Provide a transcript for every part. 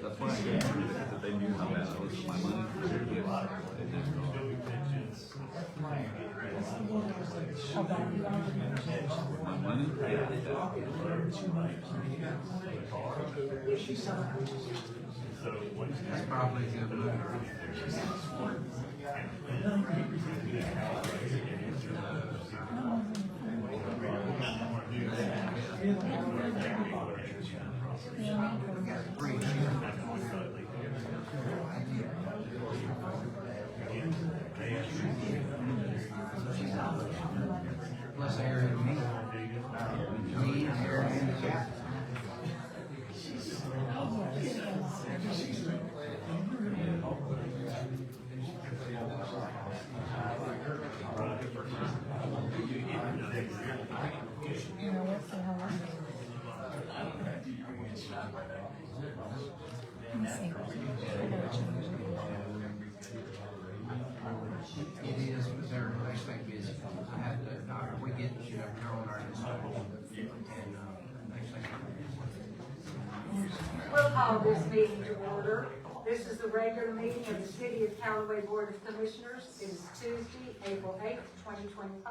That's why I gave them that they knew how bad I was with my money. My money? That's probably a good move. Plus Aaron and me. Me and Aaron and the captain. It is, but they stay busy. I had to, we get, they're on our list. And, they stay busy. We'll call this meeting to order. This is the regular meeting of the City of Callaway Board of Commissioners. It is Tuesday, April 8th, 2025,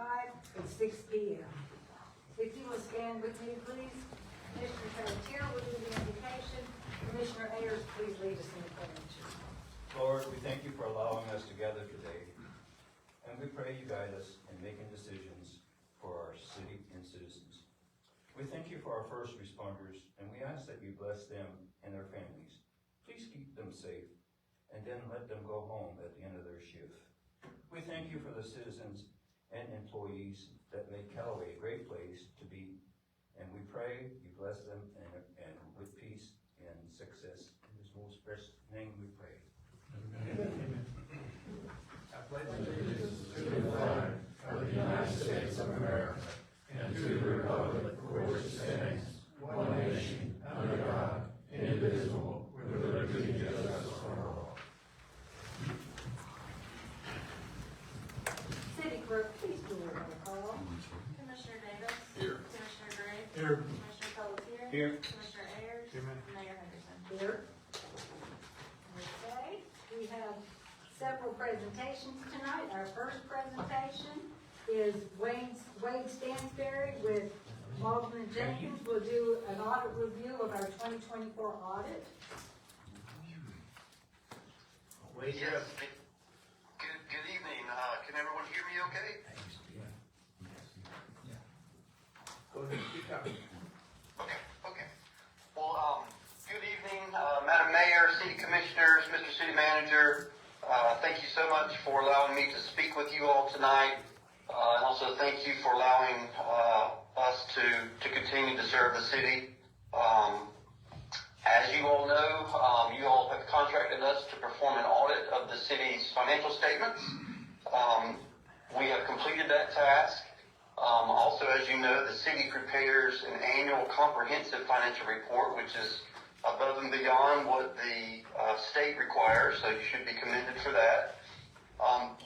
at 6 p.m. If you will stand with me, please. Commissioner Pelletier will do the invocation. Commissioner Ayers, please lead us in the pledge. Lord, we thank you for allowing us to gather today, and we pray you guide us in making decisions for our city and citizens. We thank you for our first responders, and we ask that you bless them and their families. Please keep them safe, and then let them go home at the end of their shift. We thank you for the citizens and employees that make Callaway a great place to be, and we pray you bless them and with peace and success. In his most precious name we pray. Amen. I pledge allegiance to the flag of the United States of America and to the republic for which it stands, one nation, under God, indivisible, with liberty and justice for all. City Clerk, please do a roll call. Commissioner Davis. Here. Commissioner Gray. Here. Commissioner Pelletier. Here. Commissioner Ayers. Here, ma'am. Mayor Henderson. Here. Okay, we have several presentations tonight. Our first presentation is Wade Stansberry with Baldwin and Jenkins. Will do an audit review of our 2024 audit. Yes. Good evening. Can everyone hear me okay? Go ahead, speak up. Okay. Well, good evening, Madam Mayor, City Commissioners, Mr. City Manager. Thank you so much for allowing me to speak with you all tonight. And also thank you for allowing us to continue to serve the city. As you all know, you all have contracted us to perform an audit of the city's financial statements. We have completed that task. Also, as you know, the city prepares an annual comprehensive financial report, which is above and beyond what the state requires, so you should be commended for that.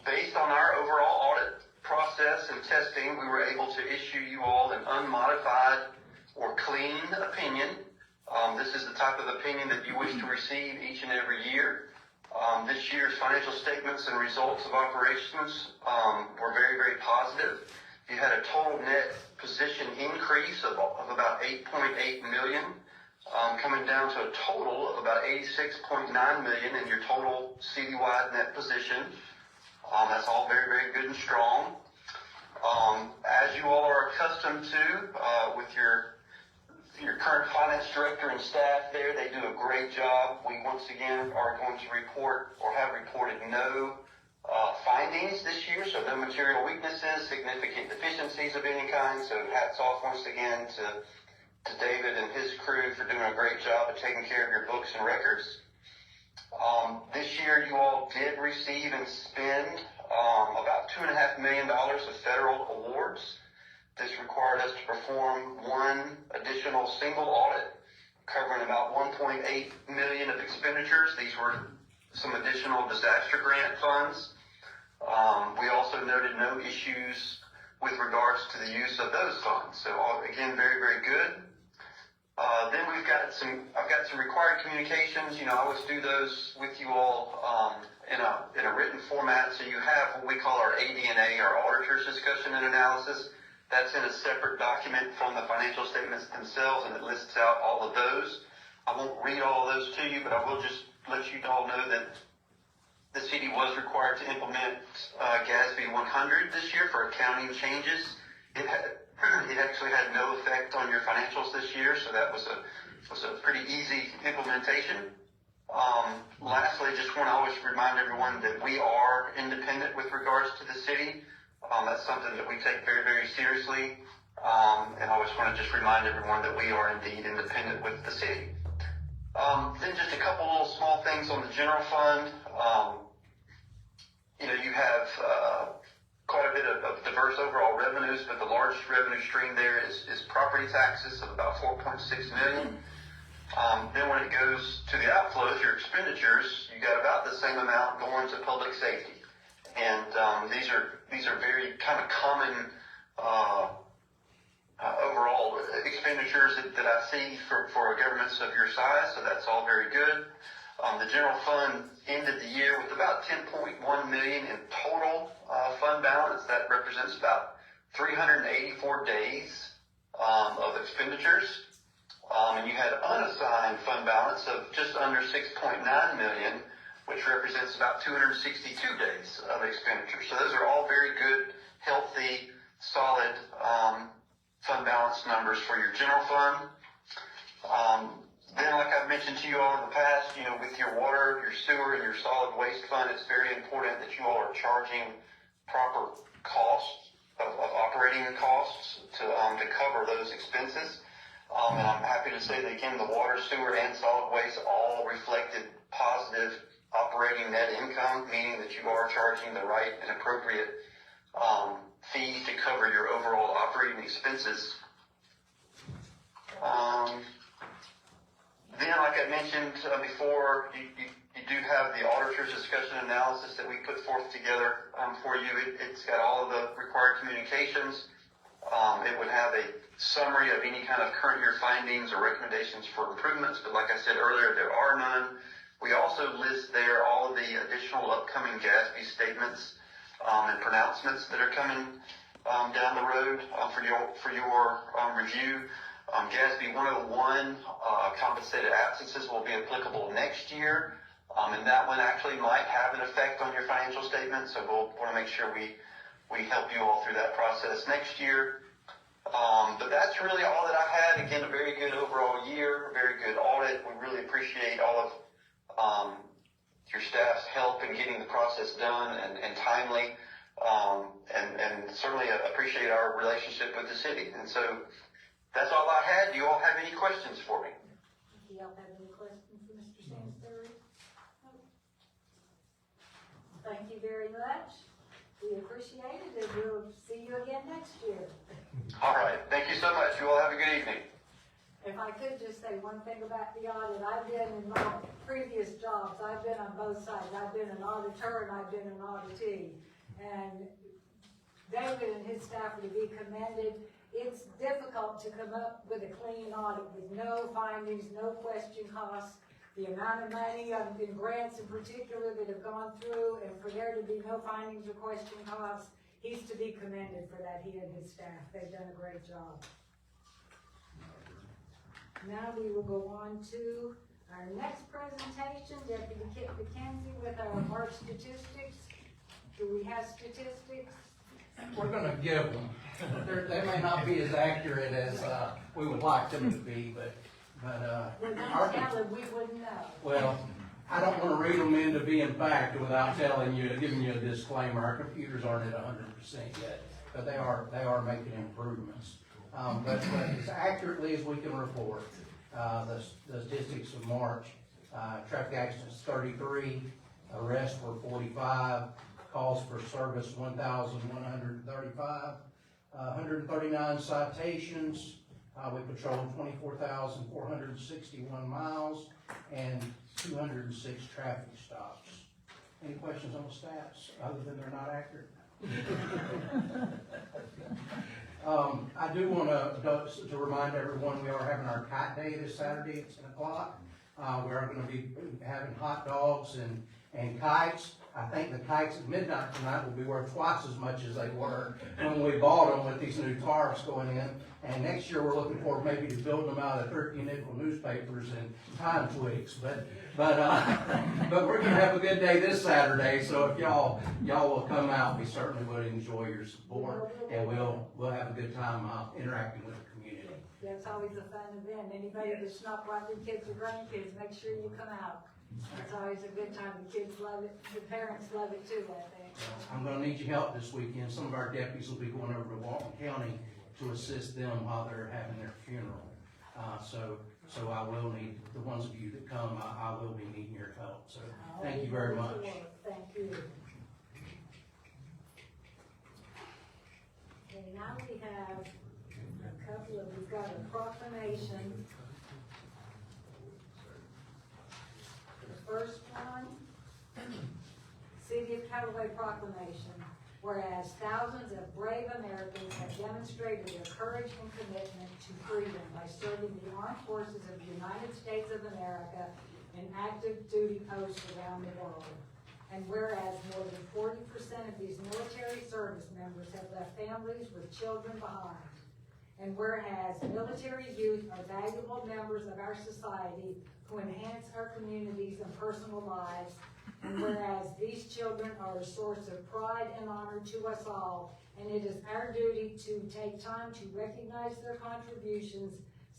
Based on our overall audit process and testing, we were able to issue you all an unmodified or clean opinion. This is the type of opinion that you wish to receive each and every year. This year's financial statements and results of operations were very, very positive. You had a total net position increase of about $8.8 million. coming down to a total of about $86.9 million in your total citywide net position. That's all very, very good and strong. As you all are accustomed to, with your current finance director and staff there, they do a great job. We once again are going to report or have reported no findings this year, so no material weaknesses, significant deficiencies of any kind. So hats off once again to David and his crew for doing a great job of taking care of your books and records. This year you all did receive and spend about $2.5 million of federal awards. This required us to perform one additional single audit covering about $1.8 million of expenditures. These were some additional disaster grant funds. We also noted no issues with regards to the use of those funds. So again, very, very good. Then I've got some required communications. I always do those with you all in a written format. So you have what we call our AD&A, our auditor's discussion and analysis. That's in a separate document from the financial statements themselves, and it lists out all of those. I won't read all of those to you, but I will just let you all know that the city was required to implement GASB 100 this year for accounting changes. It actually had no effect on your financials this year, so that was a pretty easy implementation. Lastly, just want to always remind everyone that we are independent with regards to the city. That's something that we take very, very seriously. And I always want to just remind everyone that we are indeed independent with the city. Then just a couple little small things on the general fund. You have quite a bit of diverse overall revenues, but the largest revenue stream there is property taxes of about $4.6 million. Then when it goes to the outflows, your expenditures, you got about the same amount going to public safety. And these are very kind of common overall expenditures that I see for governments of your size, so that's all very good. The general fund ended the year with about $10.1 million in total fund balance. That represents about 384 days of expenditures. And you had unassigned fund balance of just under $6.9 million, which represents about 262 days of expenditure. So those are all very good, healthy, solid fund balance numbers for your general fund. Then, like I've mentioned to you all in the past, with your water, your sewer, and your solid waste fund, it's very important that you all are charging proper costs of operating costs to cover those expenses. And I'm happy to say that, again, the water, sewer, and solid waste all reflected positive operating net income, meaning that you are charging the right and appropriate fees to cover your overall operating expenses. Then, like I mentioned before, you do have the auditor's discussion analysis that we put forth together for you. It's got all of the required communications. It would have a summary of any kind of current year findings or recommendations for improvements, but like I said earlier, there are none. We also list there all of the additional upcoming GASB statements and pronouncements that are coming down the road for your review. GASB 101 compensated absences will be applicable next year, and that one actually might have an effect on your financial statement, so we'll want to make sure we help you all through that process next year. But that's really all that I had. Again, a very good overall year, a very good audit. We really appreciate all of your staff's help in getting the process done and timely, and certainly appreciate our relationship with the city. And so that's all I had. Do you all have any questions for me? Do y'all have any questions for Mr. Stansbury? Thank you very much. We appreciate it, and we'll see you again next year. All right. Thank you so much. You all have a good evening. If I could just say one thing about the audit, I've been in my previous jobs, I've been on both sides. I've been an auditor and I've been an auditee. And David and his staff are to be commended. It's difficult to come up with a clean audit with no findings, no question costs. The amount of money in grants in particular that have gone through, and for there to be no findings or question costs, he's to be commended for that, he and his staff. They've done a great job. Now we will go on to our next presentation, Deputy Kit McKenzie with our March statistics. Do we have statistics? We're gonna give them. They may not be as accurate as, we would like them to be, but, We're our- gonna tell them, we wouldn't know. well, I don't wanna read them into being fact without telling you, giving you a disclaimer. Our computers aren't at 100% yet, but they are making improvements. But as accurately as we can report, the statistics of March, traffic accidents 33, arrests were 45, calls for service 1,135, 139 citations. We patrolled 24,461 miles and 206 traffic stops. Any questions on the stats, other than they're not accurate? I do want to remind everyone, we are having our kite day this Saturday at 10 o'clock. We are going to be having hot dogs and kites. I think the kites at midnight tonight will be worth twice as much as they were when we bought them with these new tariffs going in. And next year, we're looking forward maybe to building them out of 13 nickel newspapers and time twigs. But we're gonna have a good day this Saturday, so if y'all will come out, we certainly would enjoy your support, and we'll have a good time interacting with the community. That's always a fun event. Anybody that's not watching kids or grandkids, make sure you come out. It's always a good time. The kids love it. The parents love it too, I think. I'm gonna need your help this weekend. Some of our deputies will be going over to Walton County to assist them while they're having their funeral. So I will need, the ones of you that come, I will be needing your help. So thank you very much. Thank you. Okay, now we have we've got a proclamation. The first one, City of Callaway Proclamation. Whereas thousands of brave Americans have demonstrated their courage and commitment to freedom by serving the armed forces of the United States of America in active duty posts around the world. And whereas more than 40% of these military service members have left families with children behind. And whereas military youth are valuable members of our society who enhance our communities and personal lives. And whereas these children are a source of pride and honor to us all, and it is our duty to take time to recognize their contributions,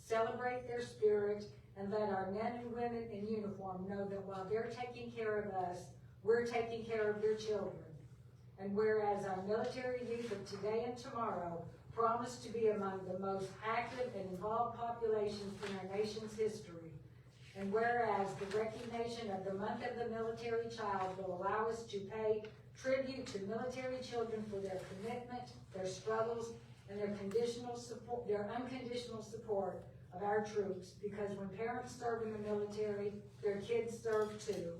celebrate their spirit, and let our men and women in uniform know that while they're taking care of us, we're taking care of their children. And whereas our military youth of today and tomorrow promise to be among the most active and involved populations in our nation's history. And whereas the recognition of the month of the military child will allow us to pay tribute to military children for their commitment, their struggles, and their unconditional support of our troops, because when parents serve in the military, their kids serve too.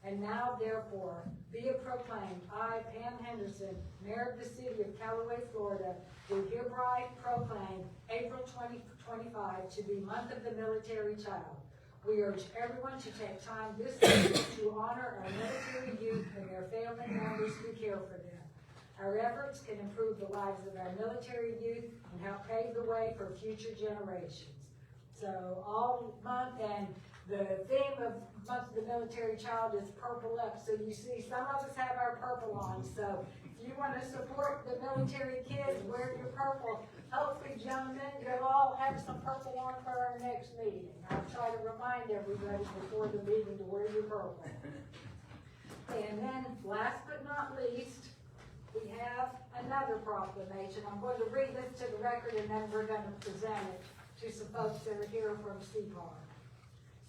And now, therefore, be it proclaimed, I, Pam Henderson, Mayor of the City of Callaway, Florida, do hereby proclaim April 2025 to be Month of the Military Child. We urge everyone to take time this week to honor our military youth and their family members who care for them. Our efforts can improve the lives of our military youth and help pave the way for future generations. So all month, and the theme of Month of the Military Child is Purple Up. So you see, some of us have our purple on. So if you want to support the military kids, wear your purple. Hopefully, gentlemen, you'll all have some purple on for our next meeting. I'll try to remind everybody before the meeting to wear your purple. And then, last but not least, we have another proclamation. I'm going to read this to the record, and then we're going to present it to some folks that are here from CPAR.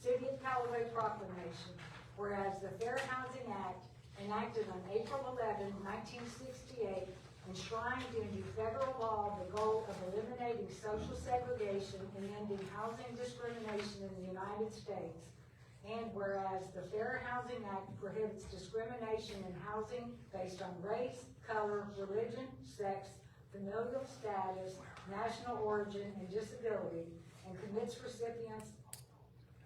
City of Callaway Proclamation. Whereas the Fair Housing Act, enacted on April 11, 1968, enshrined into federal law the goal of eliminating social segregation and ending housing discrimination in the United States. And whereas the Fair Housing Act prohibits discrimination in housing based on race, color, religion, sex, familial status, national origin, and disability, and commits recipients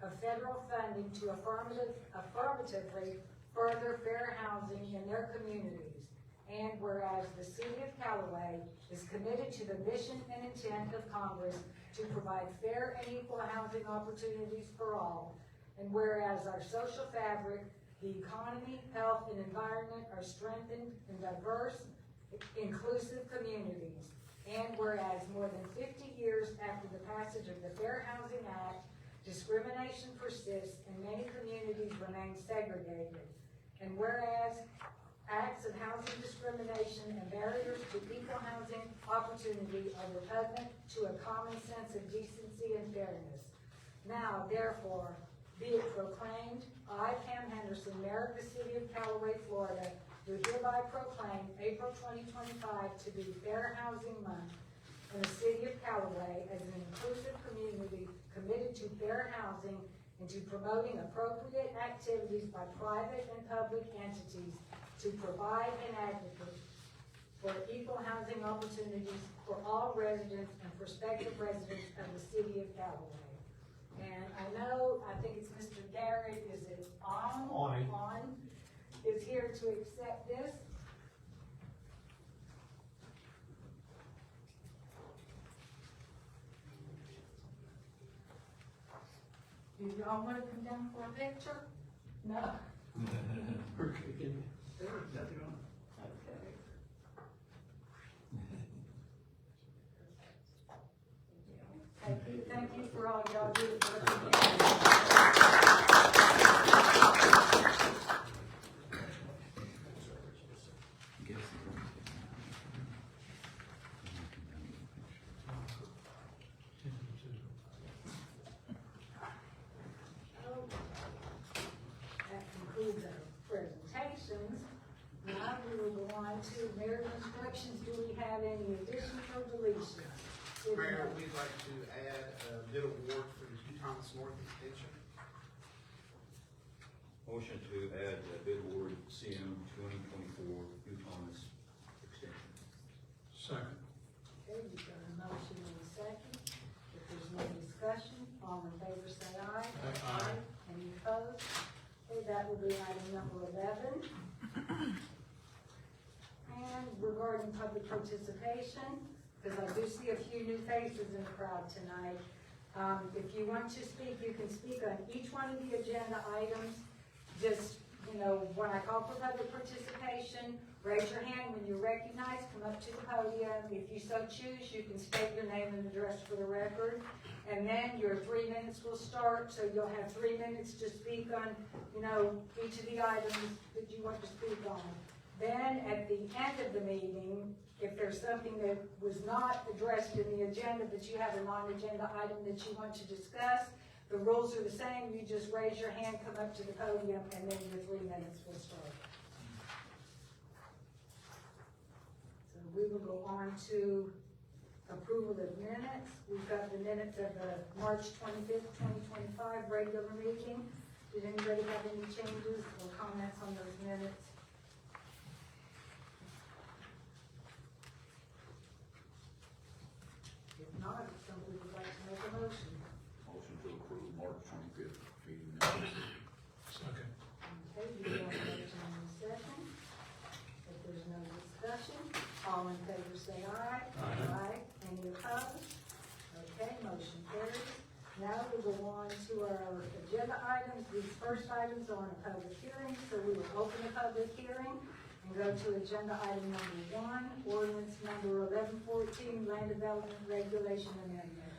of federal funding to affirmatively further fair housing in their communities. and whereas the city of Callaway is committed to the mission and intent of Congress to provide fair and equal housing opportunities for all, and whereas our social fabric, the economy, health, and environment are strengthened in diverse, inclusive communities, and whereas more than 50 years after the passage of the Fair Housing Act, discrimination persists and many communities remain segregated, and whereas acts of housing discrimination and barriers to equal housing opportunity are repugnant to a common sense of decency and fairness. Now, therefore, be it proclaimed, I, Pam Henderson, Mayor of the City of Callaway, Florida, do hereby proclaim April 2025 to be Fair Housing Month in the City of Callaway as an inclusive community committed to fair housing and to promoting appropriate activities by private and public entities to provide an advocate for equal housing opportunities for all residents and prospective residents of the City of Callaway. And I think it's Mr. Garrett, is it on? On, is here to accept this. Do y'all want to come down for a picture? No? Okay. Thank you for all y'all do for the community. That concludes our presentations. Now we will go on to mayor instructions. Do we have any additions or deletions? If Mayor, not, we'd like to add a bid award for the Hugh Thomas North Extension. Motion to add bid award CM 2024 Hugh Thomas extension. Second. okay, we've got a motion and a second. If there's no discussion, all in favor say aye. Aye. Any opposed? Okay, that will be item number 11. And regarding public participation, because I do see a few new faces in the crowd tonight. If you want to speak, you can speak on each one of the agenda items. Just, when I call for public participation, raise your hand when you're recognized, come up to the podium. If you so choose, you can state your name and address for the record. And then your 3 minutes will start, so you'll have 3 minutes to speak on, each of the items that you want to speak on. Then, at the end of the meeting, if there's something that was not addressed in the agenda, that you have a non-agenda item that you want to discuss, the rules are the same. You just raise your hand, come up to the podium, and then your 3 minutes will start. So we will go on to approval of minutes. We've got the minutes of the March 25th, 2025 regular meeting. Did anybody have any changes or comments on those minutes? If not, if somebody would like to make a motion. Motion to approve March 25th meeting minutes. Second. Okay, you have a motion and a second. If there's no discussion, all in favor say aye. Aye. Any opposed? Okay, motion carries. Now we go on to our agenda items. These first items are on a public hearing, so we will open the public hearing and go to agenda item number 1, ordinance number 1114, land development regulation amendment.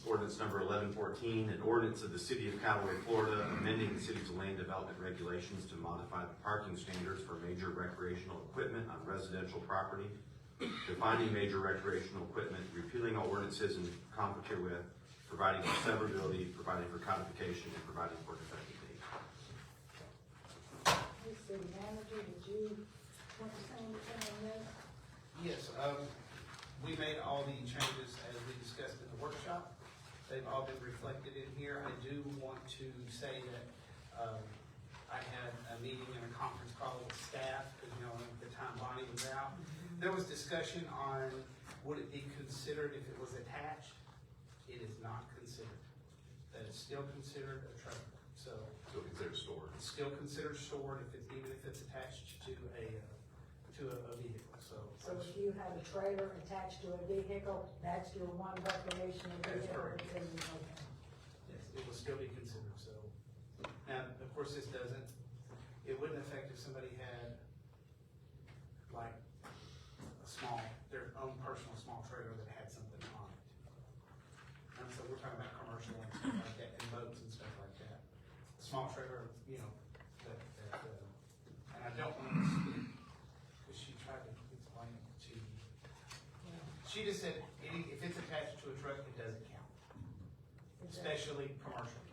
Ordinance number 1114, an ordinance of the City of Callaway, Florida, amending the city's land development regulations to modify the parking standards for major recreational equipment on residential property, defining major recreational equipment, repealing all ordinances in conflict herewith, providing for severability, providing for codification, and providing for an effective date. Hey, City Manager, did you want to say anything on this? Yes, we made all the changes as we discussed in the workshop. They've all been reflected in here. I do want to say that, I had a meeting and a conference call with staff, because, at the time Bonnie was out. There was discussion on, would it be considered if it was attached? It is not considered. That is still considered a trailer, so. So consider stored. It's still considered stored even if it's attached to a to a vehicle, so. So if you have a trailer attached to a vehicle, that's your one recreational That's vehicle correct. that's in the okay. Yes, it will still be considered, so. Now, of course, it wouldn't affect if somebody had like their own personal small trailer that had something on it. And so we're talking about commercial and stuff like that, and boats and stuff like that. Small trailer, you know, and I don't want to speak, because she tried to explain it to you. She just said, if it's attached to a truck, it doesn't count, especially commercial.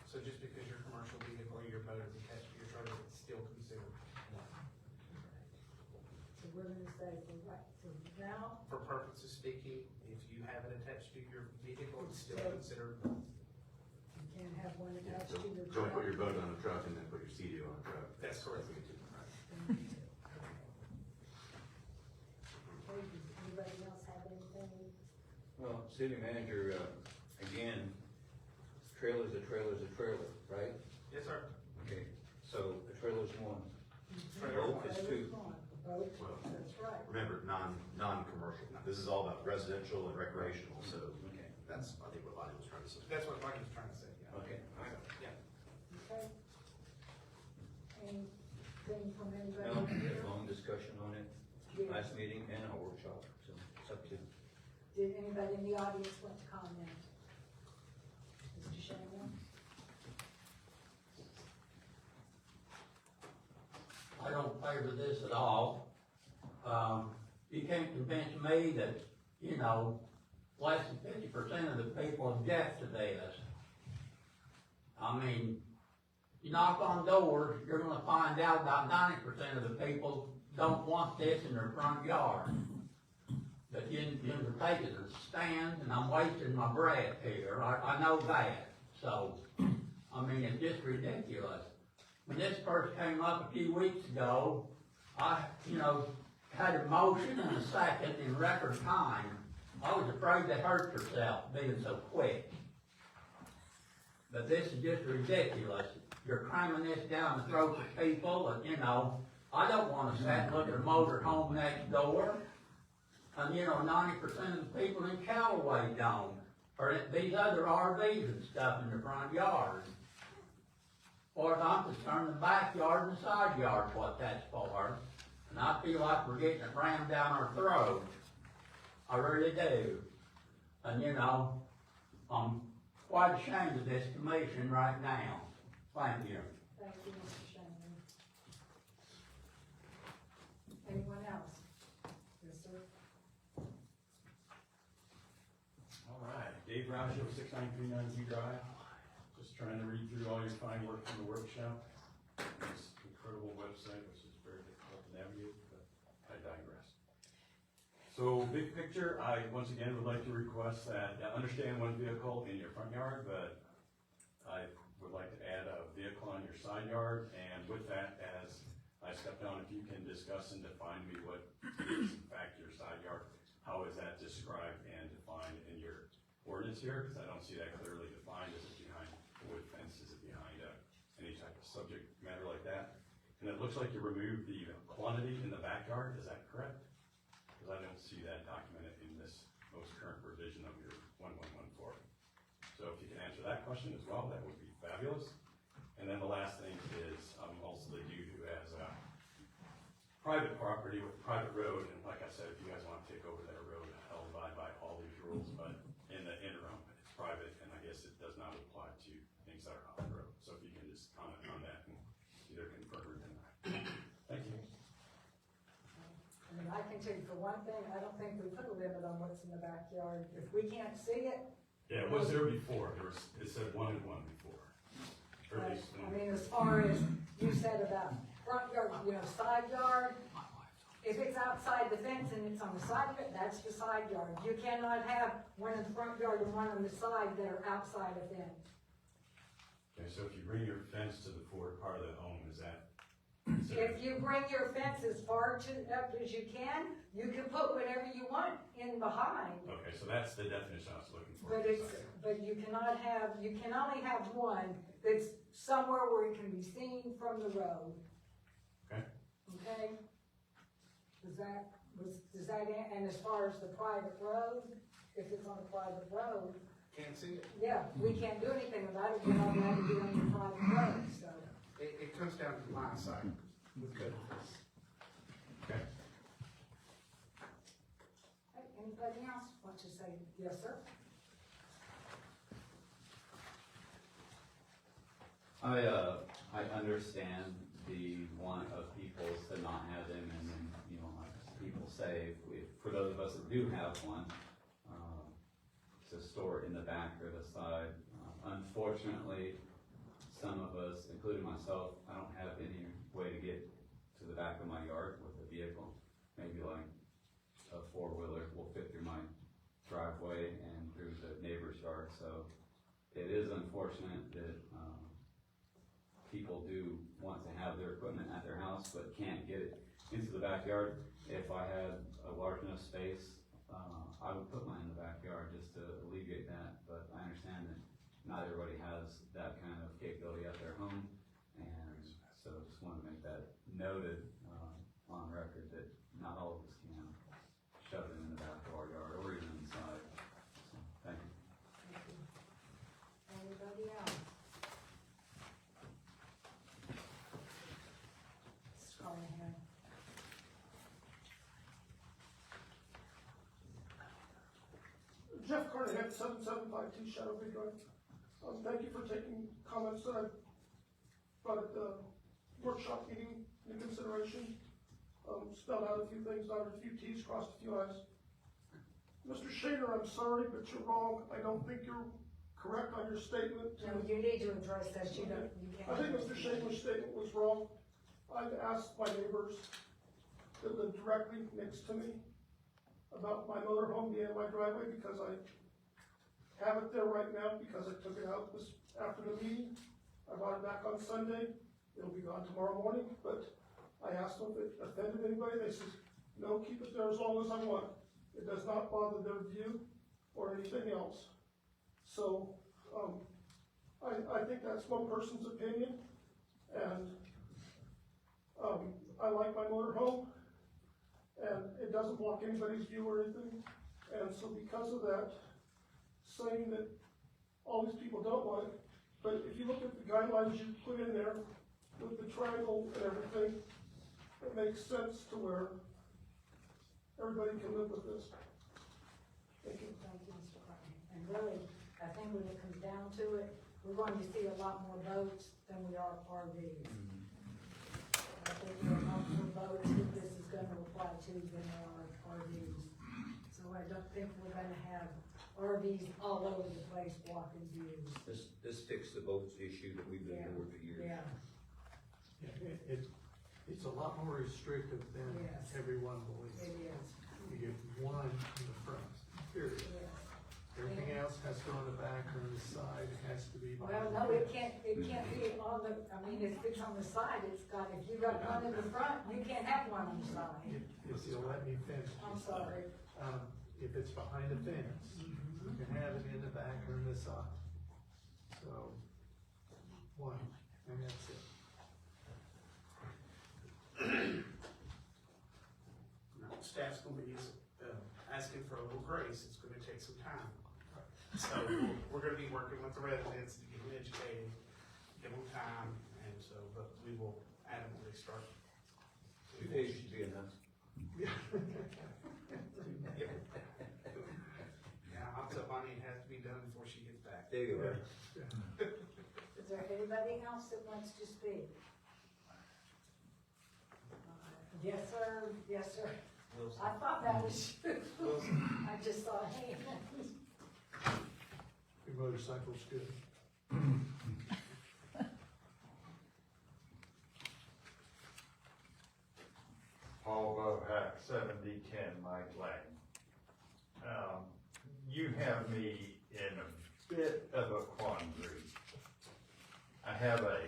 So just because your commercial vehicle or your boat is attached to your trailer, it's still considered one. So we're gonna say for now, For purposes speaking, if you have it attached to your vehicle, it's still considered one. you can't have one Yeah, attached so to your don't truck. put your boat on a truck and then put your CDO on a truck. That's correct. Okay, does anybody else have anything? Well, city manager, again, trailer's a trailer's a trailer, right? Yes, sir. Okay, so a trailer's one. Trailer Boat one. is two. Boat, Well, that's right. Remember, non-commercial. This is all about residential and recreational, so Okay. that's, I think, what Lonnie was trying to say. That's what Mike was trying to say, yeah. Okay, all right. Yeah. Okay. Anything from anybody? No, we had a long discussion on it, Yeah. last meeting and our workshop, so it's up to. Did anybody in the audience want to comment? Mr. Shannon? I don't favor this at all. You can't convince me that, you know, less than 50% of the people object to this. I mean, you knock on doors, you're gonna find out about 90% of the people don't want this in their front yard. But you're taking a stand, and I'm wasting my breath here, I know that, so, I mean, it's just ridiculous. When this first came up a few weeks ago, I, had a motion and a second in record time. I was afraid to hurt yourself being so quick. But this is just ridiculous. You're cramming this down the throats of people, and, I don't wanna sit and look at a motor home next door. And 90% of the people in Callaway don't, or these other RVs and stuff in the front yard. Or if I'm concerned, the backyard and the side yard's what that's for. And I feel like we're getting it rammed down our throat. I really do. And I'm quite ashamed of this commission right now. Thank you. Thank you, Mr. Shannon. Anyone else? Yes, sir. All right, Dave Raggio, 6939 View Drive. Just trying to read through all your fine work from the workshop. This incredible website, which is very difficult to navigate, but I digress. So, big picture, I once again would like to request that, I understand one vehicle in your front yard, but I would like to add a vehicle on your side yard, and with that, as I step down, if you can discuss and define me what is in fact your side yard, how is that described and defined in your ordinance here? Because I don't see that clearly defined. Is it behind a wood fence? Is it behind any type of subject matter like that? And it looks like you removed the quantity in the backyard. Is that correct? Because I don't see that documented in this most current revision of your 1114. So if you can answer that question as well, that would be fabulous. And then the last thing is, I'm also the dude who has a private property with a private road, and like I said, if you guys want to take over that road, I'll abide by all these rules, but in the interim, it's private, and I guess it does not apply to things that are on the road. So if you can just comment on that and either confirm or deny. Thank you. I mean, I can tell you for one thing, I don't think we put a limit on what's in the backyard. If we can't see it, Yeah, it was there before. It said 1 and 1 before. Or at least, I mean, as far as you said about front yard, side yard, if it's outside the fence and it's on the side of it, that's the side yard. You cannot have one in the front yard and one on the side that are outside a fence. okay, so if you bring your fence to the forward part of the home, is that? If you bring your fence as far up as you can put whatever you want in behind. Okay, so that's the definition I was looking for. But you can only have one that's somewhere where it can be seen from the road. Okay. Okay? does that, and as far as the private road, if it's on a private road, Can't see it. yeah, we can't do anything about it, we're not allowed to be on the private road, so. It comes down to my side with good. Okay. Hey, anybody else want to say, yes, sir? I understand the want of people to not have them, and then, you know, like people say, for those of us that do have one, to store it in the back or the side. Unfortunately, some of us, including myself, I don't have any way to get to the back of my yard with a vehicle. Maybe like a four-wheeler will fit through my driveway and through the neighbor's yard, so it is unfortunate that, people do want to have their equipment at their house, but can't get it into the backyard. If I had a large enough space, I would put mine in the backyard just to alleviate that, but I understand that not everybody has that kind of capability at their home, and so just wanted to make that noted, on record, that not all of us can shove it in the back of our yard or even inside, so, thank you. Anybody else? Carnahan. Jeff Carnahan, 7752 Shadow Bay Drive. Thank you for taking comments that I brought at the workshop meeting into consideration. Spelled out a few things, dotted a few T's, crossed a few I's. Mr. Shaner, I'm sorry, but you're wrong. I don't think you're correct on your statement. No, you need to address that, you don't, you can't. I think Mr. Shaner's statement was wrong. I've asked my neighbors that live directly next to me about my motorhome being in my driveway because I have it there right now because I took it out this after the meeting. I brought it back on Sunday. It'll be gone tomorrow morning, but I asked them if it offended anybody. They said, no, keep it there as long as I want. It does not bother their view or anything else. So, I think that's one person's opinion, and I like my motorhome, and it doesn't block anybody's view or anything. And so because of that, saying that all these people don't want it, but if you look at the guidelines you put in there with the triangle and everything, it makes sense to where everybody can live with this. Thank you. Thank you, Mr. Carnahan. And really, I think when it comes down to it, we're going to see a lot more boats than we are RVs. I think there are a lot more boats that this is gonna apply to than there are RVs. So I don't think we're gonna have RVs all over the place blocking views. This fixed the boats issue that we've been doing for years. Yeah, It's a lot more restrictive than Yes. everyone believes. it is, You get one in the front, period. yes. Everything else has to go on the back or on the side, it has to be. Well, behind no, the it fence. can't be on the, I mean, if it's on the side, it's got, if you got one in the front, you can't have one on the side. If you'll let me finish. I'm sorry. If it's behind the fence, you can have it in the back or in the side. So, one, and that's it. Staff's gonna be asking for a little grace, it's gonna take some time. So we're gonna be working with the residents to get them educated, give them time, and so, but we will adamantly start. 2 days should be enough. Yeah, I'll tell Bonnie it has to be done before she gets back. There you are. Is there anybody else that wants to speak? Yes, sir, yes, sir. Wilson. I thought that was you. Wilson. I just saw a hand. Your motorcycle's good. Paul Bohack, 7010 Mike Lane. You have me in a bit of a quandary. I have a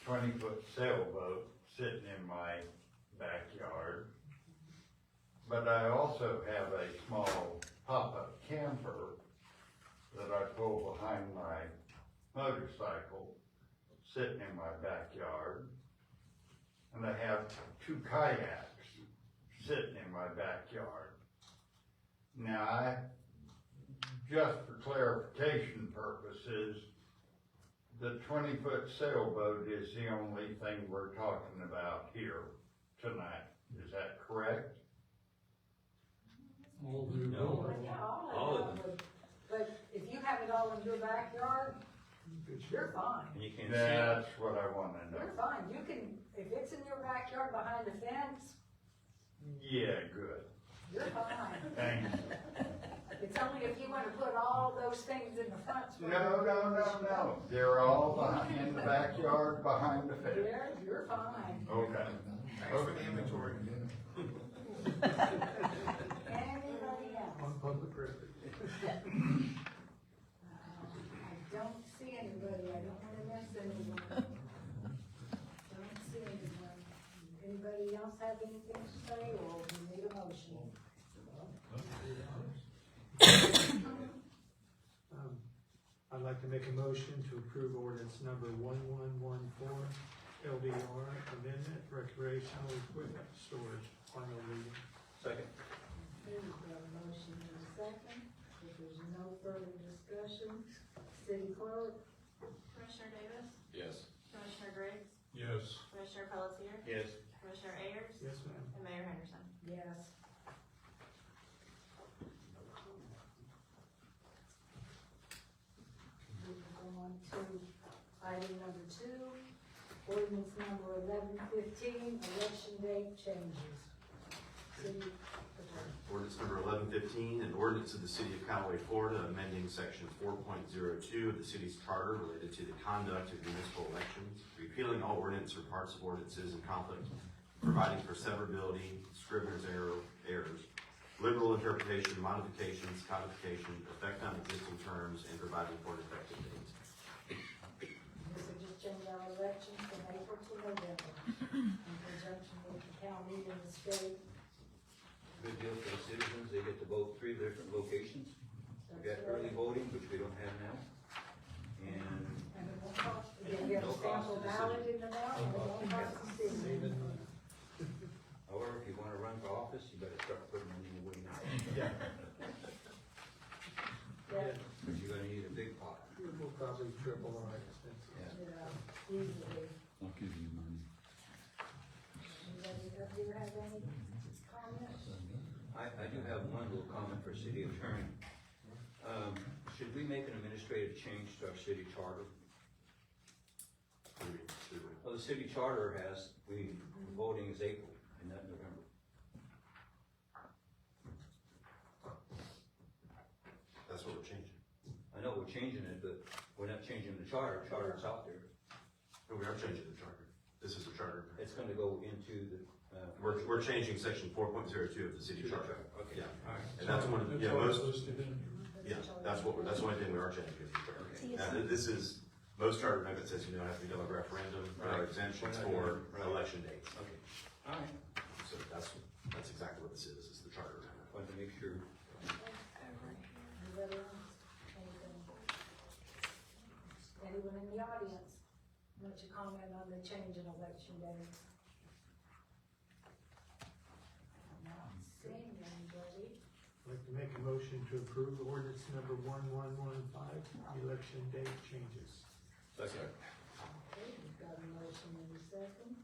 20-foot sailboat sitting in my backyard, but I also have a small pop-up camper that I pull behind my motorcycle sitting in my backyard. And I have 2 kayaks sitting in my backyard. Now, just for clarification purposes, the 20-foot sailboat is the only thing we're talking about here tonight. Is that correct? All the No. Well, yeah, All of them would, but if you have it all in your backyard, you're fine. And you can't see it. That's what I wanna know. You're fine, you can, if it's in your backyard behind the fence, Yeah, good. you're fine. Thank you. It's only if you wanna put all those things in the front. No. They're all in the backyard behind the fence. Yeah, you're fine. Okay. Thanks for the inventory. Anybody else? On public record. I don't see anybody, I don't wanna miss anyone. Don't see anyone. Anybody else have anything to say, or we need a motion? I'd like to make a motion to approve ordinance number 1114, LDR amendment, recreational equipment storage, final reading. Second. Okay, we've got a motion in a second. If there's no further discussion, city clerk? Commissioner Davis? Yes. Commissioner Griggs? Yes. Commissioner Pelletier? Yes. Commissioner Ayers? Yes, ma'am. And Mayor Henderson. Yes. We will go on to item number 2, ordinance number 1115, election date changes. City attorney. Ordinance number 1115, an ordinance of the City of Callaway, Florida, amending section 4.02 of the city's charter related to the conduct of municipal elections, repealing all ordinance or parts of ordinances in conflict, providing for severability, scrivener's errors, liberal interpretation, modifications, codification, effect on existing terms, and providing for an effective date. This will just change our elections from April to November in conjunction with the county and the state. Good deal for the citizens, they get to vote 3 different locations. We got early voting, which we don't have now. And And it won't cost, you get a No cost to sample the ballot city. in the mail, and it won't cost the city. Saving money. however, if you wanna run for office, you better start putting money away now. Yeah. Cause you're gonna need a big pot. We'll probably triple our expenses. Yeah, easily. I'll give you money. Anybody up here have any comments? I do have one little comment for city attorney. Should we make an administrative change to our city charter? Well, the city charter has, voting is April and not November. That's what we're changing. I know we're changing it, but we're not changing the charter, charter's out there. No, we are changing the charter. This is a charter. It's gonna go into the, We're changing section 4.02 of the city to the charter. Okay, Yeah. all right. And that's one of, yeah, That's most, all listed in. yeah, that's the only thing we are changing is the charter. Okay. Now, this is, most charter amendments says, you know, have to be done by referendum, there are Right. exemptions We're not for doing- right. election dates. Okay, all right, So that's exactly what this is the charter amendment. wanted to make sure. Anybody else? Anything? Anyone in the audience want to comment on the change in election day? I'm not seeing anybody. I'd like to make a motion to approve ordinance number 1115, election date changes. Second. Okay, we've got a motion in a second.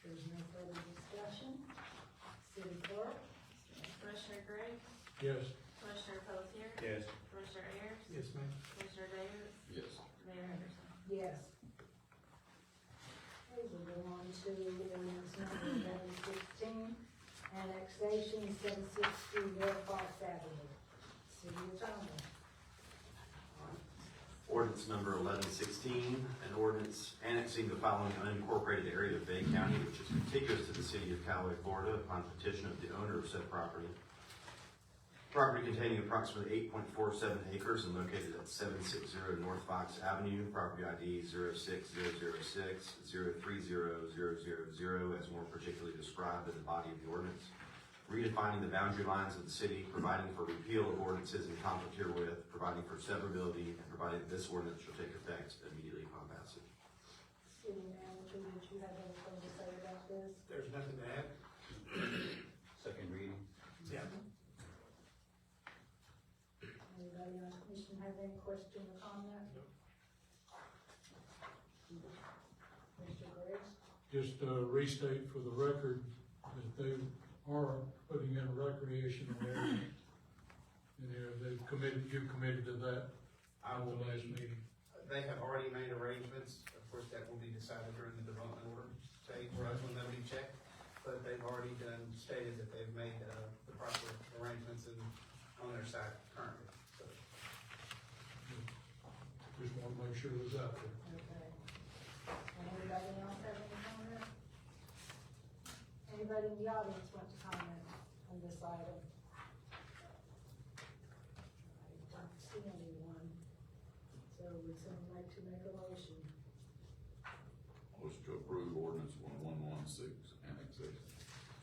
There's no further discussion. City clerk? Commissioner Griggs? Yes. Commissioner Pelletier? Yes. Commissioner Ayers? Yes, ma'am. Commissioner Davis? Yes. Mayor Henderson. Yes. Okay, we'll go on to ordinance number 1116, annexation 760 North Fox Avenue. City attorney. Ordinance number 1116, an ordinance annexing the following unincorporated area of Bay County, which is contiguous to the city of Callaway, Florida, upon petition of the owner of said property. Property containing approximately 8.47 acres and located at 760 North Fox Avenue, property ID 06006-030000, as more particularly described in the body of the ordinance. Redefining the boundary lines of the city, providing for repeal of ordinances in conflict herewith, providing for severability, and providing that this ordinance shall take effect immediately upon passage. City manager, did you have anything to say about this? There's nothing to add. have any question or comment? Mr. Griggs? Just restate for the record that they are putting in a recreational area. And they've committed, you've committed to that I at will the last be, meeting. they have already made arrangements, of course, that will be decided during the development order stage, Right. when they'll be checked. But they've already stated that they've made, the proper arrangements on their side currently, so. Just want to make sure it was out there. Okay. Anybody else have any comment? Anybody in the audience want to comment on this item? I don't see anyone, so would someone like to make a motion? Motion to approve ordinance 1116, annexation.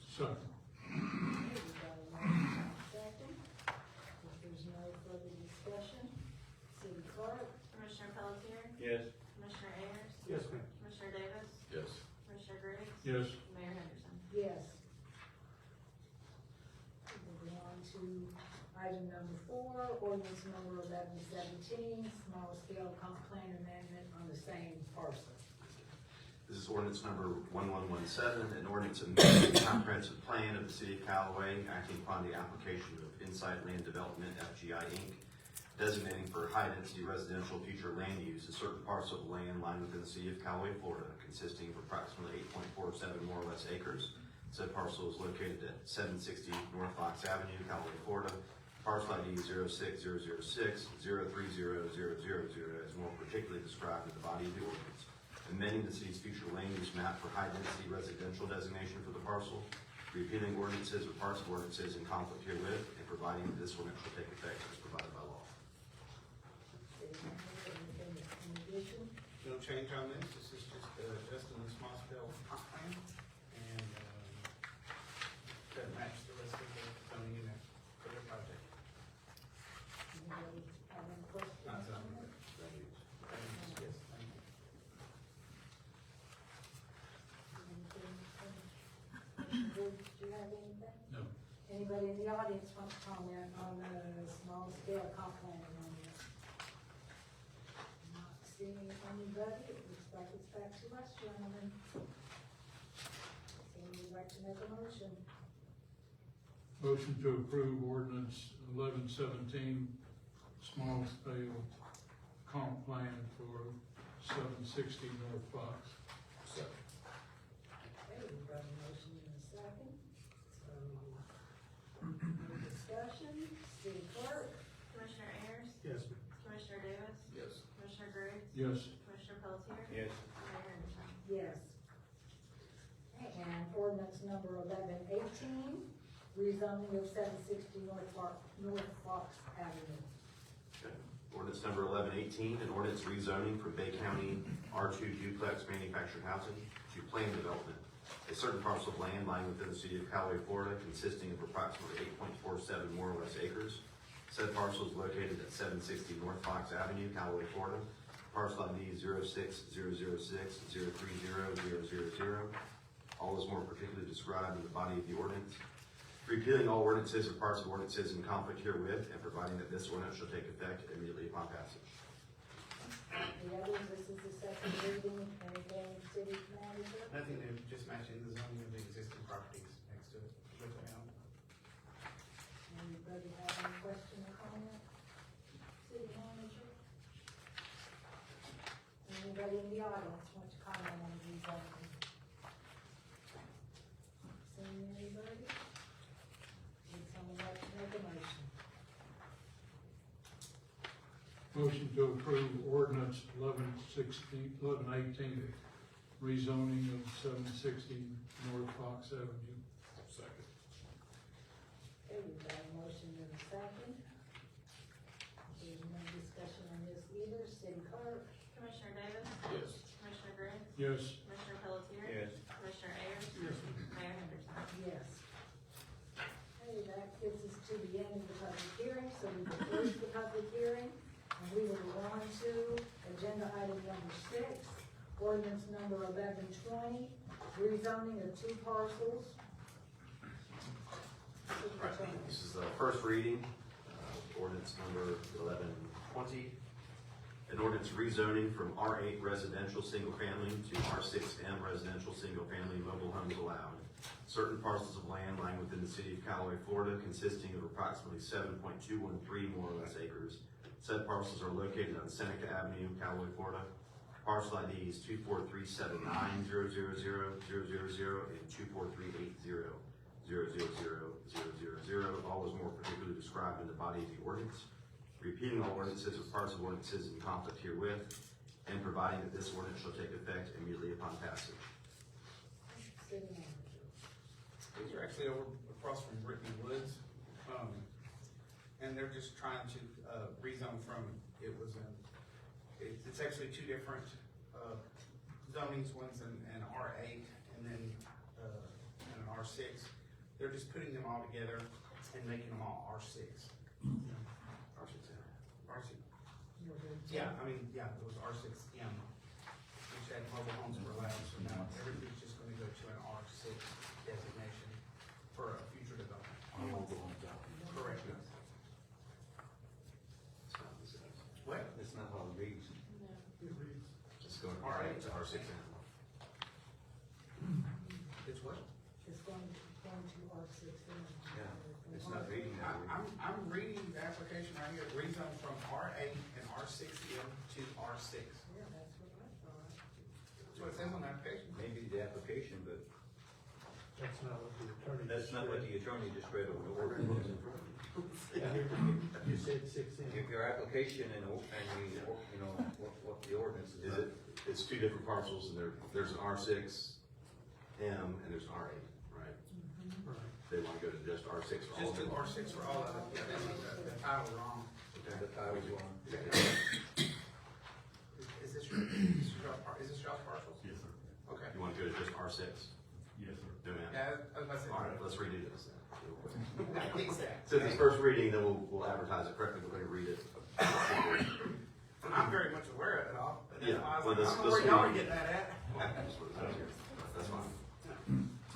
Second. Okay, we've got a motion and a second. If there's no further discussion, city clerk? Commissioner Pelletier? Yes. Commissioner Ayers? Yes, ma'am. Commissioner Davis? Yes. Commissioner Griggs? Yes. Mayor Henderson? Yes. Moving on to item number 4, ordinance number 1117, small scale comp plan amendment on the same parcel. This is ordinance number 1117, an ordinance amending the comprehensive plan of the city of Callaway, acting upon the application of Insight Land Development, FGI Inc., designating for high-density residential future land use a certain parcel of land lying within the city of Callaway, Florida, consisting of approximately 8.47 more or less acres. Said parcel is located at 760 North Fox Avenue, Callaway, Florida. Parcel ID 06006-030-000, as more particularly described in the body of the ordinance. Amending the city's future land use map for high-density residential designation for the parcel, repealing ordinances or parts of ordinances in conflict herewith, and providing that this ordinance shall take effect as provided by law. Anything in addition? No change on this, this is just adjusting the small scale comp plan, and, to match the rest of the zoning in there for the project. Anybody have any questions? Not on zoning, it? but yes, thank you. Anything? Do you have anything? No. Anybody in the audience want to comment on the small scale comp plan amendment? Not seeing anybody, it looks like it's back to us, gentlemen. So we'd like to make a motion. Motion to approve ordinance 1117, small scale comp plan for 760 North Fox. Second. Okay, we've got a motion in a second, so, no discussion, city clerk? Commissioner Ayers? Yes, ma'am. Commissioner Davis? Yes. Commissioner Griggs? Yes. Commissioner Pelletier? Yes. Mayor Henderson? Yes. And ordinance number 1118, rezoning of 760 North Fox Avenue. Okay. Ordinance number 1118, an ordinance rezoning from Bay County R2 duplex manufactured housing to planned development. A certain parcel of land lying within the city of Callaway, Florida, consisting of approximately 8.47 more or less acres. Said parcel is located at 760 North Fox Avenue, Callaway, Florida. Parcel ID 06006-030-000. All is more particularly described in the body of the ordinance. Repealing all ordinances or parts of ordinances in conflict herewith, and providing that this ordinance shall take effect immediately upon passage. The others, this is the second reading, anything, city manager? Nothing new, just matching the zoning of the existing properties next to it, with the town. Anybody have any question or comment? City manager? Anybody in the audience want to comment on these items? Seeing anybody? Would someone like to make a motion? Motion to approve ordinance 1118, rezoning of 760 North Fox Avenue. Second. Okay, we've got a motion and a second. There's no discussion on this either, city clerk? Commissioner Davis? Yes. Commissioner Griggs? Yes. Commissioner Pelletier? Yes. Commissioner Ayers? Yes. Mayor Henderson? Yes. Okay, that gets us to the end of the public hearing, so we will close the public hearing, and we will go on to agenda item number 6, ordinance number 1120, rezoning of 2 parcels. This is the first reading, ordinance number 20, an ordinance rezoning from R8 residential single family to R6M residential single family mobile homes allowed. Certain parcels of land lying within the city of Callaway, Florida, consisting of approximately 7.213 more or less acres. Said parcels are located on Seneca Avenue, Callaway, Florida. Parcel ID is 24379000000 and 24380000000. All is more particularly described in the body of the ordinance. Repealing all ordinances or parts of ordinances in conflict herewith, and providing that this ordinance shall take effect immediately upon passage. These are actually over across from Brittany Woods, and they're just trying to rezone from, it's actually two different zonings, one's an R8 and then an R6. They're just putting them all together and making them all R6. R6. Yeah, I mean, yeah, it was R6M, which had mobile homes were allowed, so now everything's just gonna go to an R6 designation for a future development. Correct. What? That's not how it reads. Just going from R8 to R6M. It's what? It's going to R6. Yeah, it's not reading that way. I'm reading the application right here, rezone from R8 and R6M to R6. Yeah, that's what I thought. That's what it says on the application. Maybe the application, but That's not what the attorney. that's not what the attorney just read over the ordinance. You said 6M. If your application and the, you know, what the ordinance is. Is it, it's two different parcels, and there's an R6M and there's an R8, right? Right. They wanna go to just R6 for all Just of to them. R6 for all of it. Yeah, that's the title wrong. Okay. The title's wrong. Is this y'all's parcels? Yes, sir. Okay. You wanna go to just R6? Yes, sir. Do it. Yeah, I was about to say. All right, let's redo this then. real quick. Fix that. Since it's first reading, then we'll advertise it correctly, we're gonna read it. I'm very much aware of it all, but that's Yeah, why I well, was like, I this- don't know where this y'all will are be- getting that at. That's fine.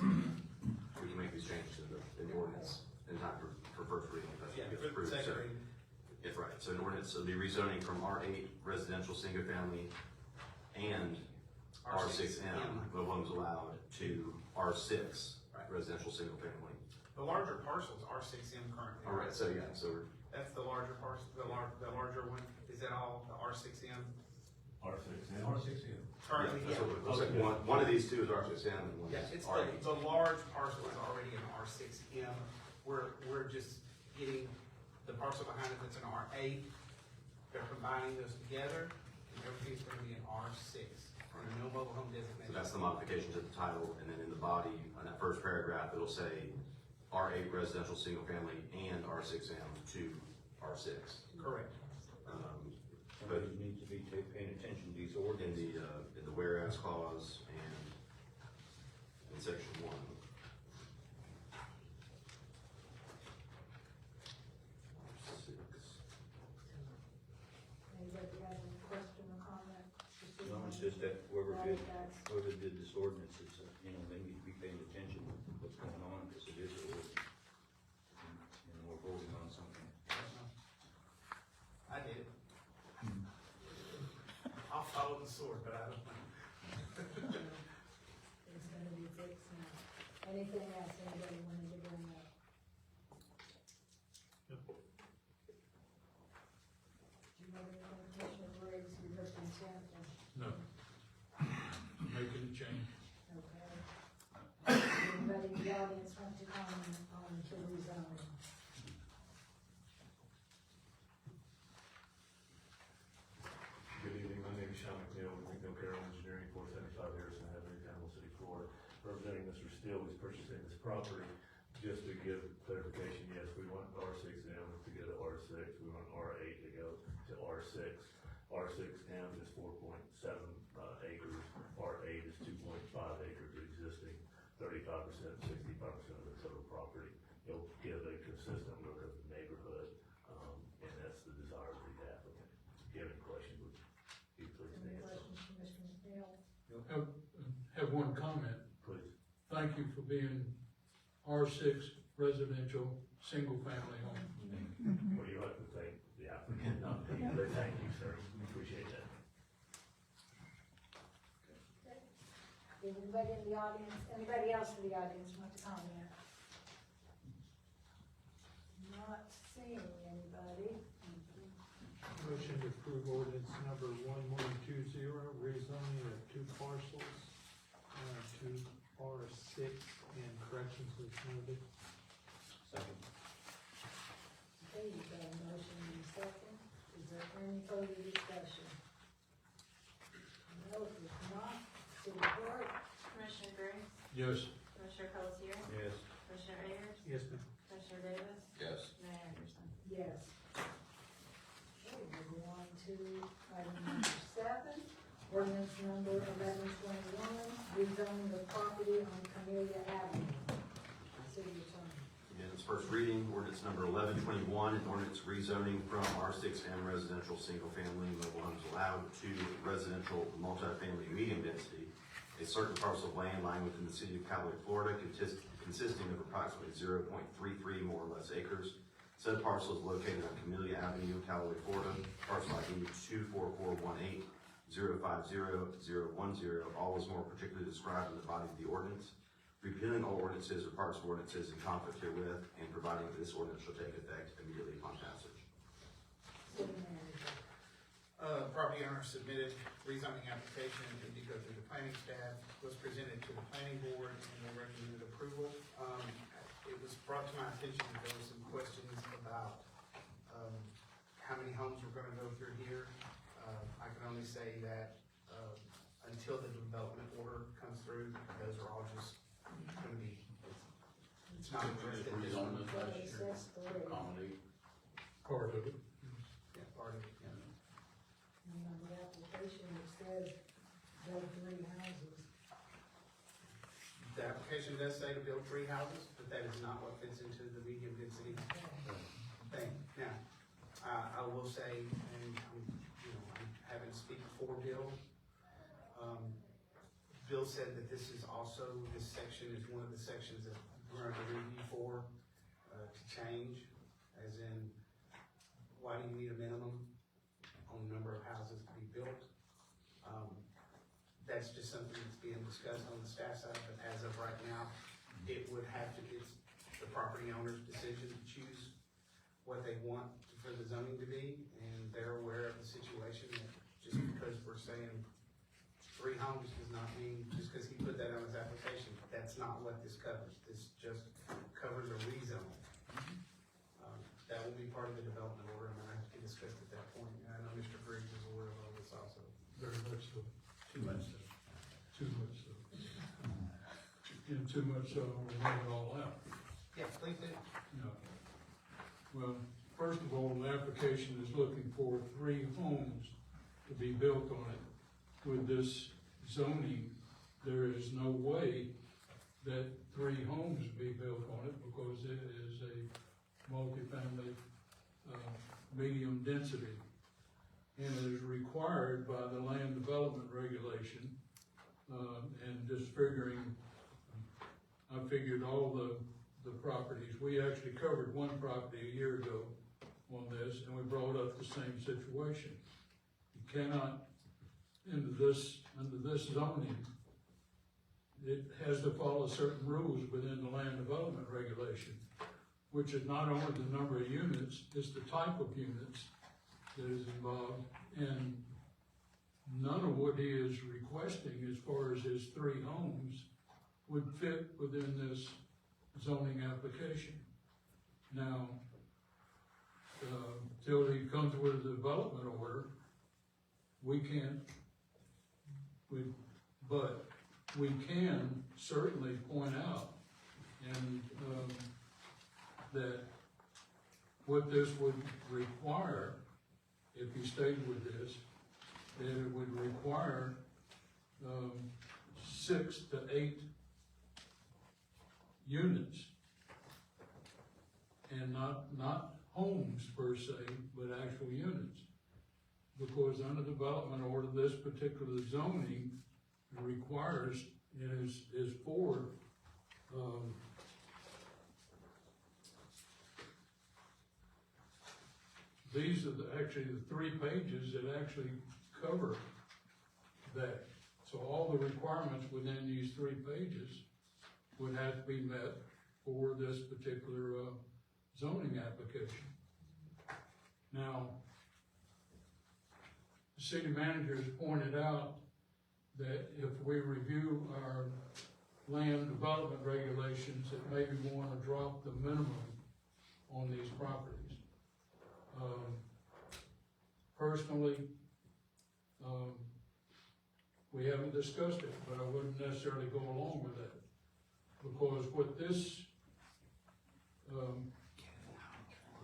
We can make these changes in the ordinance in time for first reading, if that's Yeah, what gets for the approved. second So, reading. if right, so an ordinance will be rezoning from R8 residential single family and R6M, mobile homes allowed, to R6 Right. residential single family. The larger parcels are R6M currently. All right, so yeah, so That's the larger parcel, the larger one. Is that all the R6M? R6M. Currently, that's yeah. what it looks like. One of these two is R6M and one Yeah, is it's R8. the large parcel is already an R6M. We're just getting the parcel behind it that's an R8. They're combining those together, and everything's gonna be an R6. And no mobile home So designation. that's the modification to the title, and then in the body, on that first paragraph, it'll say R8 residential single family and R6M to R6. Correct. Somebody needs to be paying attention to these ordinances. In the whereas clause and in section 1. Anybody got any question or comment? No, it's just that whoever did this ordinance is, you know, they need to be paying attention to what's going on, because it is an ordinance. And we're voting on something. I did. I'll follow the sword, but I don't know. It's gonna be fixed now. Anything else anybody wanted to bring up? Do you have anything, Commissioner Briggs, you heard consent? No. Making a change. Okay. Anybody in the audience want to comment on the rezoning? Good evening, my name is Sean McNeil with McNeil Carroll Engineering, 475 Harrison Avenue, Campbell City, Florida. Representing Mr. Steele, who's purchasing this property. Just to give clarification, yes, we want R6M to go to R6, we want R8 to go to R6. R6M is 4.7 acres, R8 is 2.5 acres existing, 35%, 65% of the total property. It'll give a consistent look of the neighborhood, and that's the desire of the applicant. If you have any questions, would you please Any answer? questions, Commissioner McNeil? Have one comment. Please. Thank you for being R6 residential, single-family home. What do you like to think, the applicant? No, thank you, sir, we appreciate that. Anybody in the audience, anybody else in the audience want to comment? Not seeing anybody. Motion to approve ordinance number 1120, rezoning of two parcels, to R6 and corrections as noted. Second. Okay, you've got a motion and a second. Is there any further discussion? No, if not, city clerk? Commissioner Griggs? Yes. Commissioner Pelletier? Yes. Commissioner Ayers? Yes, ma'am. Commissioner Davis? Yes. Mayor Anderson? Yes. Okay, moving on to item number 7, ordinance number 1121, rezoning the property on Camellia Avenue. City attorney. Again, it's first reading, ordinance number 1121, an ordinance rezoning from R6M residential single-family mobile homes allowed to residential multifamily medium density, a certain parcel of land lying within the city of Callaway, Florida, consisting of approximately 0.33 more or less acres. Said parcel is located on Camellia Avenue, Callaway, Florida, parcel ID 24418-050-010, all is more particularly described in the body of the ordinance, repealing all ordinances or parts of ordinances in conflict herewith, and providing that this ordinance shall take effect immediately upon passage. City manager. Property owner submitted rezoning application, and did go through the planning staff, was presented to the planning board, and they recommended approval. It was brought to my attention that there were some questions about, how many homes were gonna go through here. I can only say that, until the development order comes through, those are all just gonna be, it's not addressed at this Rezone point. this last year, That's three. accommodate part of it. Yeah, part of it, yeah. And on the application, it says build 3 houses. The application does say to build 3 houses, but that is not what fits into the medium density thing. Now, I will say, and I'm having to speak for Bill. Bill said that this section is one of the sections that we're going to review for, to change, as in, why do you need a minimum on the number of houses to be built? That's just something that's being discussed on the staff side, but as of right now, it would have to, it's the property owner's decision to choose what they want for the zoning to be, and they're aware of the situation, that just because we're saying 3 homes does not mean, just because he put that on his application, that's not what this covers. This just covers a rezone. That will be part of the development order, and I have to be discussed at that point. And I know Mr. Griggs is aware of all this also. Very much so. Too much. Too much so. And too much so, we'll lay it all out. Yeah, please do. Yeah. Well, first of all, the application is looking for 3 homes to be built on it. With this zoning, there is no way that 3 homes be built on it because it is a multifamily, medium density. And it is required by the land development regulation, and just figuring, I figured all the properties, we actually covered one property a year ago on this, and we brought up the same situation. You cannot, under this zoning, it has to follow certain rules within the land development regulation, which is not only the number of units, it's the type of units that is involved, and none of what he is requesting as far as his 3 homes would fit within this zoning application. Now, till he comes with a development order, we can't, but we can certainly point out and that what this would require, if he stayed with this, that it would require 6 to 8 units, and not homes per se, but actual units. Because under development order, this particular zoning requires, is for these are the actually the 3 pages that actually cover that. So all the requirements within these 3 pages would have to be met for this particular, zoning application. Now, the city manager has pointed out that if we review our land development regulations, that maybe we wanna drop the minimum on these properties. Personally, we haven't discussed it, but I wouldn't necessarily go along with that. Because what this,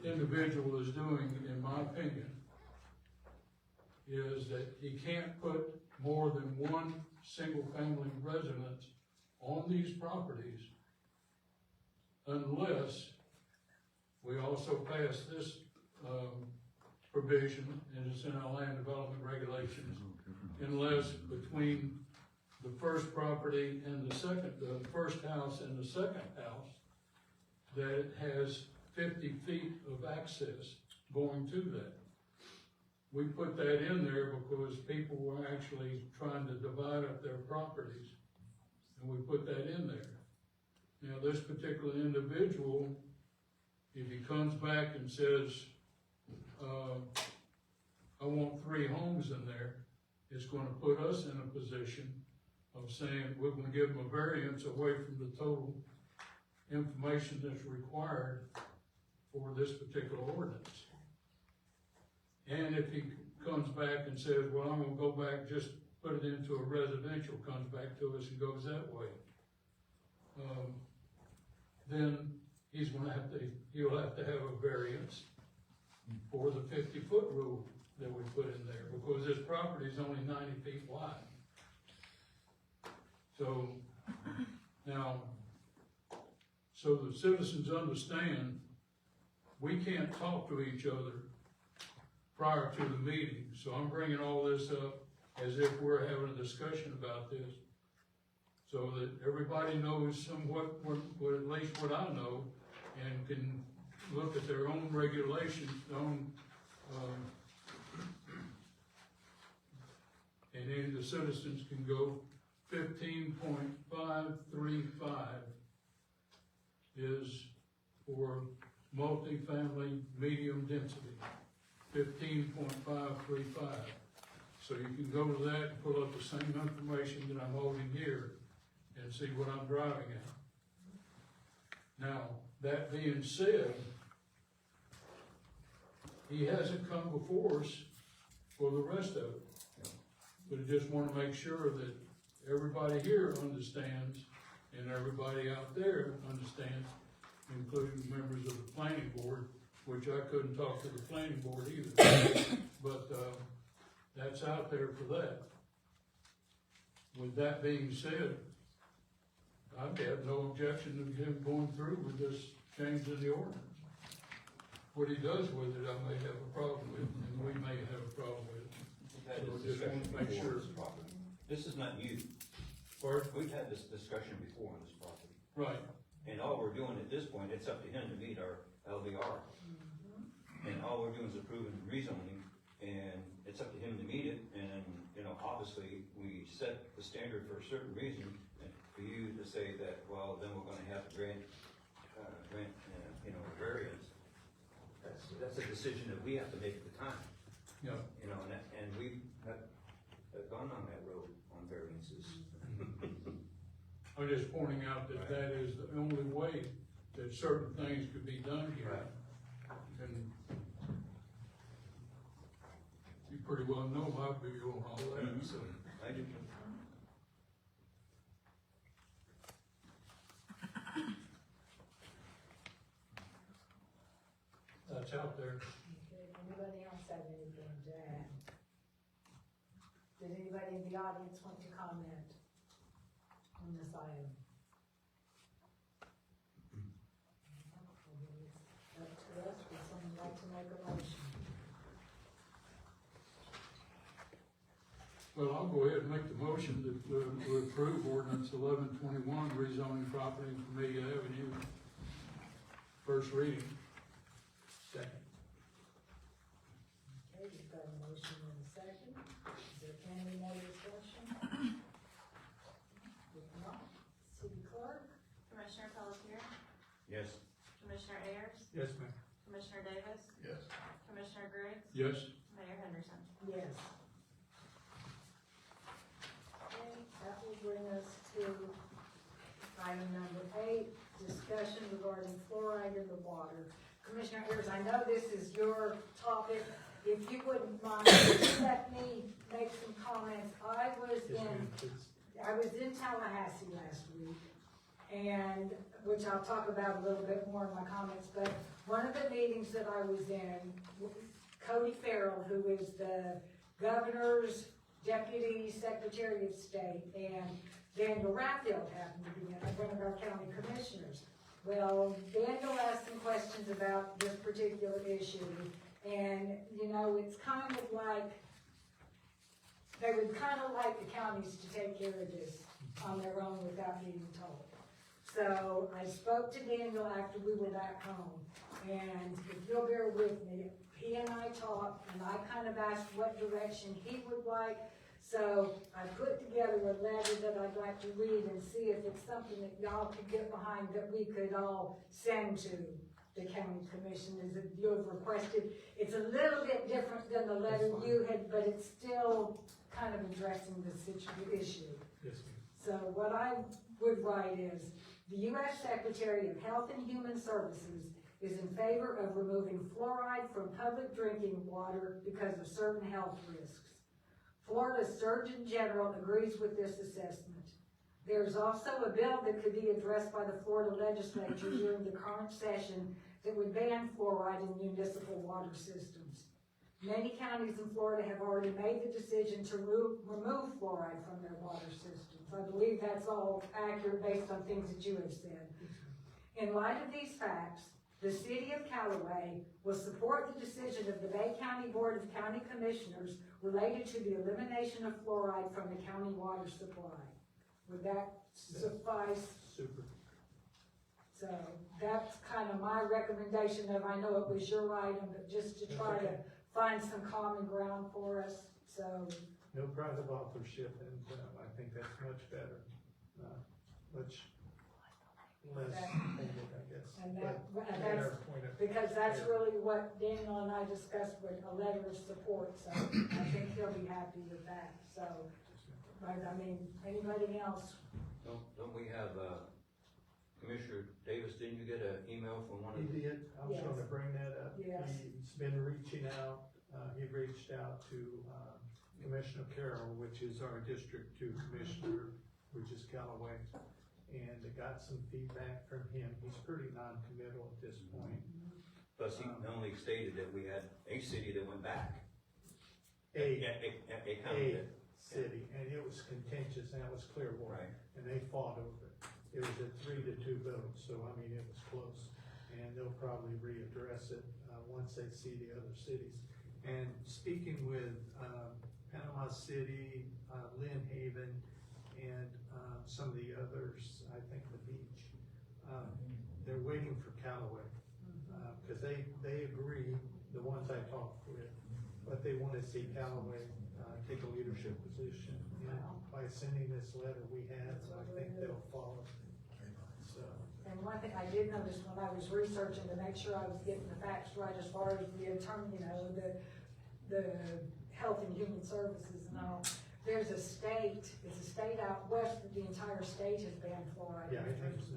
individual is doing, in my opinion, is that he can't put more than 1 single-family residence on these properties unless we also pass this, provision, and it's in our land development regulations, unless between the first property and the first house and the second house, that it has 50 feet of access going to that. We put that in there because people were actually trying to divide up their properties, and we put that in there. Now, this particular individual, if he comes back and says, I want 3 homes in there, it's gonna put us in a position of saying, we're gonna give him a variance away from the total information that's required for this particular ordinance. And if he comes back and says, well, I'm gonna go back, just put it into a residential, comes back to us and goes that way, then he'll have to have a variance for the 50-foot rule that we put in there, because this property is only 90 feet wide. So, now, so the citizens understand, we can't talk to each other prior to the meeting, so I'm bringing all this up as if we're having a discussion about this, so that everybody knows somewhat, what at least what I know, and can look at their own regulations, and then the citizens can go 15.535 is for multifamily medium density, 15.535. So you can go to that and pull up the same information that I'm holding here and see what I'm driving at. Now, that being said, he hasn't come before us for the rest of it. But I just wanna make sure that everybody here understands, and everybody out there understands, including members of the planning board, which I couldn't talk to the planning board either. But, that's out there for that. With that being said, I've got no objection to him going through with this change in the ordinance. What he does with it, I may have a problem with, and we may have a problem with it. We've had So this just want discussion to make before sure. on this property. This is not new. Pardon? We've had this discussion before on this property. Right. And all we're doing at this point, it's up to him to meet our LVR. And all we're doing is approving rezoning, and it's up to him to meet it, and, you know, obviously, we set the standard for a certain reason, and for you to say that, well, then we're gonna have to grant, you know, a variance, that's a decision that we have to make at the time. Yeah. You know, and we have gone on that road on variances. I'm just pointing out that that is the only way that certain things could be done here. And you pretty well know my view on all that, so. I do. That's out there. Okay, anybody else have anything to add? Did anybody in the audience want to comment on this item? Up to us, would someone like to make a motion? Well, I'll go ahead and make the motion that we approve ordinance 1121, rezoning property in Familia Avenue. First reading. Second. Okay, we've got a motion and a second. Is there any more discussion? If not, city clerk? Commissioner Pelletier, Yes. Commissioner Ayers, Yes, ma'am. Commissioner Davis, Yes. Commissioner Griggs, Yes. Mayor Henderson. Yes. Okay, that will bring us to item number 8, discussion regarding fluoride in the water. Commissioner Ayers, I know this is your topic. If you wouldn't mind, let me make some comments. Yes, ma'am, please. I was in Tallahassee last week, and, which I'll talk about a little bit more in my comments, but one of the meetings that I was in, Cody Farrell, who is the governor's deputy secretary of state, and Daniel Rathfield happened to be one of our county commissioners. Well, Daniel asked some questions about this particular issue, and, you know, it's kind of like, they would kind of like the counties to take care of this on their own without being told. So I spoke to Daniel after we were back home, and if you'll bear with me, he and I talked, and I kind of asked what direction he would like. So I put together a letter that I'd like to read and see if it's something that y'all could get behind that we could all send to the county commission as you have requested. It's a little bit different than the letter you had, but it's still kind of addressing the issue. Yes, ma'am. So what I would write is, the U.S. Secretary of Health and Human Services is in favor of removing fluoride from public drinking water because of certain health risks. Florida's Surgeon General agrees with this assessment. There's also a bill that could be addressed by the Florida legislature during the current session that would ban fluoride in municipal water systems. Many counties in Florida have already made the decision to remove fluoride from their water systems. I believe that's all accurate based on things that you have said. In light of these facts, the City of Callaway will support the decision of the Bay County Board of County Commissioners related to the elimination of fluoride from the county water supply. Would that suffice? Super. So that's kind of my recommendation of, I know it was your item, but just to try to find some common ground for us, so. No private authorship, and I think that's much better. Much less tainted, I guess. And But that's, better point of- because that's really what Daniel and I discussed with a letter of support, so I think he'll be happy with that, so. But I mean, anybody else? Don't we have, Commissioner Davis, didn't you get an email from one of He the? did, I was gonna bring that up. Yes. He's been reaching out, he reached out to, Commissioner Carroll, which is our District 2 Commissioner, which is Callaway, and got some feedback from him. He's pretty non-committal at this point. Plus, he only stated that we had a city that went back. A county that. city, and it was contentious, and that was Clearwater, Right. and they fought over it. It was a 3-2 vote, so I mean, it was close, and they'll probably readdress it, once they see the other cities. And speaking with, Panama City, Lynn Haven, and, some of the others, I think the beach, they're waiting for Callaway, cause they agree, the ones I talked with, but they wanna see Callaway, take a leadership position. And by sending this letter we have, I think they'll follow. So, And one thing I did notice when I was researching to make sure I was getting the facts right as far as the attorney, you know, the Health and Human Services and all, there's a state, it's a state out west, but the entire state has banned fluoride. yeah, I think so.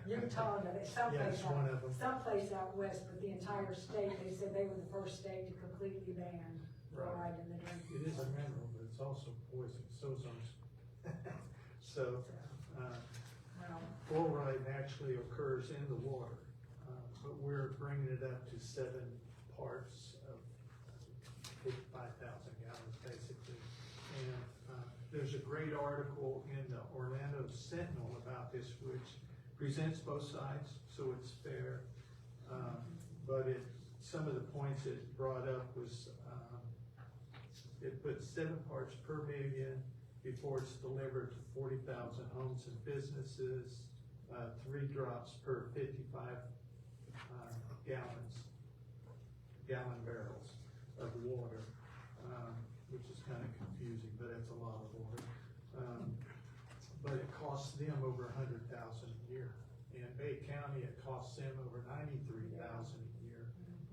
Utah, Yeah, it's one of them. someplace out west, but the entire state, they said they were the first state to completely ban fluoride in the drinking It is a water. mineral, but it's also poison, so is ours. So, Well, fluoride actually occurs in the water, but we're bringing it up to 7 parts of 55,000 gallons, basically. And, there's a great article in the Orlando Sentinel about this, which presents both sides, so it's fair. But some of the points it brought up was, it puts 7 parts per million before it's delivered to 40,000 homes and businesses, 3 drops per 55 gallon barrels. of water, which is kind of confusing, but it's a lot of water. But it costs them over $100,000 a year. In Bay County, it costs them over $93,000 a year.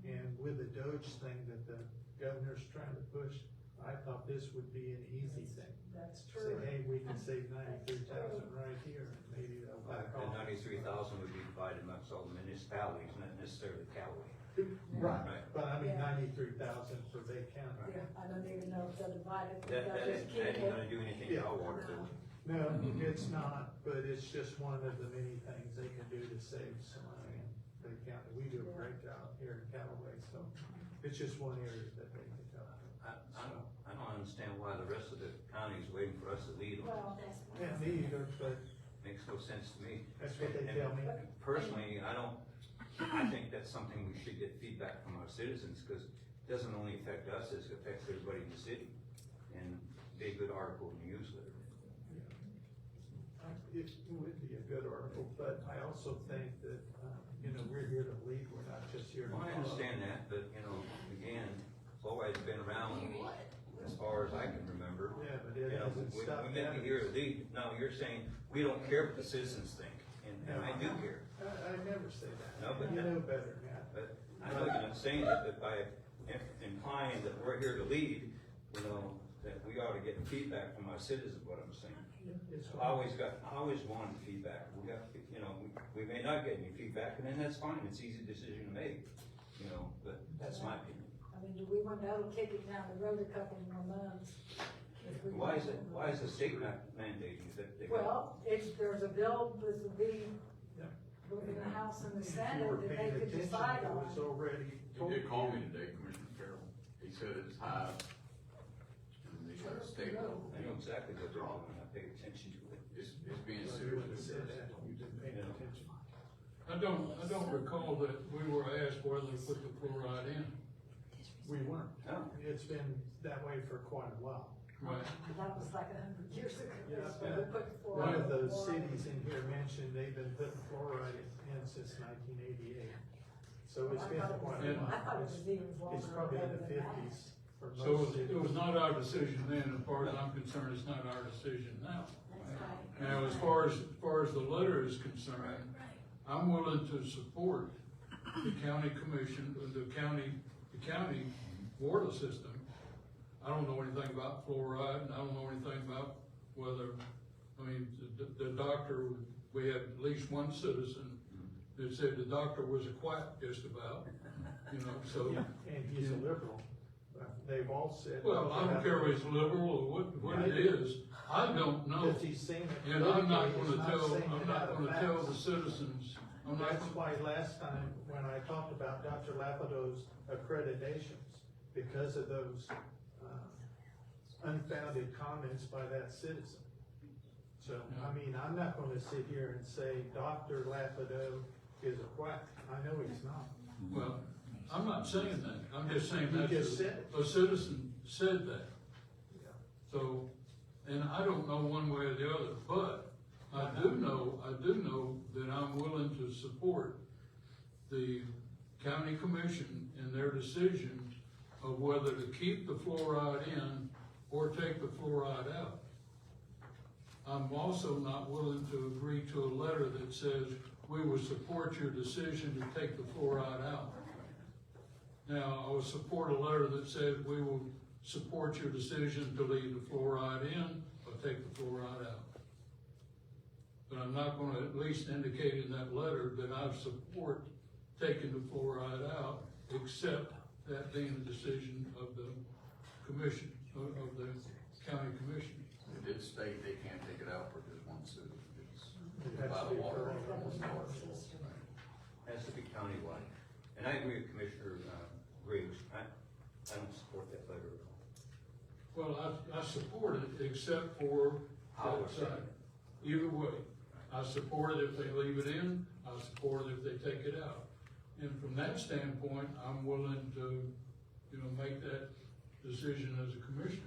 And with the Doge thing that the governor's trying to push, I thought this would be an easy thing. That's Say, true. hey, we can save 93,000 right here, and maybe they'll back The off. 93,000 would be divided amongst all the municipalities, not necessarily Callaway. Right, Right. but I mean Yeah. 93,000 for Bay County. Yeah, I don't even know if they'll divide it. That They'll just ain't keep that ain't it. gonna do anything to our water bill. No, it's not, but it's just one of the many things they can do to save some money in Bay County. We do a great job here in Callaway, so it's just one area that they can help. I don't understand why the rest of the county is waiting for us to lead them. Well, Yeah, me either, but Makes no sense to me. that's what they And tell me. Personally, I think that's something we should get feedback from our citizens, because it doesn't only affect us, it affects everybody in the city. And be a good article in the newsletter. It would be a good article, but I also think that, we're here to lead, we're not just here to. Well, I follow. understand that, but, again, Floyd's been around as far as I can remember. Yeah, but it hasn't stopped. We may be here to lead, now you're saying, we don't care what the citizens think, and I do care. I never say that. No, but You know better, Matt. But I know you're not saying it, but by implying that we're here to lead, that we ought to get feedback from our citizens, what I'm saying. It's I always wanted feedback, we may not get any feedback, and then that's fine, it's an easy decision to make, but that's my opinion. I mean, do we want to kick it down the road a couple more months? If we- Why is the state not mandating that they? Well, there's a bill that will be Yeah. in the House and the If you Senate were that they paying could attention, decide it on. was already. He did call me today, Commissioner Carroll. He said it's high. And the state level. I know exactly what they're doing, I pay attention to it. It's being You seriously wouldn't have said addressed. that, you didn't pay attention. I don't recall that we were asked whether to put the fluoride in. We weren't. No. It's been that way for quite a while. Right. That was like 100 years ago. Yeah, That's when we put the One of fluoride those on. cities in here mentioned they've been putting fluoride in since 1988. So it's been quite a Yeah. while. I thought it was even longer. It's probably in the than that. 50s for So most cities. it was not our decision then, as far as I'm concerned, it's not our decision now. That's right. Now, as far as the letter is concerned, I'm willing to support the county commission, the county water system. I don't know anything about fluoride, and I don't know anything about whether, the doctor, we had at least one citizen that said the doctor was a quack just about, so. Yeah, and he's a liberal. They've all said. Well, I don't care if it's liberal or what it is, I don't know. If he's saying it And I'm not politically, gonna he's tell, saying I'm it not out of gonna tell the facts. citizens, I'm not That's gonna, why last time, when I talked about Dr. Lapido's accreditations, because of those, unfounded comments by that citizen. So, I'm not gonna sit here and say Dr. Lapido is a quack. I know he's not. well, I'm not saying that, I'm just saying You that just said a citizen said that. Yeah. So, and I don't know one way or the other, but I do know that I'm willing to support the county commission in their decision of whether to keep the fluoride in or take the fluoride out. I'm also not willing to agree to a letter that says we will support your decision to take the fluoride out. Now, I would support a letter that says we will support your decision to leave the fluoride in or take the fluoride out. But I'm not gonna at least indicate in that letter that I support taking the fluoride out, except that being the decision of the commission, of the county commission. They did state they can't take it out for just one citizen. It has By to the be water. Has to be countywide, and I agree with Commissioner, Riggs, I don't support that letter at all. Well, I support it, except for I would that say. side. Either way, I support it if they leave it in, I support it if they take it out. And from that standpoint, I'm willing to, make that decision as a commissioner.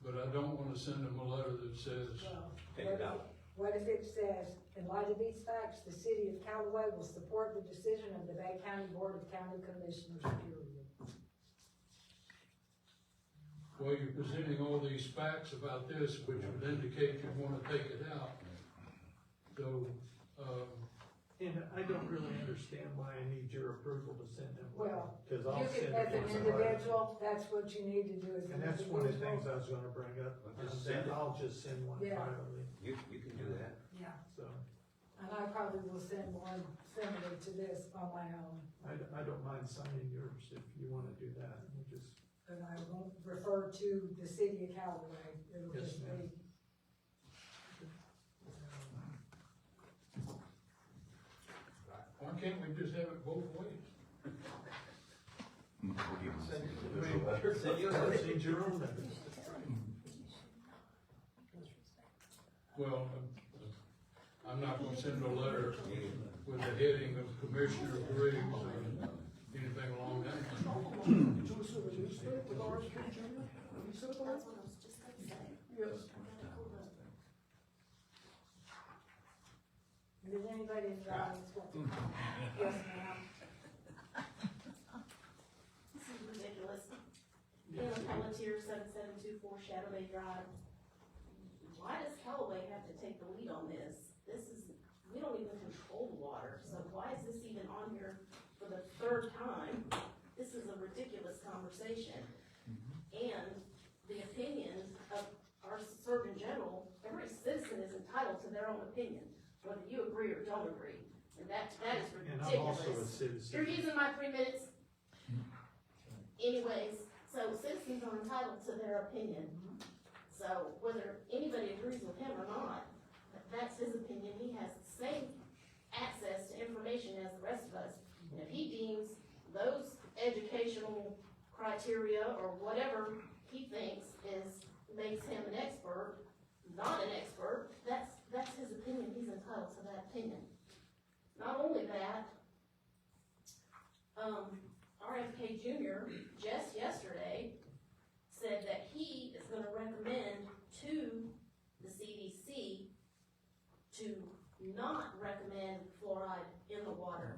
But I don't wanna send them a letter that says, Well, Take it out. What if it says, in light of these facts, the city of Callaway will support the decision of the Bay County Board of County Commissioners, period? Well, you're presenting all these facts about this, which would indicate you wanna take it out. So, And I don't really understand why I need your approval to send them. Well, Cause I'll You send can, as it an once in a while. individual, that's what you need to do as And an that's one of the things individual. I was gonna bring up, is Send that it. I'll just send one Yeah. privately, You can do that. Yeah, so. and I probably will send one similar to this on my own, I don't mind signing yours if you wanna do that, we'll just, but I won't refer to the city of Callaway. It'll Yes, just ma'am. be, why can't we just have it both ways? send your own letter. Well, I'm not gonna send a letter with the heading of Commissioner Griggs or anything along that line. That's what I was just gonna say. Yes. does anybody in the audience want to? Yes, ma'am. This is ridiculous. Galen Pelletier, 7724 Shadow Bay Drive. Why does Callaway have to take the lead on this? We don't even control the water, so why is this even on here for the third time? This is a ridiculous conversation. And the opinion of our Surgeon General, every citizen is entitled to their own opinion, whether you agree or don't agree. And that is And I'm also a ridiculous. citizen. You're using my 3 minutes. Anyways, so citizens are entitled to their opinion. So whether anybody agrees with him or not, that's his opinion. He has the same access to information as the rest of us. And if he deems those educational criteria or whatever he thinks makes him an expert, not an expert, that's his opinion. He's entitled to that opinion. Not only that, RFK Jr. just yesterday said that he is gonna recommend to the CDC to not recommend fluoride in the water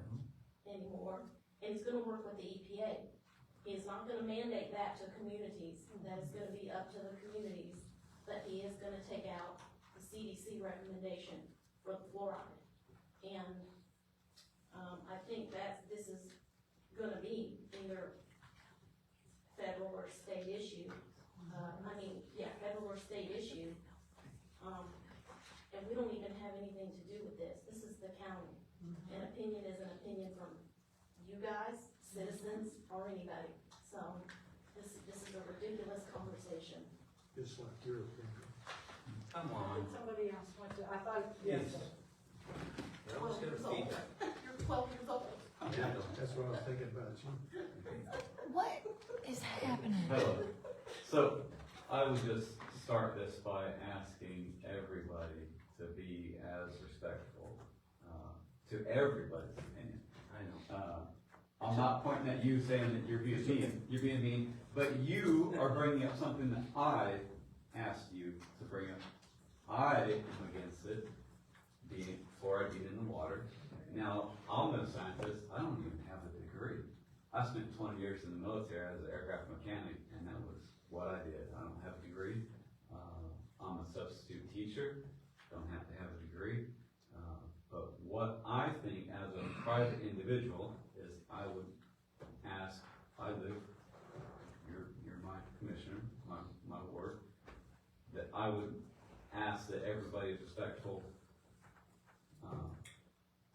anymore, and he's gonna work with the EPA. He's not gonna mandate that to communities, that is gonna be up to the communities, but he is gonna take out the CDC recommendation for the fluoride. And, I think that this is gonna be either federal or state issue. Federal or state issue. And we don't even have anything to do with this. This is the county. An opinion is an opinion from you guys, citizens, or anybody. So, this is a ridiculous conversation. Just like your opinion. Come on. Somebody else went to, I thought, Yes. yes. They're always gonna feedback. You're 12 years old. That's what I was thinking about you. What is happening? Hello. So, I would just start this by asking everybody to be as respectful, to everybody's opinion. I know. I'm not pointing at you saying that you're being mean, but you are bringing up something that I asked you to bring up. I am against it, being fluoride being in the water. Now, I'm no scientist, I don't even have a degree. I spent 20 years in the military as an aircraft mechanic, and that was what I did. I don't have a degree. I'm a substitute teacher, don't have to have a degree. But what I think as a private individual is I would ask, you're my commissioner, my ward, that I would ask that everybody is respectful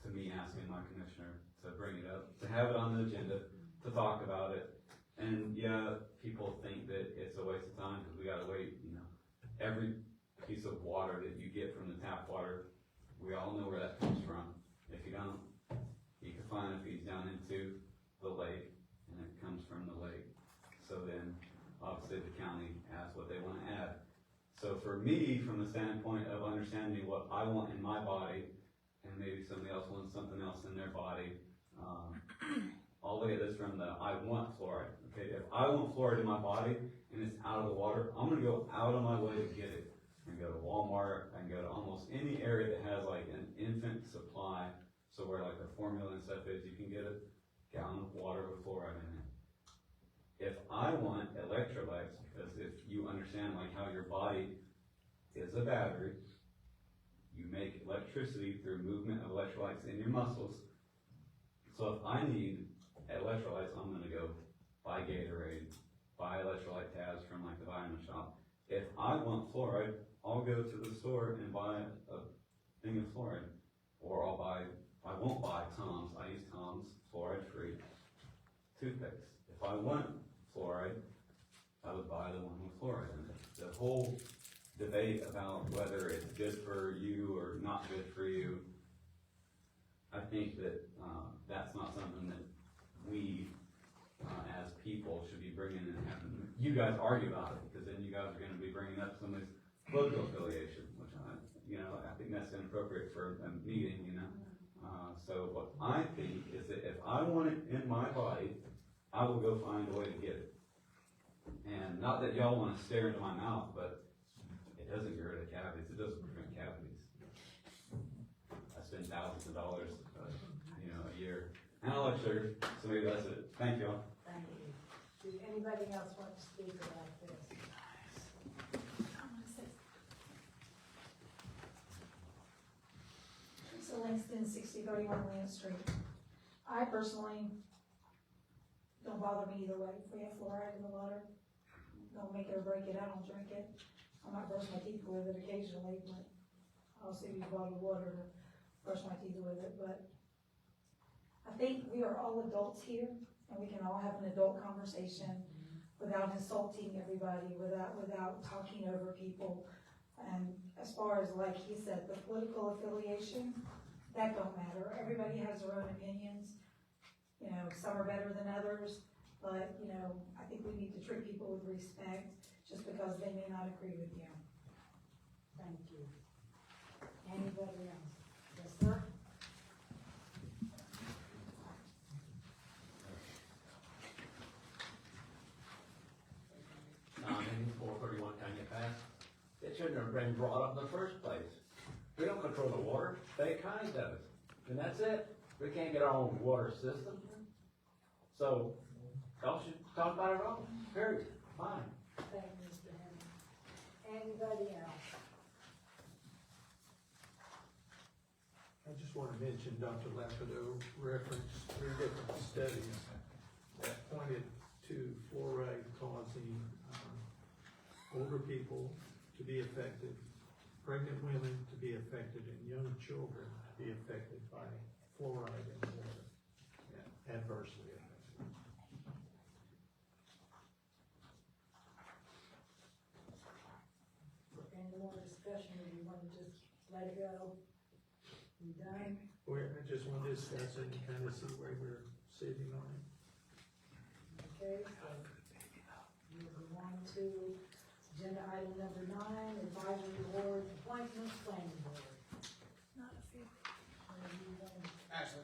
to me asking my commissioner to bring it up, to have it on the agenda, to talk about it. And yeah, people think that it's a waste of time because we gotta wait, every piece of water that you get from the tap water, we all know where that comes from. If you don't, you can find it feeds down into the lake and it comes from the lake. So then, obviously the county adds what they wanna add. So for me, from the standpoint of understanding what I want in my body, and maybe somebody else wants something else in their body, I'll look at this from the I want fluoride. Okay, if I want fluoride in my body and it's out of the water, I'm gonna go out of my way to get it. I can go to Walmart, I can go to almost any area supply, so where like the formula and stuff is, you can get a gallon of water with fluoride in it. If I want electrolytes, because if you understand like how your body is a battery, you make electricity through movement of electrolytes in your muscles. So if I need electrolytes, I'm gonna go buy Gatorade, buy electrolyte tabs from like the vitamin shop. If I want fluoride, I'll go to the store and buy a thing of fluoride. Or I won't buy Tom's, I use Tom's fluoride-free toothpicks. If I want fluoride, I would buy the one with fluoride in it. The whole debate about whether it's good for you or not good for you, I think that, that's not something that we, as people should be bringing in and having, you guys argue about it, because then you guys are gonna be bringing up somebody's political affiliation, which I think that's inappropriate for a meeting, So what I think is that if I want it in my body, I will go find a way to get it. And not that y'all wanna stare into my mouth, but it doesn't get rid of cavities, it doesn't prevent cavities. I spend thousands of dollars, a year. And I'll let you, so maybe that's it. Thank y'all. Thank you. Does anybody else want to speak about this? Teresa Langston, 6031 Lance Street. I personally, don't bother me either way. If we have fluoride in the water, don't make it or break it, I don't drink it. I might brush my teeth with it occasionally, but I'll also use bottled water to brush my teeth with it, but I think we are all adults here, and we can all have an adult conversation without insulting everybody, without talking over people. And as far as, like he said, the political affiliation, that don't matter. Everybody has their own opinions. Some are better than others, but, I think we need to treat people with respect just because they may not agree with you. Thank you. Anybody else? Yes, sir? 431 Tanya Pass. It shouldn't have been brought up in the first place. We don't control the water, Bay County does, and that's it. We can't get our own water system. So, y'all should talk about it all, period, fine. Thank you, Mr. Henry. Anybody else? I just want to mention Dr. Lapido referenced 3 different studies that pointed to fluoride causing older people to be affected, pregnant women to be affected, and young children to be affected by fluoride in the water, adversely affected. Any more discussion, or you want to just let it go? You done? I just want to discuss it and kind of see where we're sitting on it. Okay, so we'll go on to agenda item number 9, advisory board appointments, planning board. Not a few. Ashley.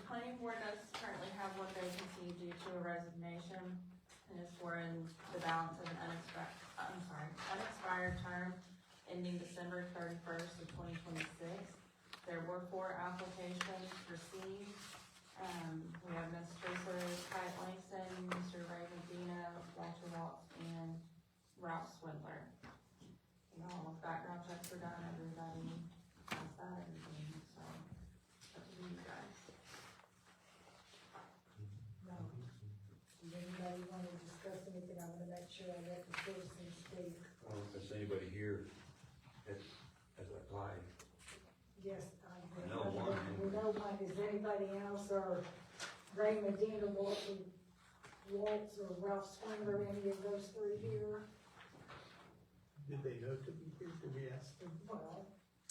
Planning board does currently have one vacancy due to a resignation, and it's for the balance of an unexpired term ending December 31st of 2026. There were 4 applications received. We have Ms. Teresa Kite Langston, Mr. Ray Medina, Walter Waltz, and Ralph Swindler. All background checks were done, everybody has that, everything, so up to you guys. No. Does anybody want to discuss anything? I want to make sure I let the citizens speak. I don't know if there's anybody here that has applied. Yes, I know one. we know one. Is anybody else, or Ray Medina, Waltz, or Ralph Swindler, any of those 3 here? Did they know to be here? Did we ask them? Well,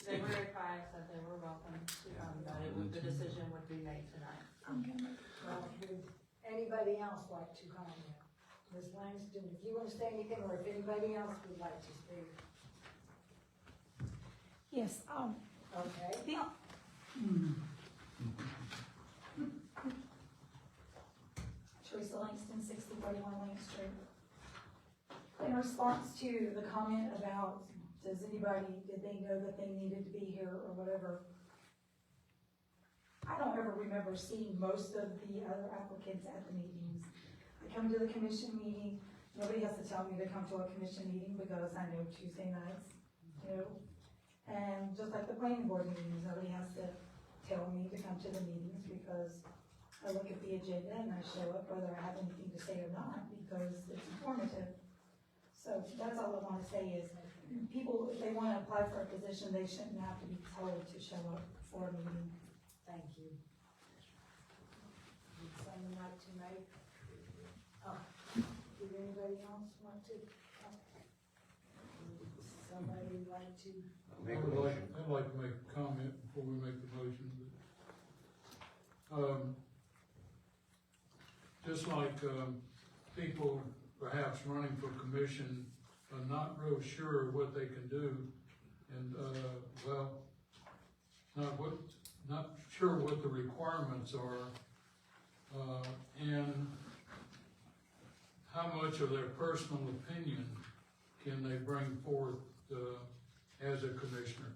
They were advised that they were welcome to come, but the decision would be made tonight. well, would anybody else like to comment? Ms. Langston, if you want to say anything, or if anybody else would like to speak. Yes, Okay. Teresa Langston, 6031 Lane Street. In response to the comment about Does anybody, did they know that they needed to be here or whatever? I don't ever remember seeing most of the other applicants at the meetings. I come to the commission meeting, nobody has to tell me to come to a commission meeting because I know Tuesday nights, you know? And just like the planning board meetings, nobody has to tell me to come to the meetings because I look at the agenda and I show up whether I have anything to say or not because it's informative. So that's all I wanna say is, people, if they wanna apply for a position, they shouldn't have to be told to show up for a meeting. Thank you. Would someone like to make, did anybody else want to? Would somebody like to? I'd like to make a comment before we make the motion. Just like, people perhaps running for commission are not real sure what they can do, and, well, not sure what the requirements are, and how much of their personal opinion can they bring forth, as a commissioner.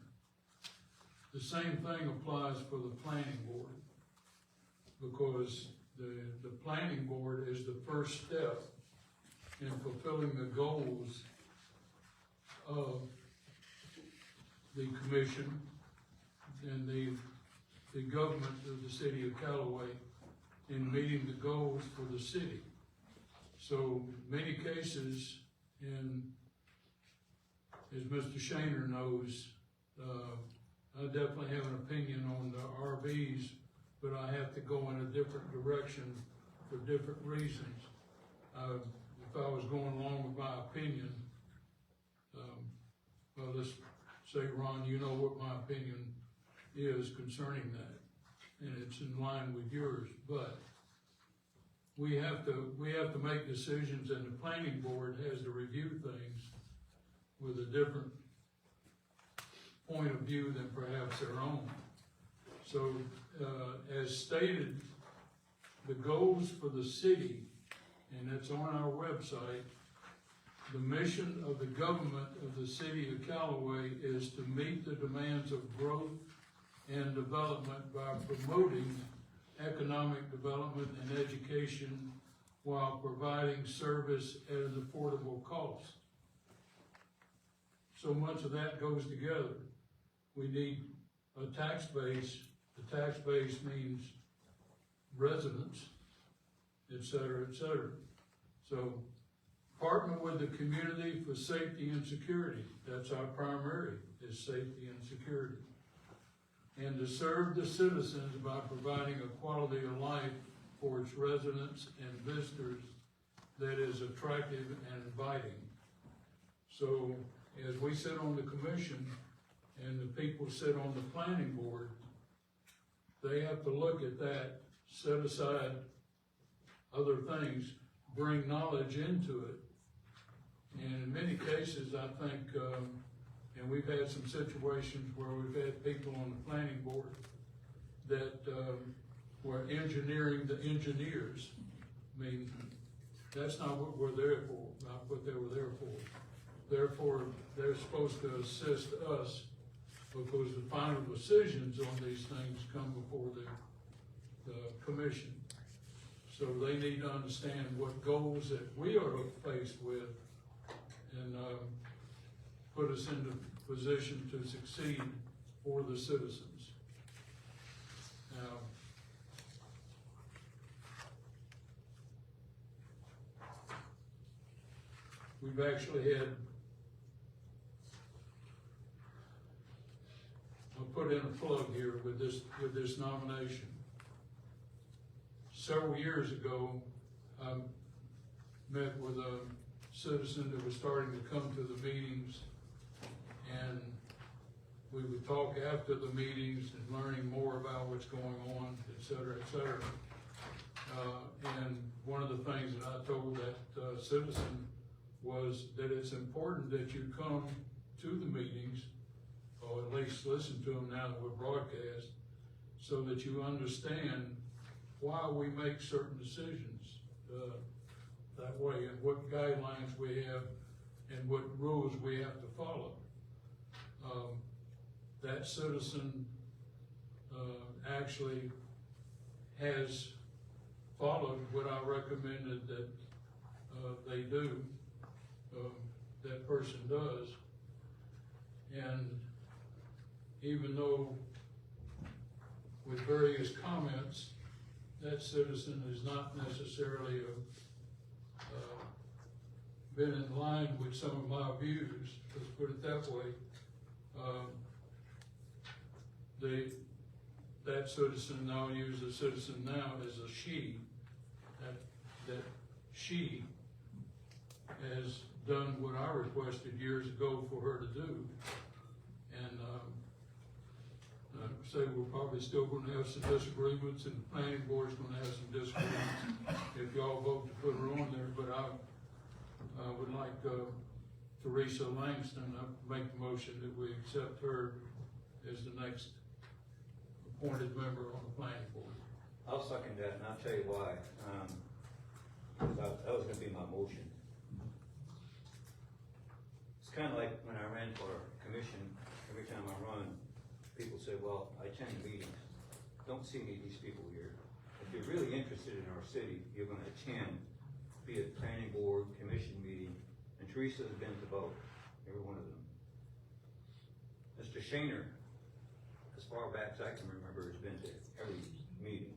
The same thing applies for the planning board, because the planning board is the first step in fulfilling the goals of the commission and the government of the city of Callaway in meeting the goals for the city. So many cases, and as Mr. Shaner knows, I definitely have an opinion on the RVs, but I have to go in a different direction for different reasons. If I was going along with my opinion, well, let's say, Ron, you know what my opinion is concerning that, and it's in line with yours, but we have to make decisions, and the planning board has to review things with a different point of view than perhaps their own. So, as stated, the goals for the city, and it's on our website, the mission of the government of the city of Callaway is to meet the demands of growth and development by promoting economic development and education while providing service at an affordable cost. So much of that goes together. We need a tax base. The tax base means residents, et cetera, et cetera. So partner with the community for safety and security. That's our primary, is safety and security. And to serve the citizens by providing a quality of life for its residents and visitors that is attractive and inviting. So as we sit on the commission and the people sit on the planning board, they have to look at that, set aside other things, bring knowledge into it. And in many cases, I think, and we've had some situations where we've had people on the planning board that were engineering the engineers. I mean, that's not what we're there for, not what they were there for. Therefore, they're supposed to assist us because the final decisions on these things come before the commission. So they need to understand what goals that we are faced with and put us in the position to succeed for the citizens. Now, we've actually had, I'll put in a plug here with this nomination. Several years ago, I met with a citizen that was starting to come to the meetings, and we would talk after the meetings and learning more about what's going on, et cetera, et cetera. And one of the things that I told that citizen was that it's important that you come to the meetings, or at least listen to them now that we're broadcast, so that you understand why we make certain decisions that way, and what guidelines we have and what rules we have to follow. that citizen, actually has followed what I recommended that, they do, that person does. And even though with various comments, that citizen is not necessarily been in line with some of my views, let's put it that way. That citizen, now use the citizen now as a she, that she has done what I requested years ago for her to do. And, say we're probably still gonna have some disagreements, and the planning board's gonna have some disagreements if y'all vote to put her on there, but I would like, Teresa Langston, I make the motion that we accept her as the next appointed member on the planning board. I'll second that, and I'll tell you why. That was gonna be my motion. It's kinda like when I ran for commission, every time I run, people say, well, I attend meetings, don't see any of these people here. If you're really interested in our city, you're gonna attend, be it planning board, commission meeting, and Teresa has been to both, every one of them. Mr. Shaner, as far back as I can remember, has been to every meeting.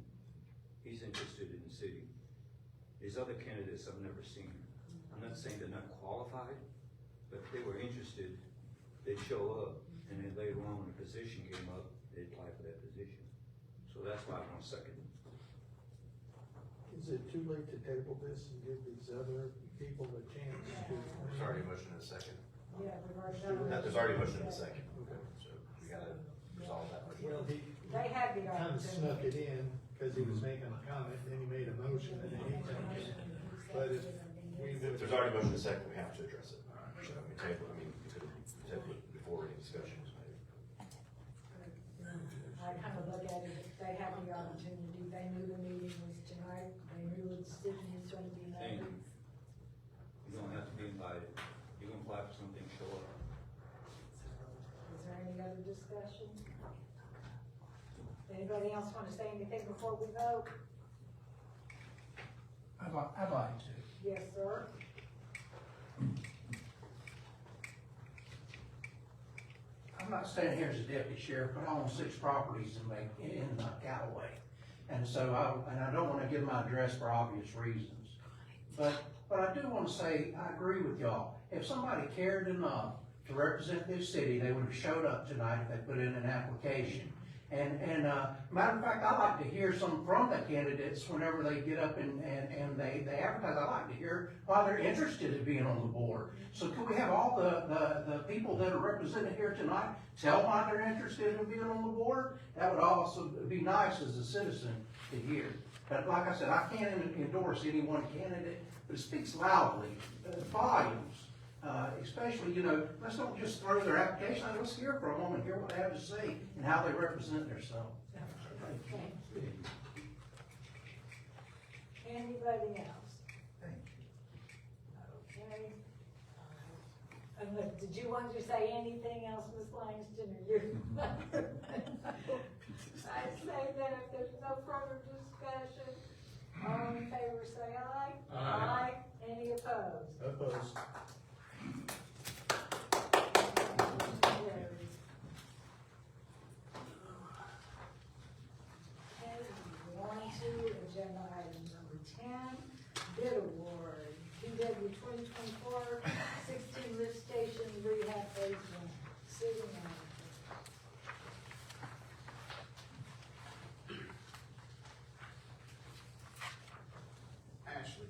He's interested in the city. These other candidates I've never seen. I'm not saying they're not qualified, but if they were interested, they'd show up, and then later on when a position came up, they'd apply for that position. So that's why I don't second it. Is it too late to table this and give these other people a chance to? There's already a motion in a second. Yeah, we've already done it. There's already a motion in a second, Okay. so we gotta resolve that motion. Well, he They had the kind of snuck opportunity. it in, cause he was making a comment, then he made a motion, and then he changed it. But if we would. If there's already a motion in a second, we have to address it. So we table, we could have tabled it before any discussions maybe. I kind of look at it, they had the opportunity, they knew the meeting was tonight, they knew the decision was going to be made. Thank you. You don't have to be invited. You can apply for something, show up. Is there any other discussion? Anybody else want to say anything before we vote? I'd like to. Yes, sir. I'm not standing here as a deputy sheriff, but I own 6 properties in Callaway. And so I don't wanna give my address for obvious reasons. But I do wanna say, I agree with y'all. If somebody cared enough to represent this city, they would have showed up tonight if they put in an application. And matter of fact, I like to hear some from the candidates whenever they get up and they advertise. I like to hear why they're interested in being on the board. So could we have all the people that are represented here tonight tell why they're interested in being on the board? That would also be nice as a citizen to hear. But like I said, I can't endorse any one candidate, but it speaks loudly, volumes. Especially, let's don't just throw their application out, let's hear from them and hear what they have to say and how they represent themselves. Anybody else? Thank you. Okay. Did you want to say anything else, Ms. Langston, or you? I say that if there's no further discussion, all in favor say aye. Aye. Any opposed? Opposed. Carries. Okay, we're on to agenda item number 10, bid award, PW 2024-16 lift station rehab phase 1, city manager. Ashley.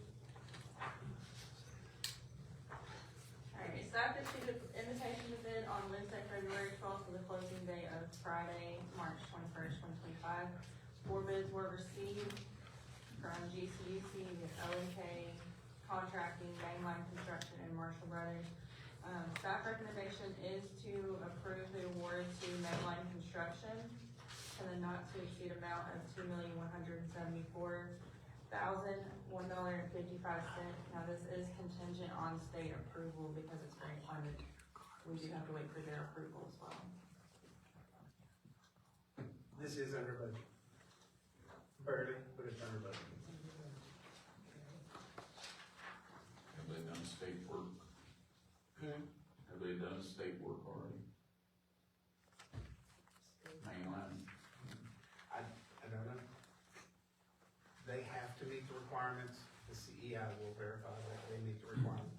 Alright, staff issued an invitation to bid on Wednesday, February 12th, for the closing day of Friday, March 21st, 2025. 4 bids were received from GCUC, LNK Contracting, Mainline Construction, and Marshall Brothers. Staff recommendation is to approve the award to Mainline Construction in the not to exceed amount of $2,174,001.55. Now, this is contingent on state approval because it's grant funded. we do have to wait for their approval as well. This is under budget. Barely, but it's under budget. Have they done state work? Have they done state work already? Mainline? I don't know. They have to meet the requirements. The CEI will verify that they meet the requirements.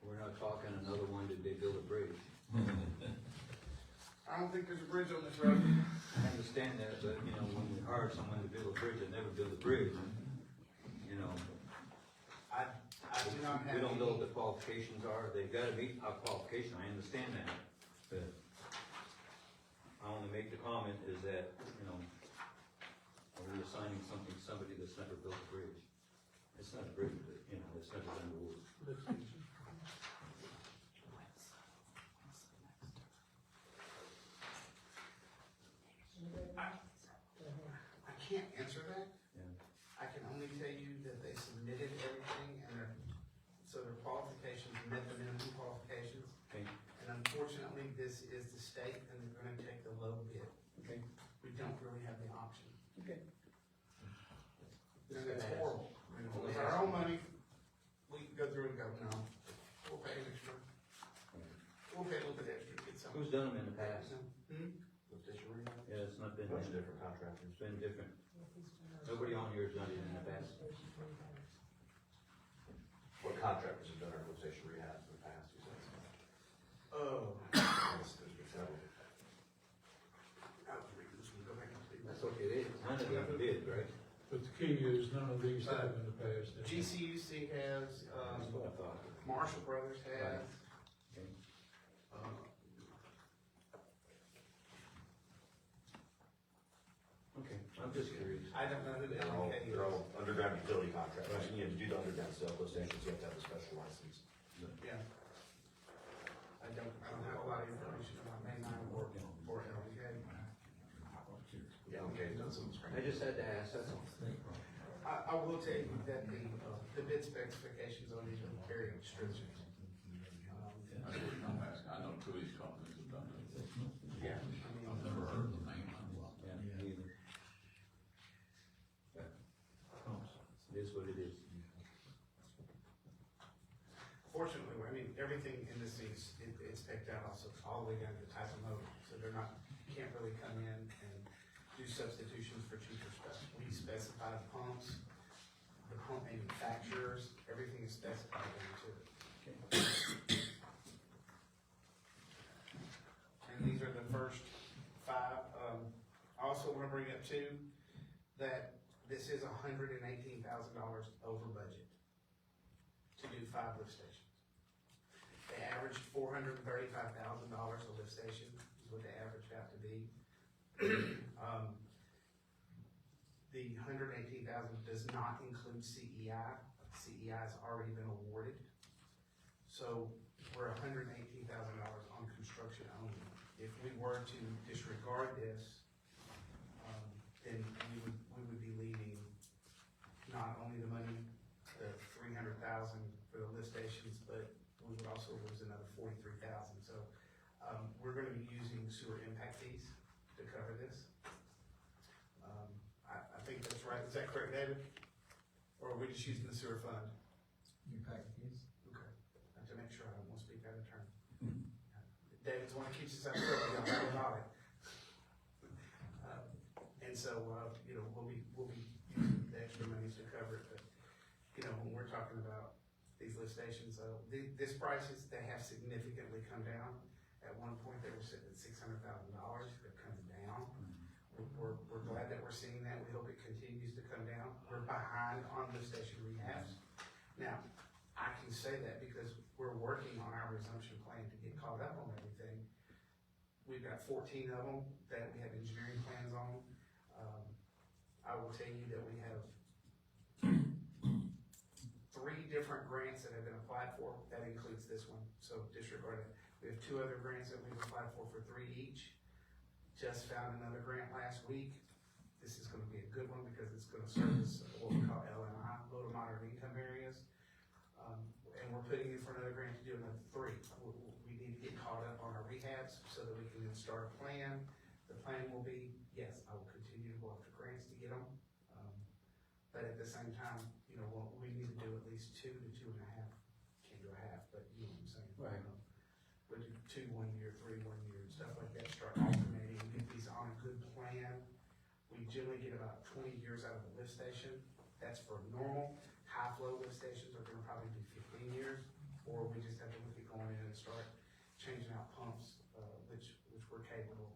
We're not talking another one, did they build a bridge? I don't think there's a bridge on this road. I understand that, but, you know, when we hire someone to build a bridge and never build a bridge, you know, I do not have. we don't know any- what the qualifications are, they've gotta meet our qualification, I understand that. But I only make the comment is that, you know, are we assigning something to somebody that's never built a bridge? It's not a bridge, but, you know, it's never done the work. I can't answer that. Yeah. I can only tell you that they submitted everything and so their qualifications met the minimum qualifications. Okay. And unfortunately, this is the state and they're gonna take the low bid. Okay. We don't really have the option. Okay. And it's horrible. I mean, with our own money, we can go through and go, no, we'll pay an extra. We'll pay a little bit extra to get something. Who's done them in the past? Hmm? Yeah, it's not been. Bunch of different contractors. It's been different. Nobody on here has done it in the past. What contractors have done our lift station rehab in the past, you said? Oh. There's been several. I was reading this one, go back and read That's okay, none of them did, right? But the key is none of these have in the past. GCUC has, That's what I thought. Marshall Brothers has. Okay. Okay, I'm just curious. I don't know who the LK is. They're all underground utility contractors, and you have to do the underground stuff, those stations, you have to have a special license. Yeah. I don't have a lot of information about mainline or LK. Yeah, okay, done some screening. I just had to ask, that's all. I will tell you that the bid specifications on these are very stringent. I know two of these companies have done it. Yeah. I've never heard of the mainline. Yeah, me either. Yeah. It is what it is. Fortunately, I mean, everything in this is, it's picked out also all the way down to the type of motor, so they're not, can't really come in and do substitutions for cheaper stuff. We specify the pumps, the pump manufacturers, everything is specified into it. And these are the first 5, I also wanna bring up too, that this is $118,000 over budget to do 5 lift stations. They averaged $435,000 a lift station is what they averaged out to be. The $118,000 does not include CEI. CEI has already been awarded. So we're $118,000 on construction only. If we were to disregard this, then we would be leaving not only the money, the $300,000 for the lift stations, but we would also lose another $43,000. So, we're gonna be using sewer impact fees to cover this. I think that's right. Is that correct, David? Or are we just using the sewer fund? Impact fees? Okay. I have to make sure I don't want to speak out of turn. David's the one that keeps us out of trouble, y'all know about it. And so, you know, we'll be using the extra monies to cover it, but, you know, when we're talking about these lift stations, this prices, they have significantly come down. At one point, they were sitting at $600,000, they've come down. We're glad that we're seeing that, we hope it continues to come down. We're behind on lift station rehabs. Now, I can say that because we're working on our resumption plan to get caught up on everything. We've got 14 of them that we have engineering plans on. I will tell you that we have 3 different grants that have been applied for, that includes this one, so disregard it. We have 2 other grants that we've applied for 3 each. Just found another grant last week. This is gonna be a good one because it's gonna service what we call LMI, low to moderate income areas. we're putting in for another grant to do another 3. We need to get caught up on our rehabs so that we can then start a plan. The plan will be, yes, I will continue to go after grants to get them. But at the same time, you know, we need to do at least 2 to 2.5. Can't do a half, but you know what I'm saying. Right. We'll do 2 1 year, 3 1 year, and stuff like that, start alternating, get these on a good plan. We generally get about 20 years out of a lift station. That's for normal. High flow lift stations are gonna probably be 15 years, or we just have to look at going in and start changing out pumps, which we're capable.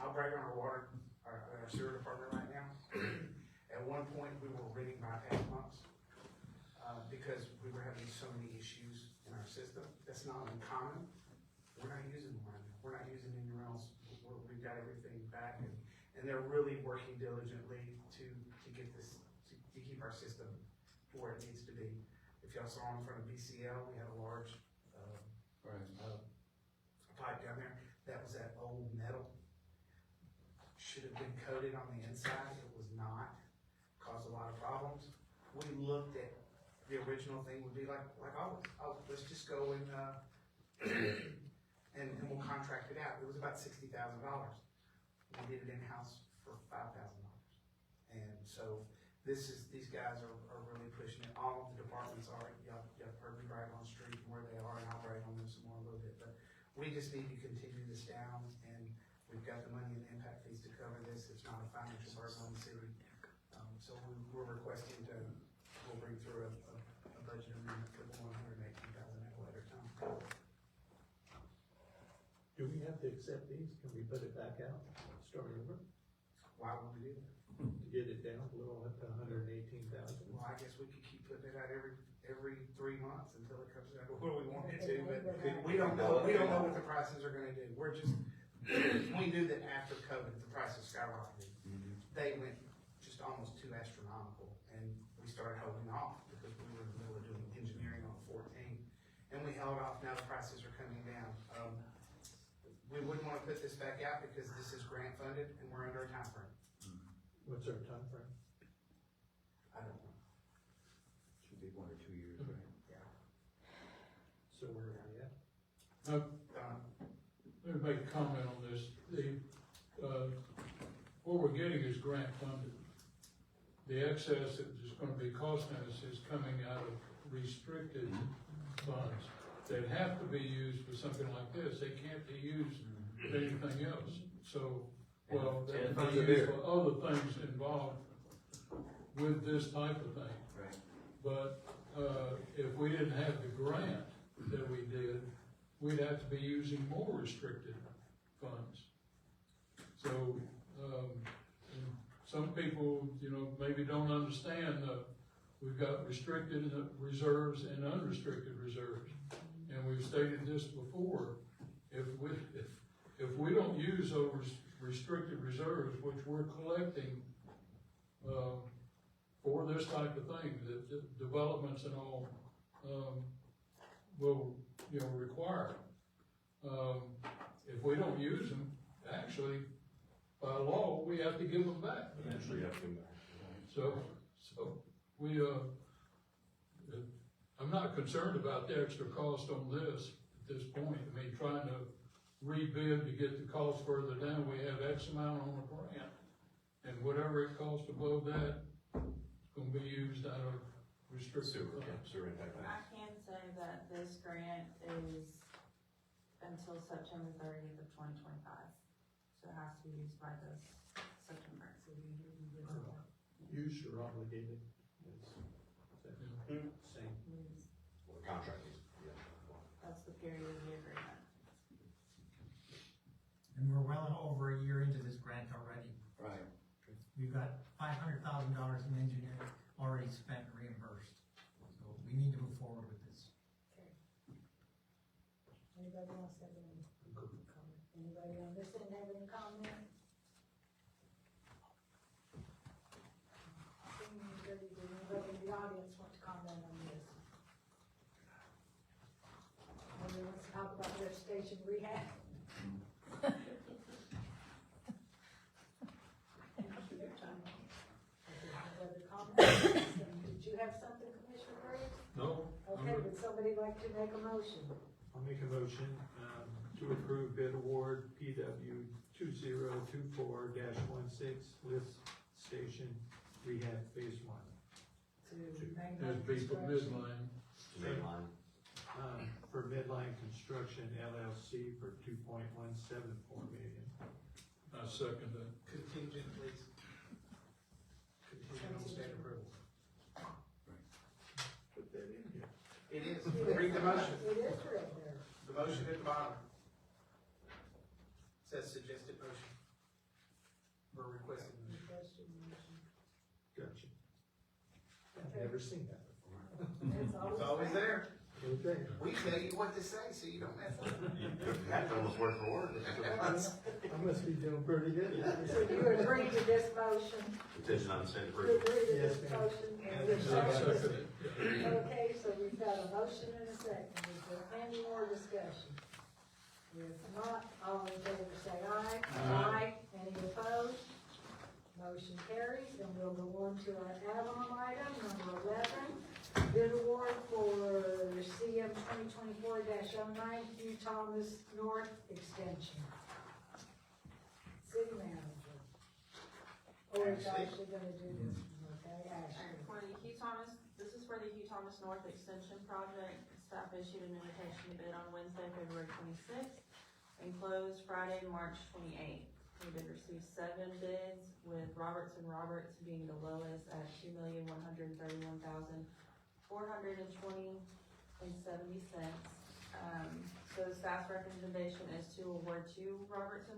I'll brag on our water, our sewer department right now. At one point, we were renting bypass pumps, because we were having so many issues in our system. That's not uncommon. We're not using them right now. We're not using anyone else. We've got everything back, and they're really working diligently to get this, to keep our system where it needs to be. If y'all saw in front of BCL, we had a large, pipe down there. That was that old metal. Should have been coated on the inside. It was not. Caused a lot of problems. We looked at the original thing would be like always. Oh, let's just go and we'll contract it out. It was about $60,000. We did it in-house for $5,000. And so these guys are really pushing it. All of the departments are. Y'all heard me brag on the street and where they are, and I'll brag on them some more a little bit. But we just need to continue this down, and we've got the money and the impact fees to cover this. It's not a financial burden on the city. So we're requesting we'll bring through a budget amendment for $118,000 at a later time. Do we have to accept these? Can we put it back out, start over? Why would we do that? To get it down below up to 118,000? Well, I guess we could keep putting it out every 3 months until it comes out where we want it to, but we don't know what the prices are gonna do. We knew that after COVID, the prices skyrocketed. They went just almost too astronomical, and we started holding off because we were in the middle of doing engineering on 14, and we held off. Now the prices are coming down. We wouldn't wanna put this back out because this is grant funded and we're under a time frame. What's our time frame? I don't know. Should be 1 or 2 years, right? Yeah. So where are we at? Let me make a comment on this. What we're getting is grant funded. The excess that is gonna be costing us is coming out of restricted funds that have to be used for something like this. They can't be used for anything else. So, well, they can be used for other things involved with this type of thing. Right. But, if we didn't have the grant that we did, we'd have to be using more restricted funds. So, and some people, you know, maybe don't understand we've got restricted reserves and unrestricted reserves. And we've stated this before, if we don't use those restricted reserves, which we're collecting, for this type of thing, the developments and all, will, you know, require. If we don't use them, actually, by law, we have to give them back. Eventually, have to. So we, I'm not concerned about the extra cost on this at this point. I mean, trying to rebid to get the cost further down, we have X amount on the grant. And whatever it costs above that, it's gonna be used out of restricted funds. Sewer impact. I can say that this grant is until September 30th of 2025. So it has to be used by this September. Use or obligated? Same. Well, the contract is, yeah. That's the period of the agreement. And we're well over a year into this grant already. Right. We've got $500,000 in engineering already spent and reimbursed. So we need to move forward with this. Anybody else have any comment? Anybody on this end have any comment? Anybody in the audience want to comment on this? Anybody wants to talk about their station rehab? Their time. Other comments? Did you have something, Commissioner Graves? No. Okay, would somebody like to make a motion? I'll make a motion, to approve bid award PW 2024-16 lift station rehab phase 1. To make There's that people construction? midline. Mainline. For Midline Construction LLC for $2.174 million. I second that. Contingent, please. Contingent on state approval. Put that in here. It is, read the motion. It is right there. The motion at the bottom. Says suggested motion. We're requesting. Question motion. Gotcha. I've never seen that before. It's always there. Okay. We tell you what to say, so you don't mess up. That's almost word for word. I must be doing pretty good. So you agree to this motion? Contingent on state You approval. agree to this Yes, ma'am. motion? And Yes, this I motion? second it. Okay, so we've got a motion and a second. Is there any more discussion? If not, all in favor say aye. Aye. Any opposed? Motion carries, and we'll go on to our add-on item, number 11. Bid award for CM 2024-09, Hugh Thomas North Extension. City manager. Or is Ashley. Ashley gonna do this? Okay, Ashley. For the Hugh Thomas, this is for the Hugh Thomas North Extension Project. Staff issued an invitation to bid on Wednesday, February 26th, and closed Friday, March 28th. We did receive 7 bids, with Roberts being the lowest at $2,131,420.70. So staff's recommendation is to award to Roberts.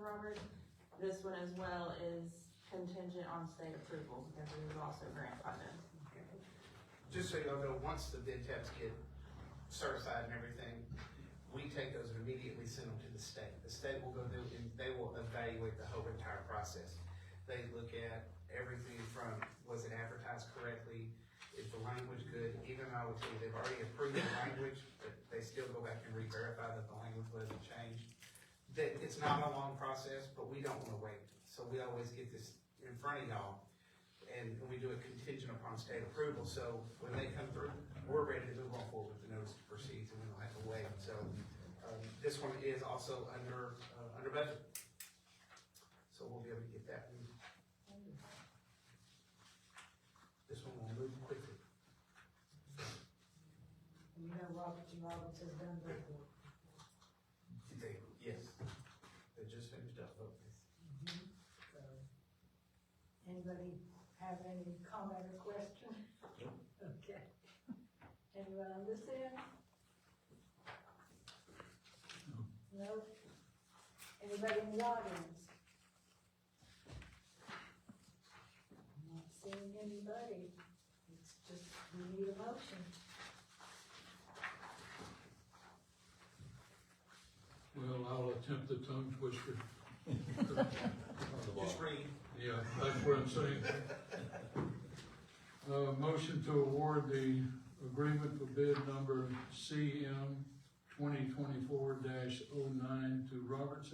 This one as well is contingent on state approval, because it was also grant funded. Just so y'all know, once the bid tabs get certified and everything, we take those and immediately send them to the state. The state will go do, and they will evaluate the whole entire process. They look at everything from, was it advertised correctly? Is the language good? Even though I would tell you, they've already approved the language, but they still go back and re-verify that the language wasn't changed. That, it's not a long process, but we don't wanna wait. So we always get this in front of y'all, and we do it contingent upon state approval. So when they come through, we're ready to move on forward with the notice to proceed, and we don't have to wait. So, this one is also under budget. So we'll be able to get that one. This one will move quickly. And you know Roberts has done before. Yes, they just finished up voting. So, anybody have any comment or question? Okay. Anyone on this end? No? Anybody in the audience? I'm not seeing anybody. It's just, we need a motion. Well, I'll attempt the tongue twister. Just read. Yeah, that's what I'm saying. Motion to award the agreement for bid number CM 2024-09 to Roberts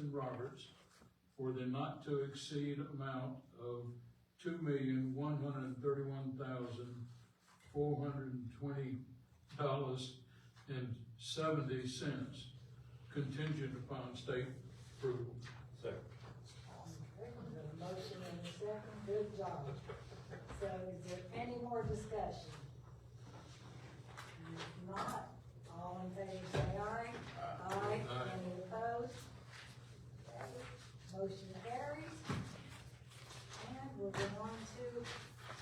for the not to exceed amount of $2,131,420.70, contingent upon state approval. Second. Okay, we have a motion and a second, good job. So is there any more discussion? If not, all in favor say aye. Aye. Any opposed? Okay, motion carries. And we'll go on to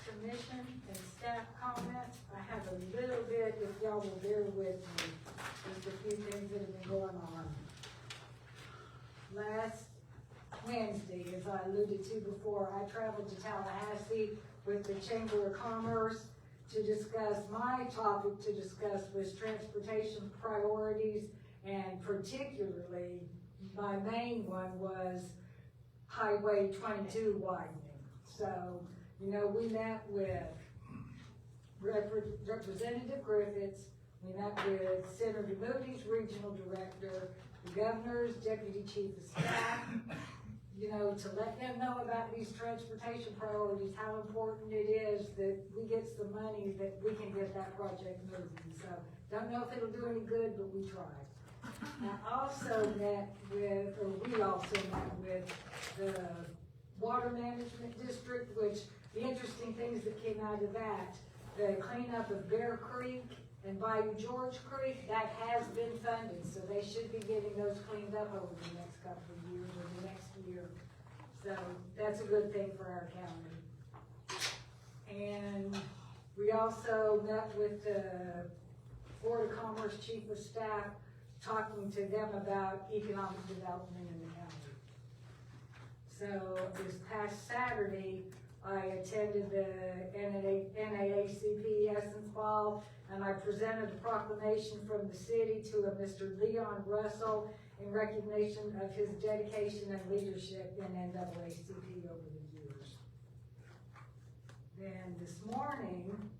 commission and staff comments. I have a little bit, if y'all will bear with me, just a few things that have been going on. Last Wednesday, as I alluded to before, I traveled to Tallahassee with the Chamber of Commerce to discuss, my topic to discuss was transportation priorities, and particularly, my main one was Highway 22 widening. So, you know, we met with Representative Griffiths, we met with Senator Moody's Regional Director, the Governor's Deputy Chief of Staff, you know, to let them know about these transportation priorities, how important it is that we get some money that we can get that project moving. So, don't know if it'll do any good, but we tried. I also met with, or we also met with the Water Management District, which the interesting things that came out of that, the cleanup of Bear Creek and Bayou George Creek, that has been funded, so they should be getting those cleaned up over the next couple of years or the next year. So that's a good thing for our county. And we also met with the Board of Commerce Chief of Staff, talking to them about economic development in the county. So this past Saturday, I attended the NAACP Essence Ball, and I presented a proclamation from the city to a Mr. Leon Russell in recognition of his dedication and leadership in NAACP over the years. Then this morning,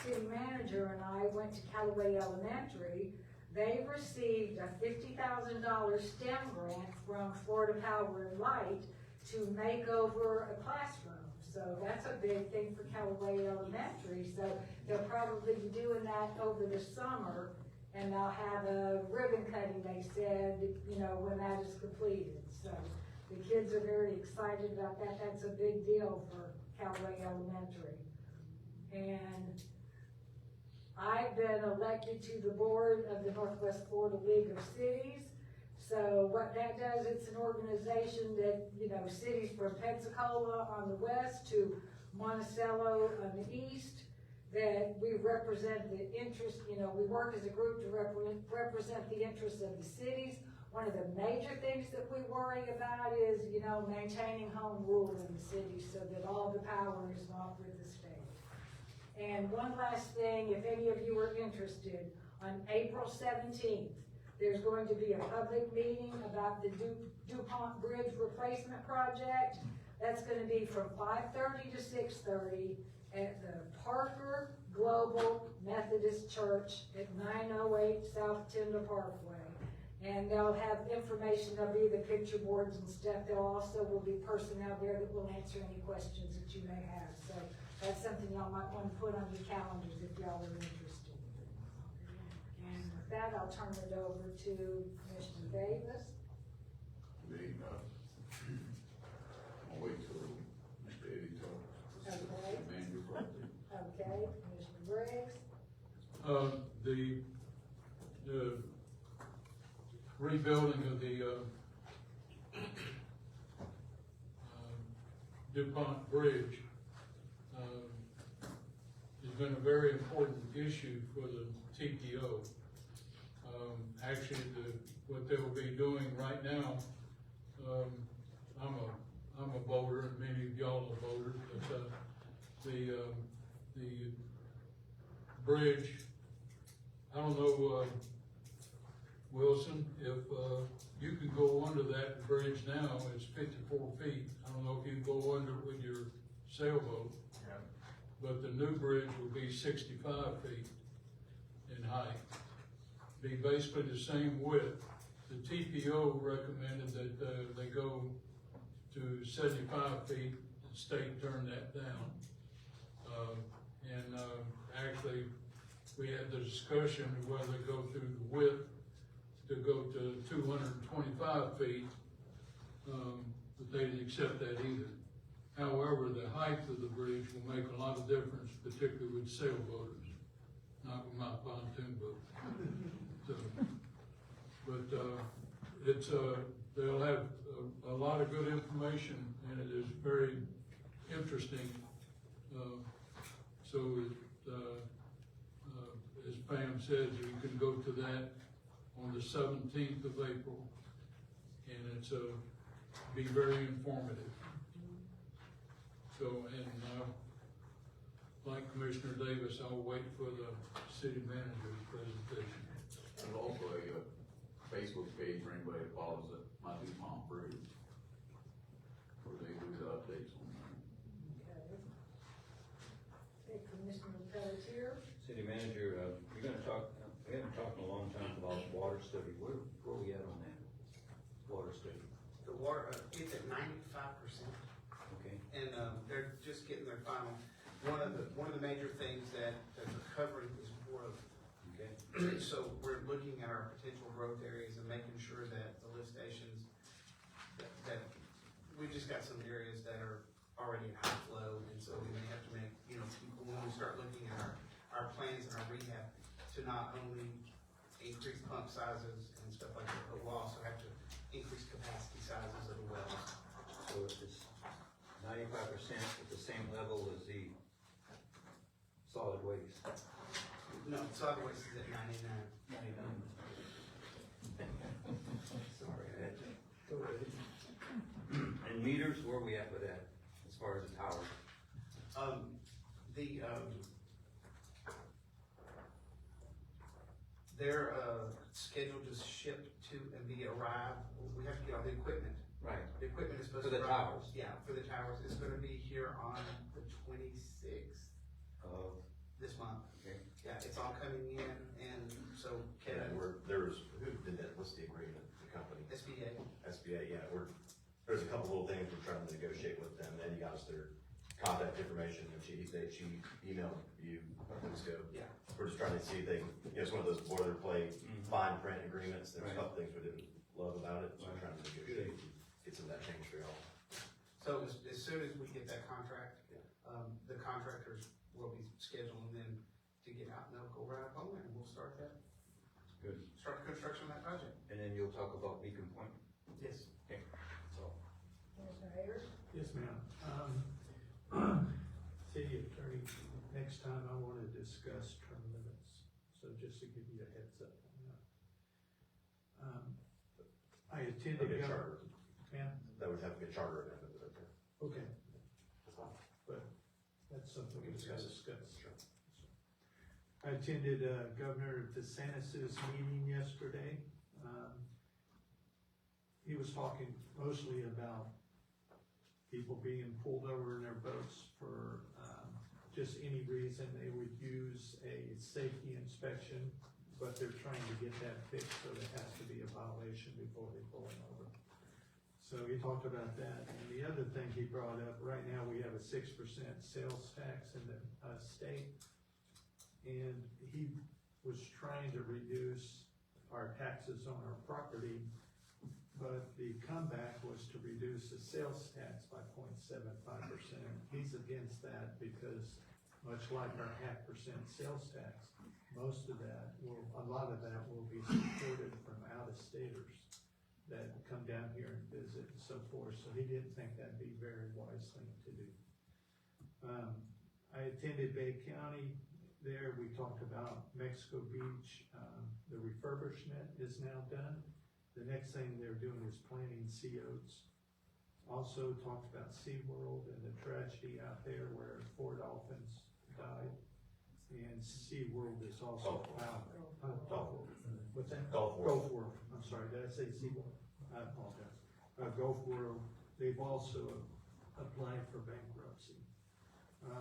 city manager and I went to Callaway Elementary. They received a $50,000 STEM grant from Florida Power and Light to make over a classroom. So that's a big thing for Callaway Elementary. So they'll probably be doing that over the summer, and they'll have a ribbon cutting, they said, you know, when that is completed. So the kids are very excited about that. That's a big deal for Callaway Elementary. And I've been elected to the board of the Northwest Florida League of Cities. So what that does, it's an organization that, you know, cities from Pensacola on the west to Monticello on the east, that we represent the interest, you know, we work as a group to represent the interests of the cities. One of the major things that we worry about is, you know, maintaining home rule in the city so that all the power is not with the state. And one last thing, if any of you are interested, on April 17th, there's going to be a public meeting about the DuPont Bridge Replacement Project. That's going to be from 5:30 to 6:30 at the Parker Global Methodist Church at 908 South Tyndall Parkway. And they'll have information, there'll be the picture boards and stuff. There also will be personnel there that will answer any questions that you may have. So that's something y'all might want to put on your calendars if y'all are interested. And with that, I'll turn it over to Commissioner Davis. I'll wait till Mr. Eddie talks. Okay. Manager property. Okay, Commissioner Briggs. The rebuilding of the, DuPont Bridge, has been a very important issue for the TPO. Actually, what they will be doing right now, I'm a boater, and many of y'all are boaters, but, the bridge, I don't know, Wilson, if, you can go under that bridge now, it's 54 feet. I don't know if you can go under it with your sailboat. Yeah. But the new bridge will be 65 feet in height. Be basically the same width. The TPO recommended that, they go to 75 feet, the state turned that down. Actually, we had the discussion of whether to go through the width to go to 225 feet, but they didn't accept that either. However, the height of the bridge will make a lot of difference, particularly with sailboaters, not with my pontoon boat. So, but it's they'll have a lot of good information, and it is very interesting. So, as Pam says, you can go to that on the 17th of April, and it's be very informative. So, and like Commissioner Davis, I'll wait for the city manager's presentation. There's also a Facebook page for anybody that follows it, my DuPont Bridge, where they do the updates on that. Okay. Okay, Commissioner Pelletier. City manager, you're gonna talk, we haven't talked in a long time about water study. Where are we at on that water study? The water, one of the major things that we're covering is growth. Okay. So we're looking at our potential growth areas and making sure that the lift stations, that we've just got some areas that are already in high flow, and so we may have to make, you know, when we start looking at our plans and our rehab, to not only increase pump sizes and stuff like that, but we'll also have to increase capacity sizes of the wells. So if it's 95% at the same level as the solid waste. No, solid waste is at 99. Sorry, I had to. And meters, where are we at with that, as far as the towers? They're, scheduled to ship to and be arrived, we have to get all the equipment. Right. The equipment is supposed For to the arrive. towers? Yeah, for the towers, it's gonna be here on the 26th Of, this month. okay. Yeah, it's all coming in, and so Yeah, Kevin, who did that, what's the agreement, the company? SBA, SBA, yeah, there's a couple little things we're trying to negotiate with them, Eddie got us their contact information, and she emailed you a couple weeks ago. yeah. We're just trying to see if they, it's one of those boilerplate, fine print agreements, there's a couple things we didn't love about it, so we're trying to negotiate, get some of that changed for y'all. So as soon as we get that contract, the contractors will be scheduling them to get out and they'll go right up on there and we'll start the construction of that project. And then you'll talk about Beacon Point? Yes. Okay, so. Mr. Ayers? Yes, ma'am. City attorney, next time I wanna discuss term limits, so just to give you a heads up on that. I attended. Okay, charter. Ma'am? That would have to be a charter amendment, but okay. Okay. But that's something we can discuss. Sure. I attended, Governor DeSantis's meeting yesterday. He was talking mostly about people being pulled over in their boats for, just any reason. They would use a safety inspection, but they're trying to get that fixed, so there has to be a violation before they pull them over. So he talked about that, and the other thing he brought up, right now we have a 6% sales tax in the state, and he was trying to reduce our taxes on our property, but the comeback was to reduce the sales tax by 0.75%. He's against that because, much like our 0.5% sales tax, most of that a lot of that will be supported from out-of-staters that come down here and visit and so forth, so he didn't think that'd be a very wise thing to do. I attended Bay County. There we talked about Mexico Beach. The refurbishment is now done. The next thing they're doing is planting sea oats. Also talked about SeaWorld and the tragedy out there where 4 dolphins died. And SeaWorld is also Gulf World. What's that? Gulf World. Gulf World. I'm sorry, did I say SeaWorld? I apologize. Gulf World, they've also applied for bankruptcy.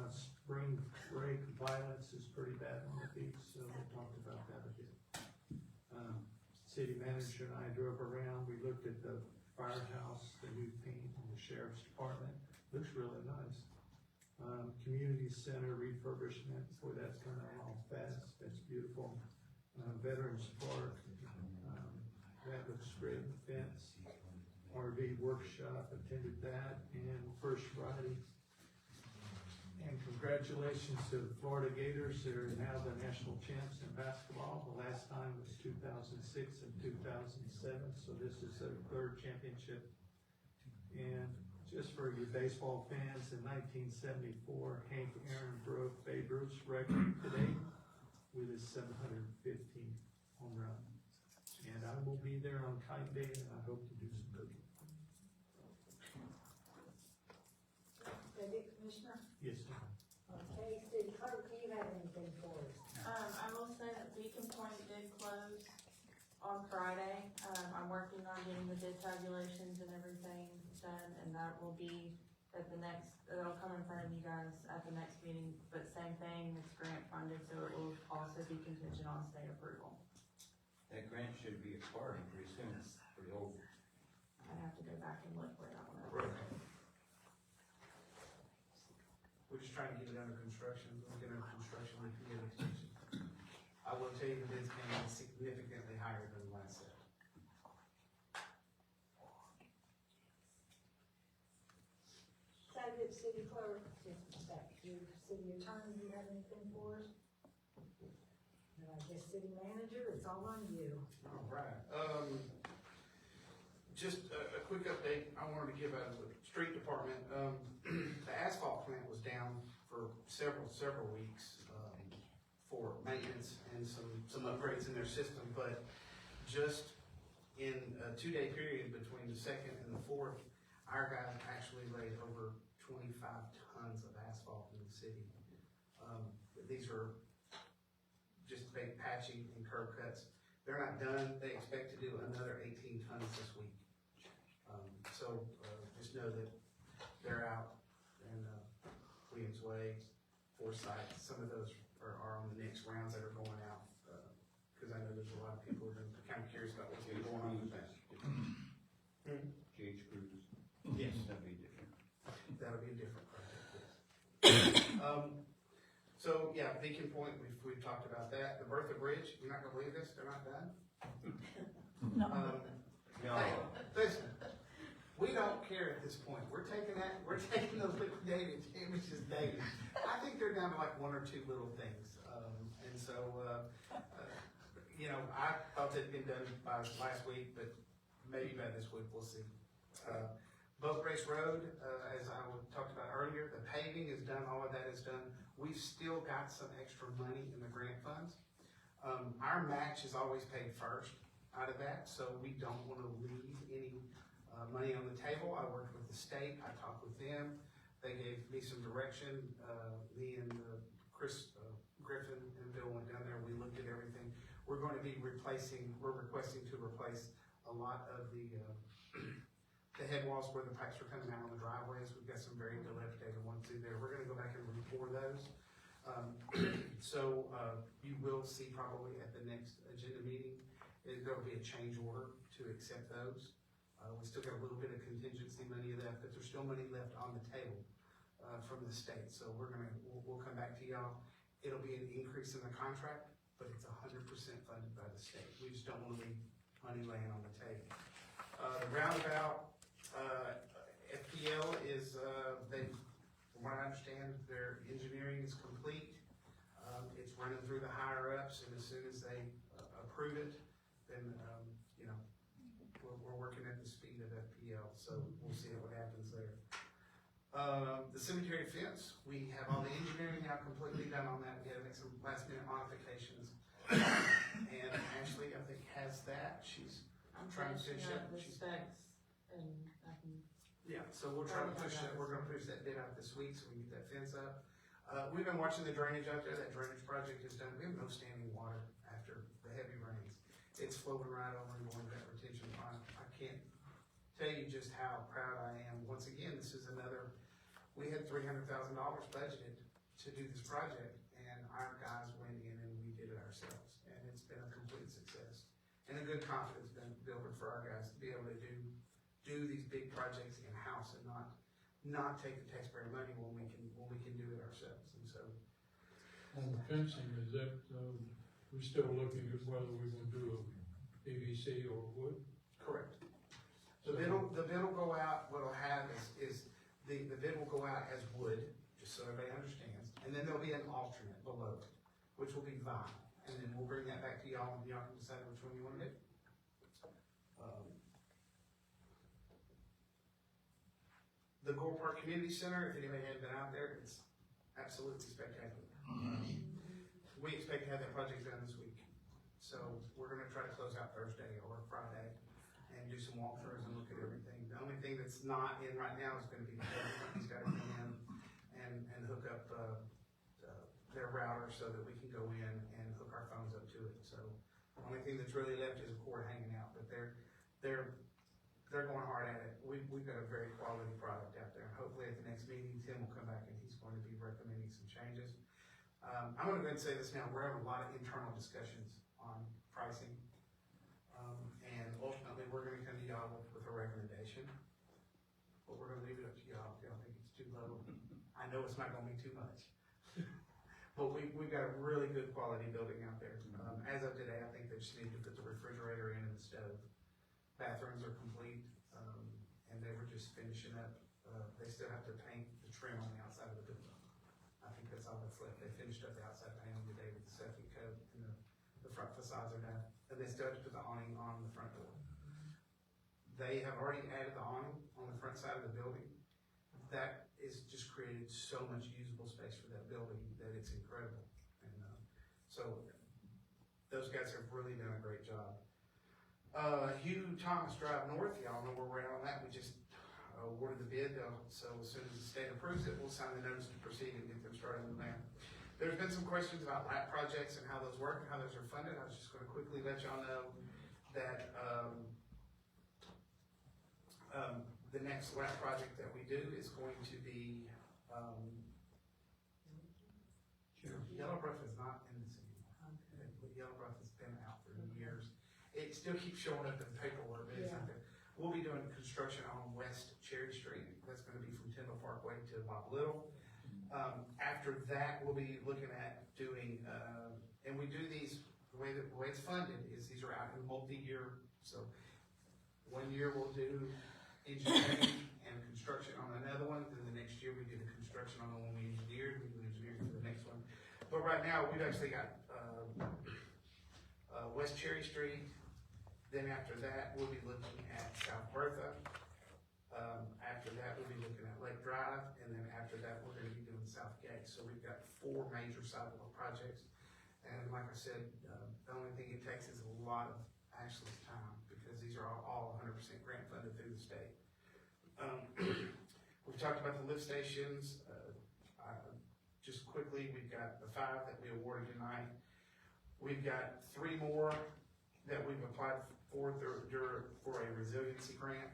Spring break violence is pretty bad on the beach, so we talked about that a bit. City manager and I drove around, we looked at the firehouse, the new paint in the sheriff's department, looks really nice. Community center refurbishment, boy, that's coming along fast, that's beautiful. Veterans Park, that looks great, fence. RV workshop, attended that, and First Friday. And congratulations to the Florida Gators, they're now the national champs in basketball. The last time was 2006 and 2007, so this is their 3rd championship. And just for you baseball fans, in 1974, Hank Aaron broke Babe Ruth's record today with his 715th home run. And I will be there on Kite Day, and I hope to do some cooking. Commissioner? Yes, ma'am. Okay, City Clerk, do you have anything for us? I will say that Beacon Point did close on Friday. I'm working on getting the bid tabulations and everything done, and that will be at it'll come in front of you guys at the next meeting, but same thing, it's grant funded, so it will also be contingent on state approval. That grant should be expiring pretty soon, it's pretty old. I have to go back and look where that one is. We're just trying to get it under construction. construction, looking at construction, looking at extension. I will tell you the bids came in significantly higher than the last set. David, city clerk, just back to you, city attorney, do you have anything for us? And I guess city manager, it's all on you. All right, just a quick update I wanted to give out of the street department. The asphalt plant was down for several weeks, for maintenance and some upgrades in their system, but just in a 2-day period between the 2nd and the 4th, our guys actually laid over 25 tons of asphalt in the city. These are just big patching and curb cuts. They're not done. They expect to do another 18 tons this week. Just know that they're out in Williams Way, Forsyth. Some of those are on the next rounds that are going out, because I know there's a lot of people who are kind of curious about what's been going on with that. GH Cruises. Yes. That'd be different. That'll be a different project, yes. So, yeah, Beacon Point, we've talked about that. The Bertha Bridge, you're not gonna believe this, they're not done. No. Hey, listen, we don't care at this point. We're taking those liquidated damages daily. I think they're down to like 1 or 2 little things. I thought they'd been done by last week, but maybe by this week, we'll see. Boat Race Road, as I talked about earlier, the paving is done, all of that is done. We've still got some extra money in the grant funds. Our match is always paid first out of that, so we don't want to leave any money on the table. I worked with the state, I talked with them, they gave me some direction. Me and Chris Griffin and Bill went down there, we looked at everything. We're requesting to replace a lot of the head walls where the pipes are coming out on the driveways. We've got some very dilapidated ones through there. We're gonna go back and re-pour those. You will see probably at the next agenda meeting, there'll be a change order to accept those. We still got a little bit of contingency money left, but there's still money left on the table from the state. So we'll come back to y'all. It'll be an increase in the contract, but it's 100% funded by the state. We just don't want to leave money laying on the table. The roundabout, FPL is, from what I understand, their engineering is complete. It's running through the higher ups, and as soon as they approve it, then, we're working at the speed of FPL, so we'll see what happens there. The cemetery fence, we have all the engineering now completely done on that. We had to make some last minute modifications. And Ashley, I think, has that. She's trying to finish it. Yeah, so we'll try to push that. We're gonna push that bid out this week so we can get that fence up. We've been watching the drainage out there. That drainage project is done. We have no standing water after the heavy rains. It's flowing right over and going to that retention pond. I can't tell you just how proud I am. Once again, this is another, we had $300,000 budgeted to do this project, and our guys went in and we did it ourselves. And it's been a complete success. And a good confidence builder for our guys to be able to do these big projects in-house and not take the taxpayer money when we can do it ourselves. And so, on the fencing, is that, we're still looking at whether we're gonna do a PVC or wood? correct. The bid will go out, what'll have is the bid will go out as wood, just so everybody understands, and then there'll be an alternate below it, which will be vinyl. And then we'll bring that back to y'all, and y'all can decide which one you wanna do. The Gore Park Community Center, if anybody hadn't been out there, it's absolutely spectacular. We expect to have that project done this week. So we're gonna try to close out Thursday or Friday and do some walkthroughs and look at everything. The only thing that's not in right now is gonna be the cable company's gotta come in and hook up, their router so that we can go in and hook our phones up to it. So the only thing that's really left is a cord hanging out, but they're going hard at it. We've got a very quality product out there. Hopefully at the next meeting, Tim will come back and he's going to be recommending some changes. I'm gonna go ahead and say this now, we're having a lot of internal discussions on pricing. And ultimately, we're gonna come to y'all with a recommendation. But we're gonna leave it up to y'all if y'all think it's too low. I know it's not gonna be too much. But we've got a really good quality building out there. As of today, I think they just need to put the refrigerator in and the stove. Bathrooms are complete, and they were just finishing up. They still have to paint the trim on the outside of the building. I think that's all that's left. They finished up the outside painting today with the septic coat, and the front facades are done. And they still have to put the awning on the front door. They have already added the awning on the front side of the building. That is just created so much usable space for that building that it's incredible. And, so those guys have really done a great job. Hugh Thomas Drive North, y'all know where we're at on that. We just awarded the bid, so as soon as the state approves it, we'll sign the notice to proceed and get them started on that. There's been some questions about lap projects and how those work and how those are funded. I was just gonna quickly let y'all know that, the next lap project that we do is going to be, Yellow Brush is not in this anymore. Yellow Brush has been out for years. It still keeps showing up in paperwork, but it's not there. We'll be doing construction on West Cherry Street. That's gonna be from Tyndall Parkway to Bob Little. After that, we'll be looking at doing, and we do these, the way it's funded is these are out in multi-year. So 1 year we'll do engineering and construction on another one. Then the next year we do the construction on the one we engineered. We do engineering for the next one. But right now, we've actually got, West Cherry Street. Then after that, we'll be looking at South Bertha. After that, we'll be looking at Lake Drive, and then after that, we're gonna be doing South Gate. So we've got 4 major sidewalk projects. And like I said, the only thing it takes is a lot of Ashley's time, because these are all 100% grant funded through the state. We've talked about the lift stations. Just quickly, we've got the 5 that we awarded tonight. We've got 3 more that we've applied for a resiliency grant.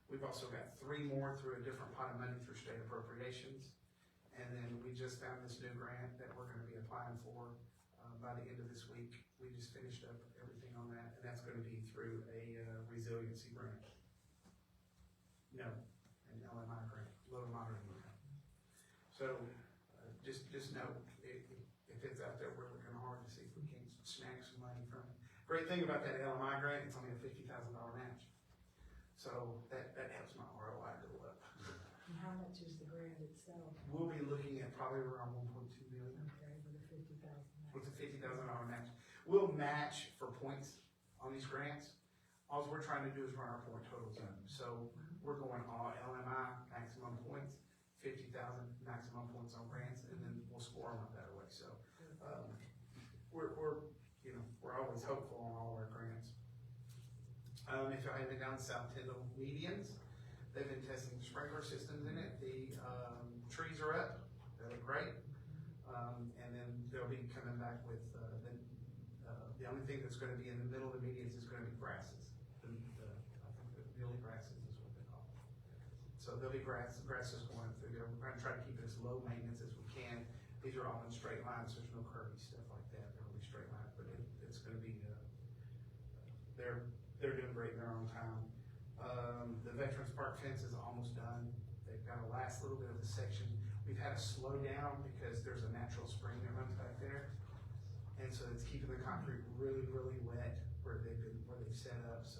We've also got 3 more through a different pot of money through state appropriations. And then we just found this new grant that we're gonna be applying for, by the end of this week. We just finished up everything on that, and that's gonna be through a, resiliency grant. No, an LMI grant, low moderate income. So, just note, if it's out there, we're looking hard to see if we can snag some money from it. Great thing about that LMI grant, it's only a $50,000 match. So that helps my ROI go up. And how much is the grant itself? We'll be looking at probably around 1.2 million. Okay, with a $50,000. With a $50,000 match. We'll match for points on these grants. All we're trying to do is run our point totals up. So we're going all LMI, maximum points, 50,000 maximum points on grants, and then we'll score them up that way. So, we're always hopeful on all our grants. If y'all haven't been down South Tyndall medians, they've been testing sprinkler systems in it. The, trees are up, they look great. And then they'll be coming back with, the only thing that's gonna be in the middle of the medians is gonna be grasses. I think the mealy grasses is what they call it. So there'll be grasses going through there. We're gonna try to keep it as low maintenance as we can. These are all in straight lines, there's no curvy stuff like that. They'll be straight lines, but it's gonna be, they're doing great in their own time. The Veterans Park fence is almost done. They've got a last little bit of the section. We've had to slow down because there's a natural spring that runs back there. And so it's keeping the concrete really, really wet where they've set up. So,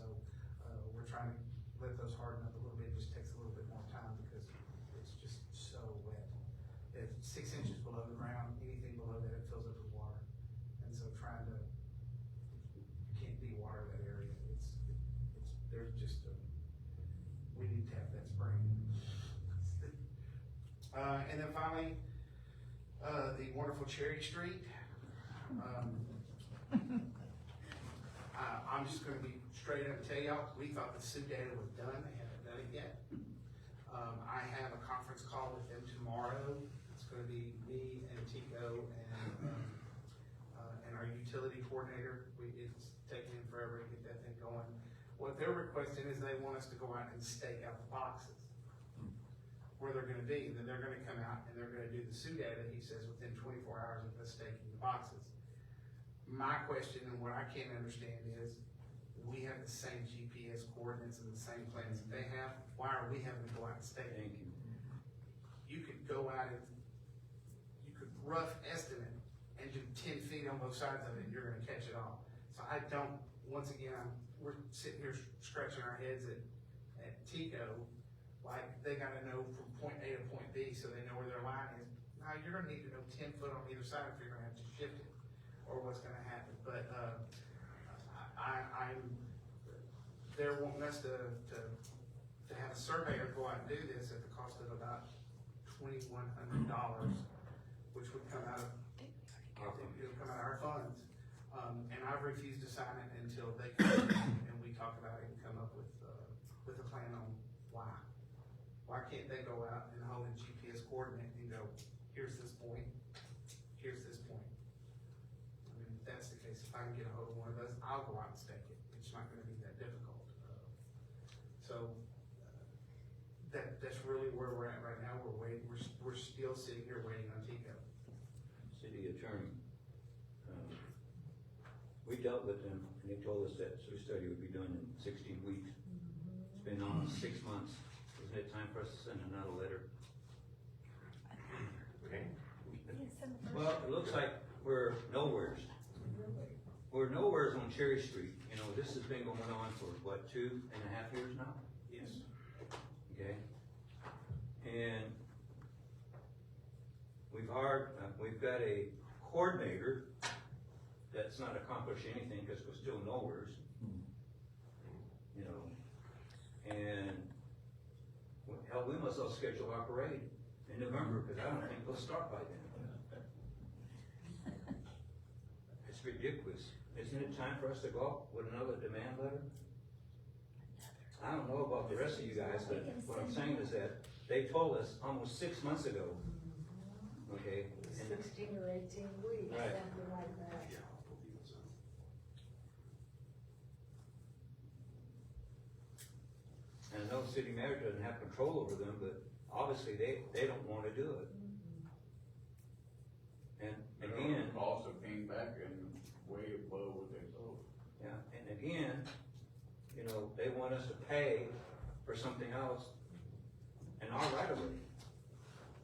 we're trying to let those harden up a little bit. It just takes a little bit more time because it's just so wet. It's 6 inches below the ground. Anything below that, it fills up with water. And so can't de-water that area. There's just we need to have that spring. And then finally, the wonderful Cherry Street. I'm just gonna be straight up and tell y'all, we thought the SUE data was done, they haven't done it yet. I have a conference call with them tomorrow. It's gonna be me and Tico and our utility coordinator. It's taking them forever to get that thing going. What they're requesting is they want us to go out and stake out the boxes where they're gonna be, and then they're gonna come out and they're gonna do the SUE data, he says, within 24 hours of us staking the boxes. My question and what I can't understand is, we have the same GPS coordinates and the same plans that they have, why are we having to go out and stake? Thank you. You could go out and, you could rough estimate and do 10 feet on both sides of it, and you're gonna catch it all. So I don't, once again, we're sitting here scratching our heads at Tico, like they gotta know from point A to point B so they know where their line is. Now, you're gonna need to know 10 foot on either side if you're gonna have to shift it, or what's gonna happen. But, I'm, they're wanting us to have a surveyor go out and do this at the cost of about $2,100, which would come out of, it'll come out of our funds. And I've refused to sign it until they come and we talk about it and come up with a plan on why. Why can't they go out and hold a GPS coordinate and go, here's this point, here's this point? I mean, if that's the case, if I can get a hold of one of those, I'll go out and stake it. It's not gonna be that difficult. That's really where we're at right now. We're waiting, we're still sitting here waiting on Tico. City attorney, we dealt with them, and they told us that the study would be done in 16 weeks. It's been almost 6 months. Isn't it time for us to send another letter? Okay. Well, it looks like we're nowheres. We're nowheres on Cherry Street. You know, this has been going on for, what, 2.5 years now? Yes. Okay? And we've got a coordinator that's not accomplished anything because we're still nowheres. You know, and, hell, we must all schedule our parade in November, because I don't think we'll start by then. It's ridiculous. Isn't it time for us to go up with another demand letter? I don't know about the rest of you guys, but what I'm saying is that they told us almost 6 months ago, okay? and- 16 or 18 weeks, Right. something like that. And I know the city manager doesn't have control over them, but obviously they don't wanna do it. And again, Also came back and way above what they told. yeah, and again, you know, they want us to pay for something else in our right of way.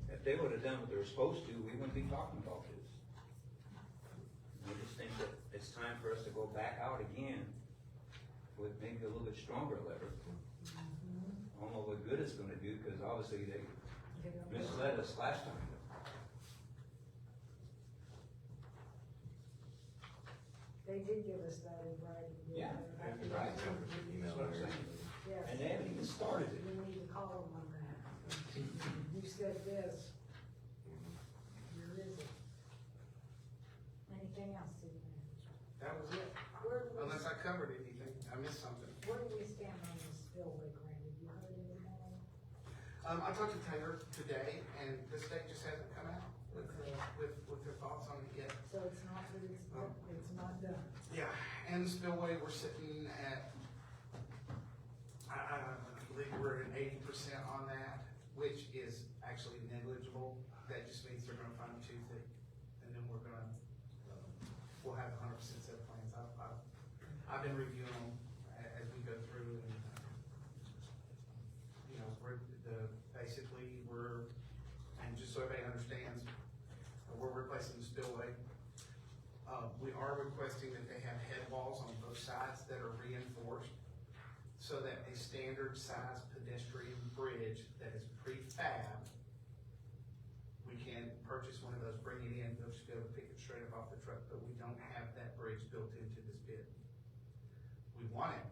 If they would've done what they were supposed to, we wouldn't be talking about this. I just think that it's time for us to go back out again with maybe a little bit stronger letter. I don't know what good it's gonna do, cause obviously they misled us last time. They did give us that in writing. didn't they? Right. Yes. That's what I'm saying. Yes. And they haven't even started it. We need to call them on that. You said this. Where is it? Anything else, city manager? That was it. Where do we, Unless I covered anything, I missed something. where do we stand on this spillway grant? Have you heard anything? I talked to Taylor today, and the state just hasn't come out with their thoughts on it yet. So it's not, it's not done. Yeah, and the spillway, we're sitting at, I believe we're at 80% on that, which is actually negligible. That just means they're gonna fine tooth it, and then we're gonna, we'll have 100% set of plans. I've been reviewing them as we go through, and, you know, basically, and just so everybody understands, we're replacing the spillway. We are requesting that they have head walls on both sides that are reinforced, so that a standard size pedestrian bridge that is prefab, we can purchase one of those, bring it in, they'll just be able to pick it straight up off the truck, but we don't have that bridge built into this bid. We want it,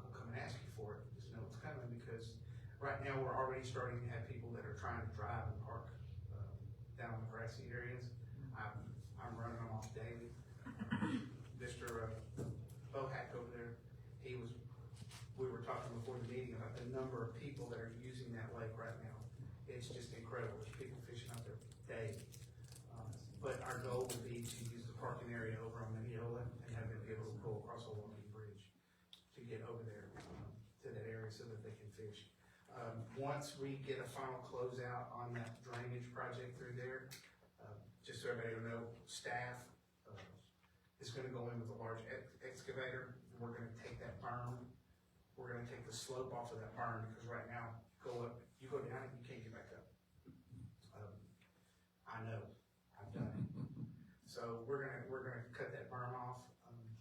I'll come and ask you for it, just know it's coming, because right now, we're already starting to have people that are trying to drive and park, down in the grassy areas. I'm running them off daily. Mr. Bohack over there, we were talking before the meeting about the number of people that are using that lake right now. It's just incredible, there's people fishing out there daily. But our goal would be to use the parking area over on Mineola and have them be able to go across Ohlone Bridge to get over there, to that area so that they can fish. Once we get a final closeout on that drainage project through there, just so everybody will know, staff is gonna go in with a large excavator, and we're gonna take that berm, we're gonna take the slope off of that berm, because right now, you go down it, you can't get back up. I know, So we're gonna cut that berm off,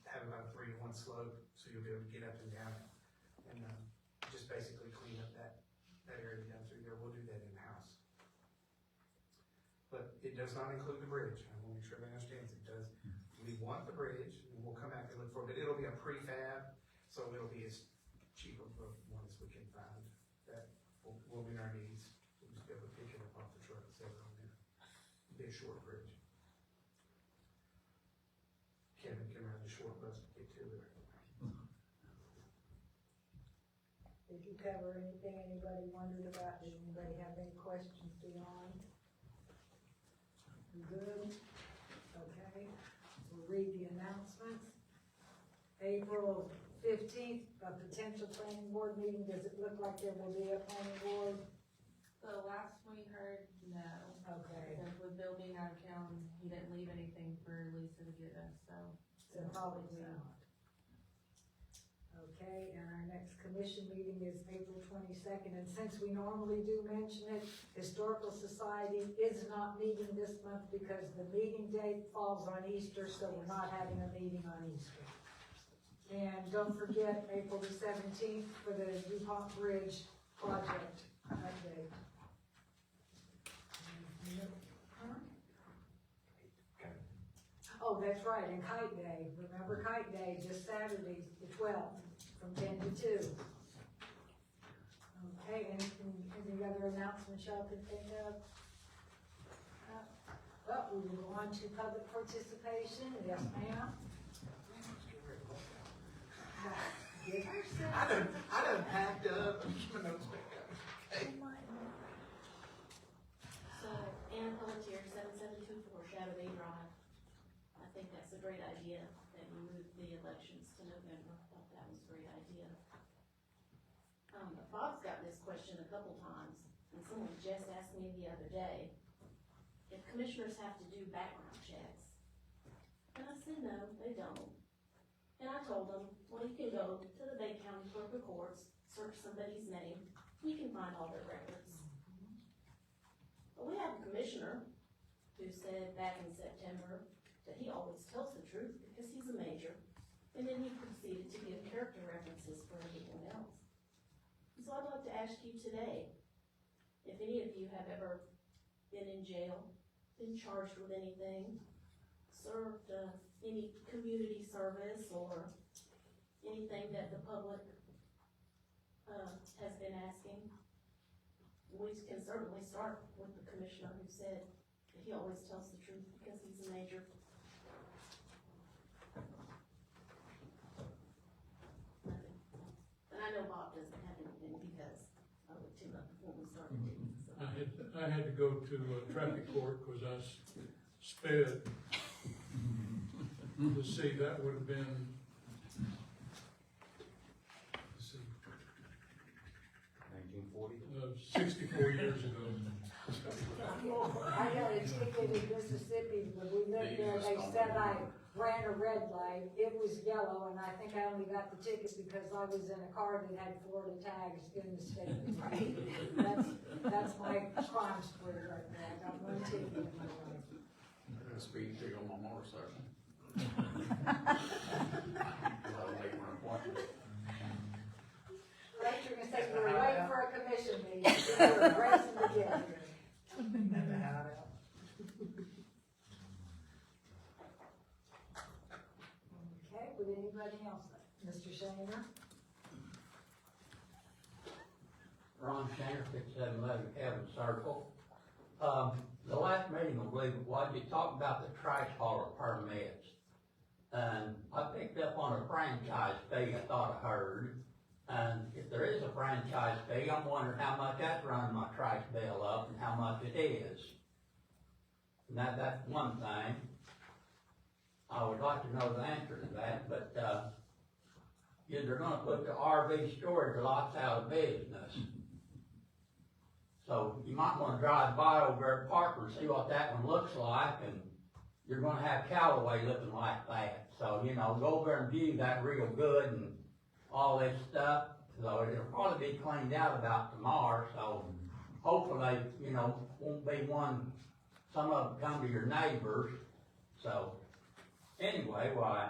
have about a 3-to-1 slope, so you'll be able to get up and down it. And, just basically clean up that area down through there. We'll do that in-house. But it does not include the bridge. I want to make sure everybody understands it does. We want the bridge, and we'll come back and look for it, but it'll be a prefab, so it'll be as cheap of a one as we can find. That will meet our needs. We'll just be able to pick it up off the truck and set it on there. It'll be a short bridge. Kevin can run the short bus to get to it. Did you cover anything anybody wondered about? Did anybody have any questions beyond? Good? Okay, we'll read the announcements. April 15th, a potential planning board meeting. Does it look like there will be a planning board? The last we heard, no. Okay. Because with Bill being out of town, he didn't leave anything for Lisa to get us, so. So probably not. Okay, and our next commission meeting is April 22nd, and since we normally do mention it, Historical Society is not meeting this month because the meeting date falls on Easter, so we're not having a meeting on Easter. And don't forget, April the 17th for the DuPont Bridge project update. Oh, that's right, and Kite Day, remember Kite Day, just Saturday, the 12th, from 10 to 2. Okay, any other announcements y'all can think of? Well, we will go on to public participation, yes ma'am? I done packed up and keep my notes back up. Okay. So, Ann Pelletier, 7724 Shadow Bay Drive. I think that's a great idea, that we moved the elections to November. I thought that was a great idea. Bob's got this question a couple times, and someone just asked me the other day, if commissioners have to do background checks. And I said, no, they don't. And I told them, well, you can go to the Bay County Clerk of Courts, search somebody's name, you can find all their records. But we have a commissioner who said back in September that he always tells the truth because he's a major. And then he proceeded to give character references for everyone else. So I'd like to ask you today, if any of you have ever been in jail, been charged with anything, served any community service or anything that the public has been asking, we can certainly start with the commissioner who said that he always tells the truth because he's a major. And I know Bob doesn't have anything because I looked him up before we started meeting. So. I had to go to traffic court because I sped. Let's see, that would have been, let's see, 1940? 64 years ago. I got a ticket in Mississippi, when we lived there, they said I ran a red light, it was yellow, and I think I only got the ticket because I was in a car that had Florida tags in the state. That's my crime spree right there, I got one ticket in my life. I got a speeding ticket on my motorcycle. Right, you're gonna say you were late for a commission meeting, you were racing to get here. Okay, would anybody else, Mr. Shaner? Ron Shaner, 5711 Kevin Circle. The last meeting, I believe it was, you talked about the trash hauler permits. And I picked up on a franchise fee, I thought I heard. And if there is a franchise fee, I'm wondering how much that's running my trash bill up and how much it is. And that's one thing. I would like to know the answer to that, but, they're gonna put the RV storage lots out of business. So you might wanna drive by over there at Parker and see what that one looks like, and you're gonna have Callaway looking like that. So, go over and view that real good and all this stuff. So it'll probably be cleaned out about tomorrow, so hopefully, won't be one, some of them come to your neighbors. So, anyway, why,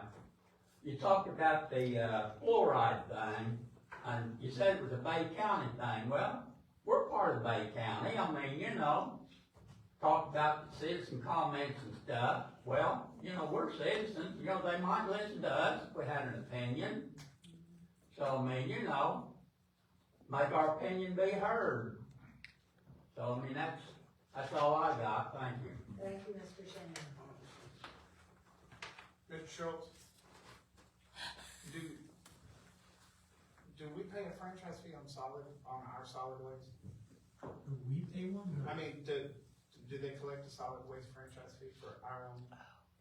you talked about the, fluoride thing, and you said it was a Bay County thing. Well, we're part of Bay County. I mean, you know, talk about citizen comments and stuff. Well, you know, we're citizens, you know, they might listen to us if we had an opinion. So, I mean, you know, make our opinion be heard. So, I mean, that's all I got. Thank you. Thank you, Mr. Shannon. Mr. Schultz? Do we pay a franchise fee on our solid waste? Do we pay one? I mean, do they collect a solid waste franchise fee for our own?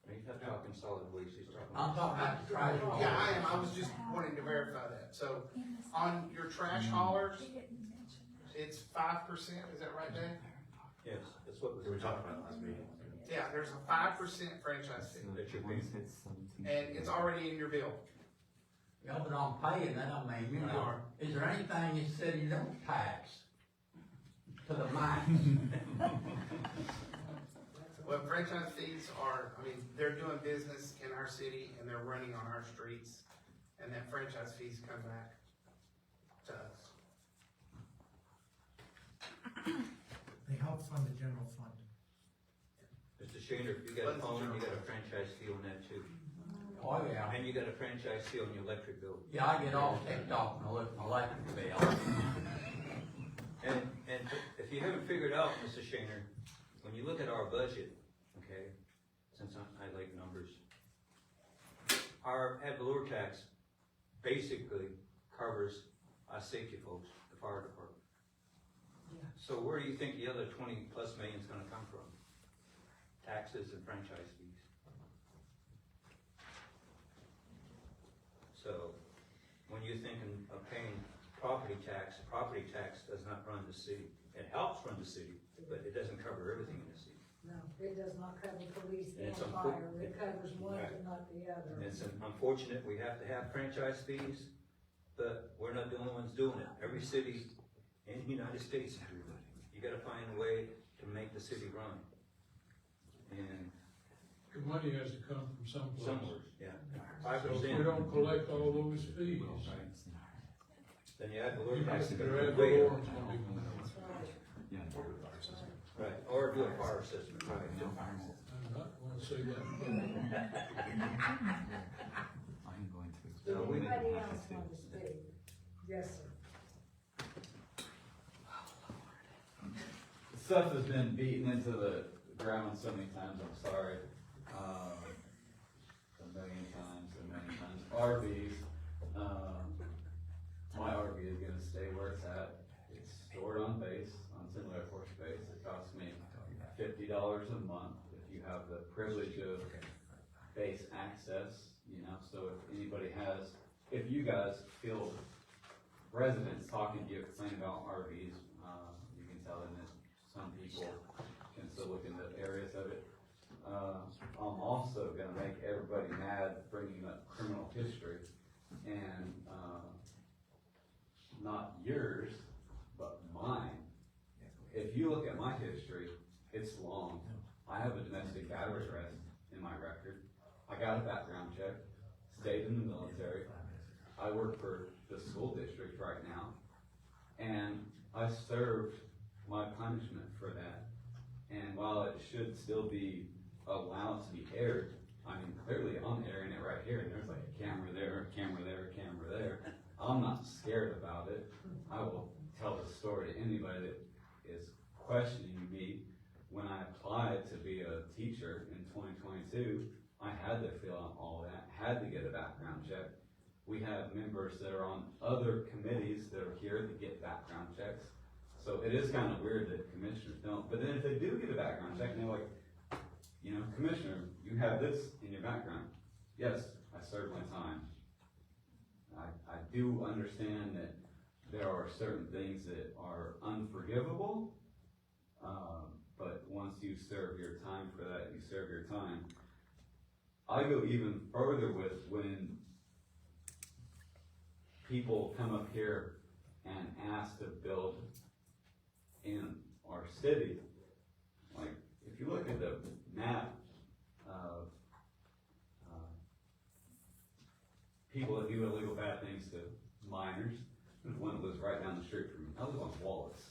He's not talking solid waste, he's talking. I'm talking about the trash haulers. Yeah, I am, I was just wanting to verify that. So, on your trash haulers, it's 5%, is that right, Dave? Yes, that's what We talked about it last meeting. Yeah, there's a 5% franchise fee, that you're paying. and it's already in your bill. Yeah, but I'm paying that, I mean, you know, is there anything you said you don't tax to the max? Well, franchise fees are, I mean, they're doing business in our city and they're running on our streets, and that franchise fees come back to us. They help fund the general fund. Mr. Shaner, if you got a phone, you got a franchise fee on that too. Oh, yeah. And you got a franchise fee on your electric bill. Yeah, I get all ticked off when I look at my electric bill. And if you haven't figured out, Mr. Shaner, when you look at our budget, okay, since I like numbers, our ad valorem tax basically covers our safety folks, the fire department. So where do you think the other 20+ million is gonna come from? Taxes and franchise fees. So, when you're thinking of paying property tax does not run the city. It helps run the city, but it doesn't cover everything in the city. No, it does not cover police and It's fire, it covers one Right. but not the other. And it's unfortunate we have to have franchise fees, but we're not the only ones doing it. Every city in the United States, you gotta find a way to make the city run. And The money has to come from someplace. somewhere, yeah, So if 5%. we don't collect all those fees, Then the ad valorem you tax is your gonna ad be way up. valorem's gonna be more. Right, or do a fire assessment, right. I'm not gonna say that. So we- Anybody else want to speak? Yes, sir. Stuff has been beaten into the ground so many times, I'm sorry. A million times. RVs, my RV is gonna stay where it's at. It's stored on base, on Single Air Force Base. It costs me $50 a month if you have the privilege of base access, you know, so if anybody has, if you guys feel residents talking to you complaining about RVs, you can tell them that some people can still look into areas of it. I'm also gonna make everybody mad bringing up criminal history, and, not yours, but mine. If you look at my history, it's long. I have a domestic battery arrest in my record. I got a background check, stayed in the military. I work for the school district right now, and I served my punishment for that. And while it should still be allowed to be aired, I mean, clearly I'm airing it right here, and there's like a camera there, a camera there, a camera there. I'm not scared about it. I will tell the story to anybody that is questioning me. When I applied to be a teacher in 2022, I had to fill out all that, had to get a background check. We have members that are on other committees that are here that get background checks. So it is kind of weird that commissioners don't, but then if they do get a background check, and they're like, you know, Commissioner, you have this in your background. Yes, I served my time. I do understand that there are certain things that are unforgivable, but once you serve your time for that, you serve your time. I go even further with when people come up here and ask to build in our city. Like, if you look at the map of people that do illegal bad things to minors. There's one that lives right down the street from me. I live on Wallace.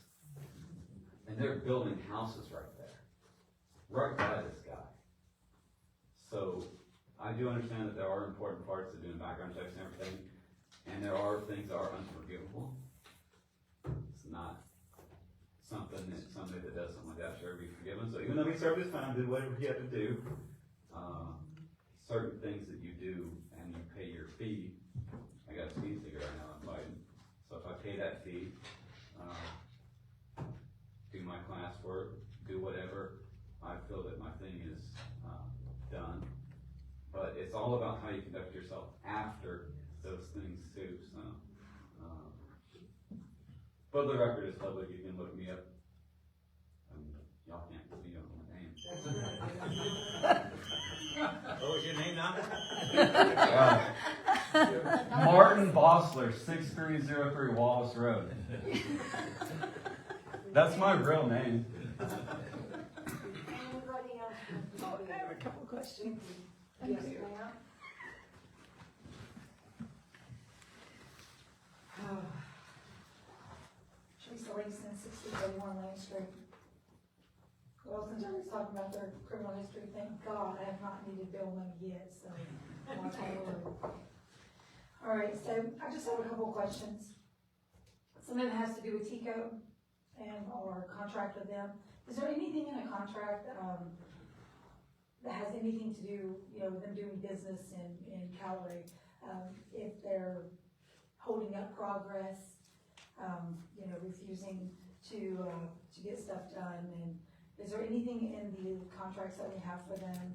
And they're building houses right there, right by this guy. So I do understand that there are important parts of doing background checks and everything, and there are things that are unforgivable. It's not something that somebody that does something like that should ever be forgiven. So even though he served his time, did whatever he had to do, certain things that you do and you pay your fee. I got a speed ticket right now, I'm fighting. So if I pay that fee, do my classwork, do whatever, I feel that my thing is done. But it's all about how you conduct yourself after those things too. So, but the record is public. You can look me up. Y'all can't see on my name. What was your name now? Martin Bossler, 6303 Wallace Road. That's my real name. Anybody else? I have a couple questions. Yes, ma'am. Teresa Langston, 6031 Lane Street. Well, since everybody's talking about their criminal history, thank God I have not needed bail money yet, so. I'm not gonna worry. All right, so I just have a couple questions. Some of it has to do with Tico and our contract with them. Is there anything in a contract, that has anything to do, with them doing business in Callaway? If they're holding up progress, refusing to get stuff done, and is there anything in the contracts that we have for them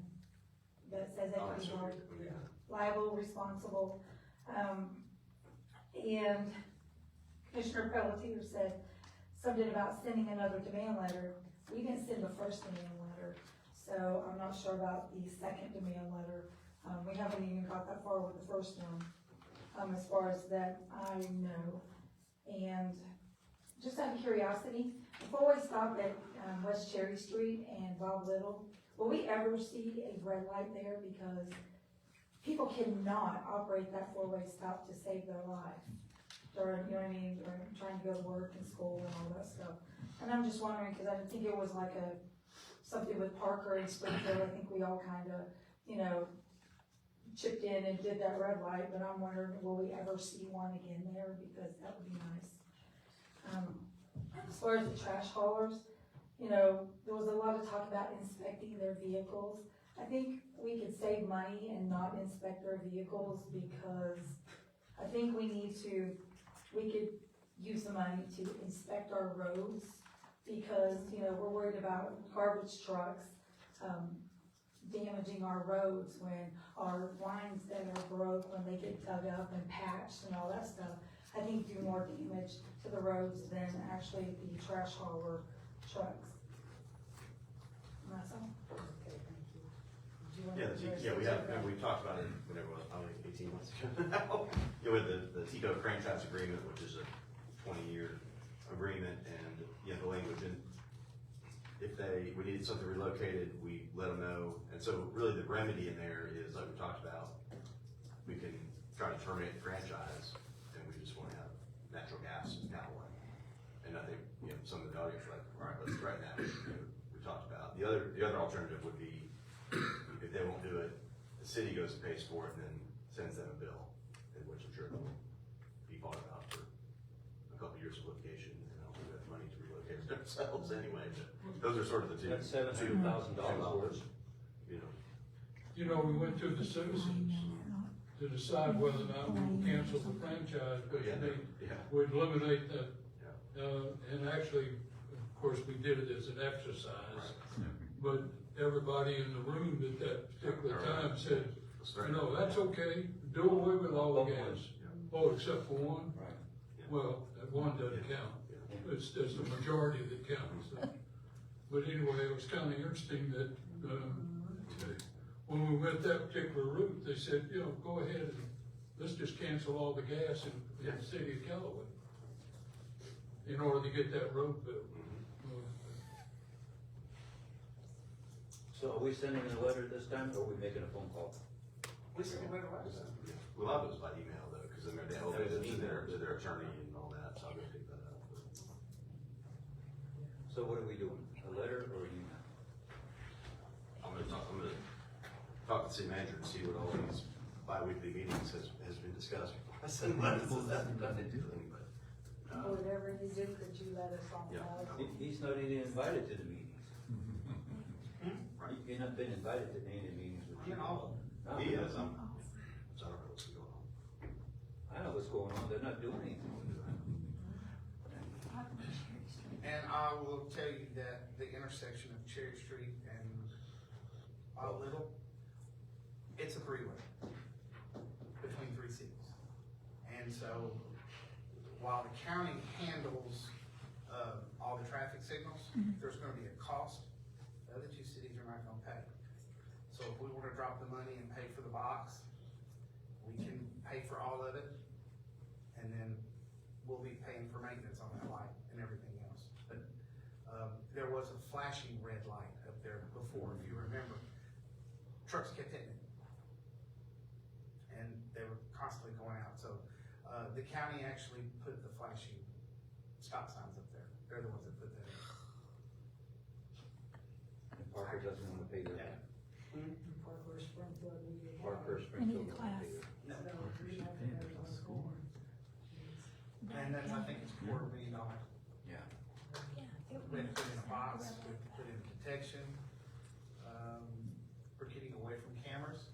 that says they can be liable, responsible? And Commissioner Pelletier said something about sending another demand letter. We didn't send the first demand letter, so I'm not sure about the second demand letter. We haven't even got that far with the first one, as far as that I know. And just out of curiosity, before we stopped at West Cherry Street and Bob Little, will we ever see a red light there? Because people cannot operate that four-way stop to save their life during, during trying to go to work and school and all that stuff. And I'm just wondering, because I think it was like something with Parker and Springfield. I think we all kind of, chipped in and did that red light, but I'm wondering, will we ever see one again there? Because that would be nice. As far as the trash haulers, there was a lot of talk about inspecting their vehicles. I think we could save money and not inspect their vehicles, because I think we could use the money to inspect our roads, because, we're worried about garbage trucks, damaging our roads when our lines that are broke, when they get dug up and patched and all that stuff, I think do more damage to the roads than actually the trash hauler trucks. And that's all. Okay, thank you. We talked about it whenever it was, probably 18 months ago now. With the Tico franchise agreement, which is a 20-year agreement, and the language, and if we needed something relocated, we let them know. And so really the remedy in there is, like we talked about, we can try to terminate the franchise, and we just want to have natural gas in Callaway. And I think, some of the audience are like, all right, let's threaten that. We talked about. The other alternative would be, if they won't do it, the city goes and pays for it and then sends them a bill, in which I'm sure they'll be fought about for a couple years of litigation, and they'll have money to relocate themselves anyway. But those are sort of the two. That's $700,000 worth. We went to the citizens to decide whether or not we would cancel the franchise, but we'd eliminate that. And actually, of course, we did it as an exercise, but everybody in the room at that particular time said, that's okay, do away with all the gas. Oh, except for one? Well, that one doesn't count. It's the majority that counts. But anyway, it was kind of interesting that, when we went that particular route, they said, go ahead and let's just cancel all the gas in the city of Callaway in order to get that road built. So are we sending a letter this time, or are we making a phone call? We sent a letter last time. We love those by email though, because then they're elevated to their attorney and all that, so I'm gonna pick that up. So what are we doing? A letter or an email? I'm gonna talk to the city manager and see what all these bi-weekly meetings has been discussed. I said, that's nothing to do with anybody. Whatever you do, could you let us all Yeah. know? He's not even invited to the meetings. You're not been invited to any of the meetings with you. He is, so I don't know what's going on. I know what's going on, they're not doing anything. And I will tell you that the intersection of Cherry Street and Little, it's a three-way between three cities. And so, while the county handles, all the traffic signals, there's gonna be a cost the other two cities are not gonna pay. So if we wanna drop the money and pay for the box, we can pay for all of it, and then we'll be paying for maintenance on that light and everything else. But, there was a flashing red light up there before, if you remember. Trucks kept hitting it. And they were constantly going out, so, the county actually put the flashing stop signs up there. They're the ones that put that in. And Parker doesn't wanna pay that. Parker Springfield, we did Parker I need Springfield a won't class. pay it. No. And that's, I think it's $250,000. Yeah. We had to put in a box, we had to put in protection. We're getting away from cameras.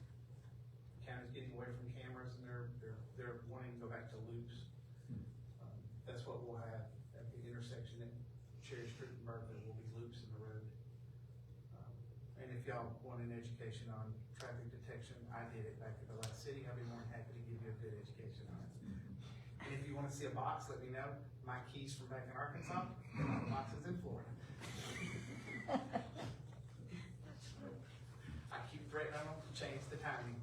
County's getting away from cameras and they're wanting to go back to loops. That's what we'll have at the intersection at Cherry Street and Burger, will be loops in the road. And if y'all want an education on traffic detection, I did it back at the last city. I'd be more than happy to give you a good education on it. And if you wanna see a box, let me know. My keys from back in Arkansas, and all the boxes in Florida. I keep threatening them to change the timing.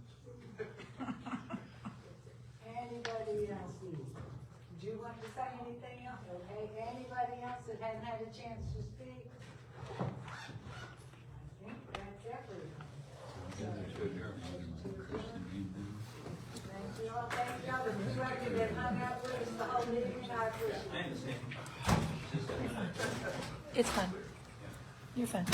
Anybody else? Do you want to say anything else? Okay, anybody else that hadn't had a chance to speak? I think that's everyone. Thank you all, thank y'all, the record that hung out with us the whole meeting, I appreciate it. I understand. It's fun. You're fun.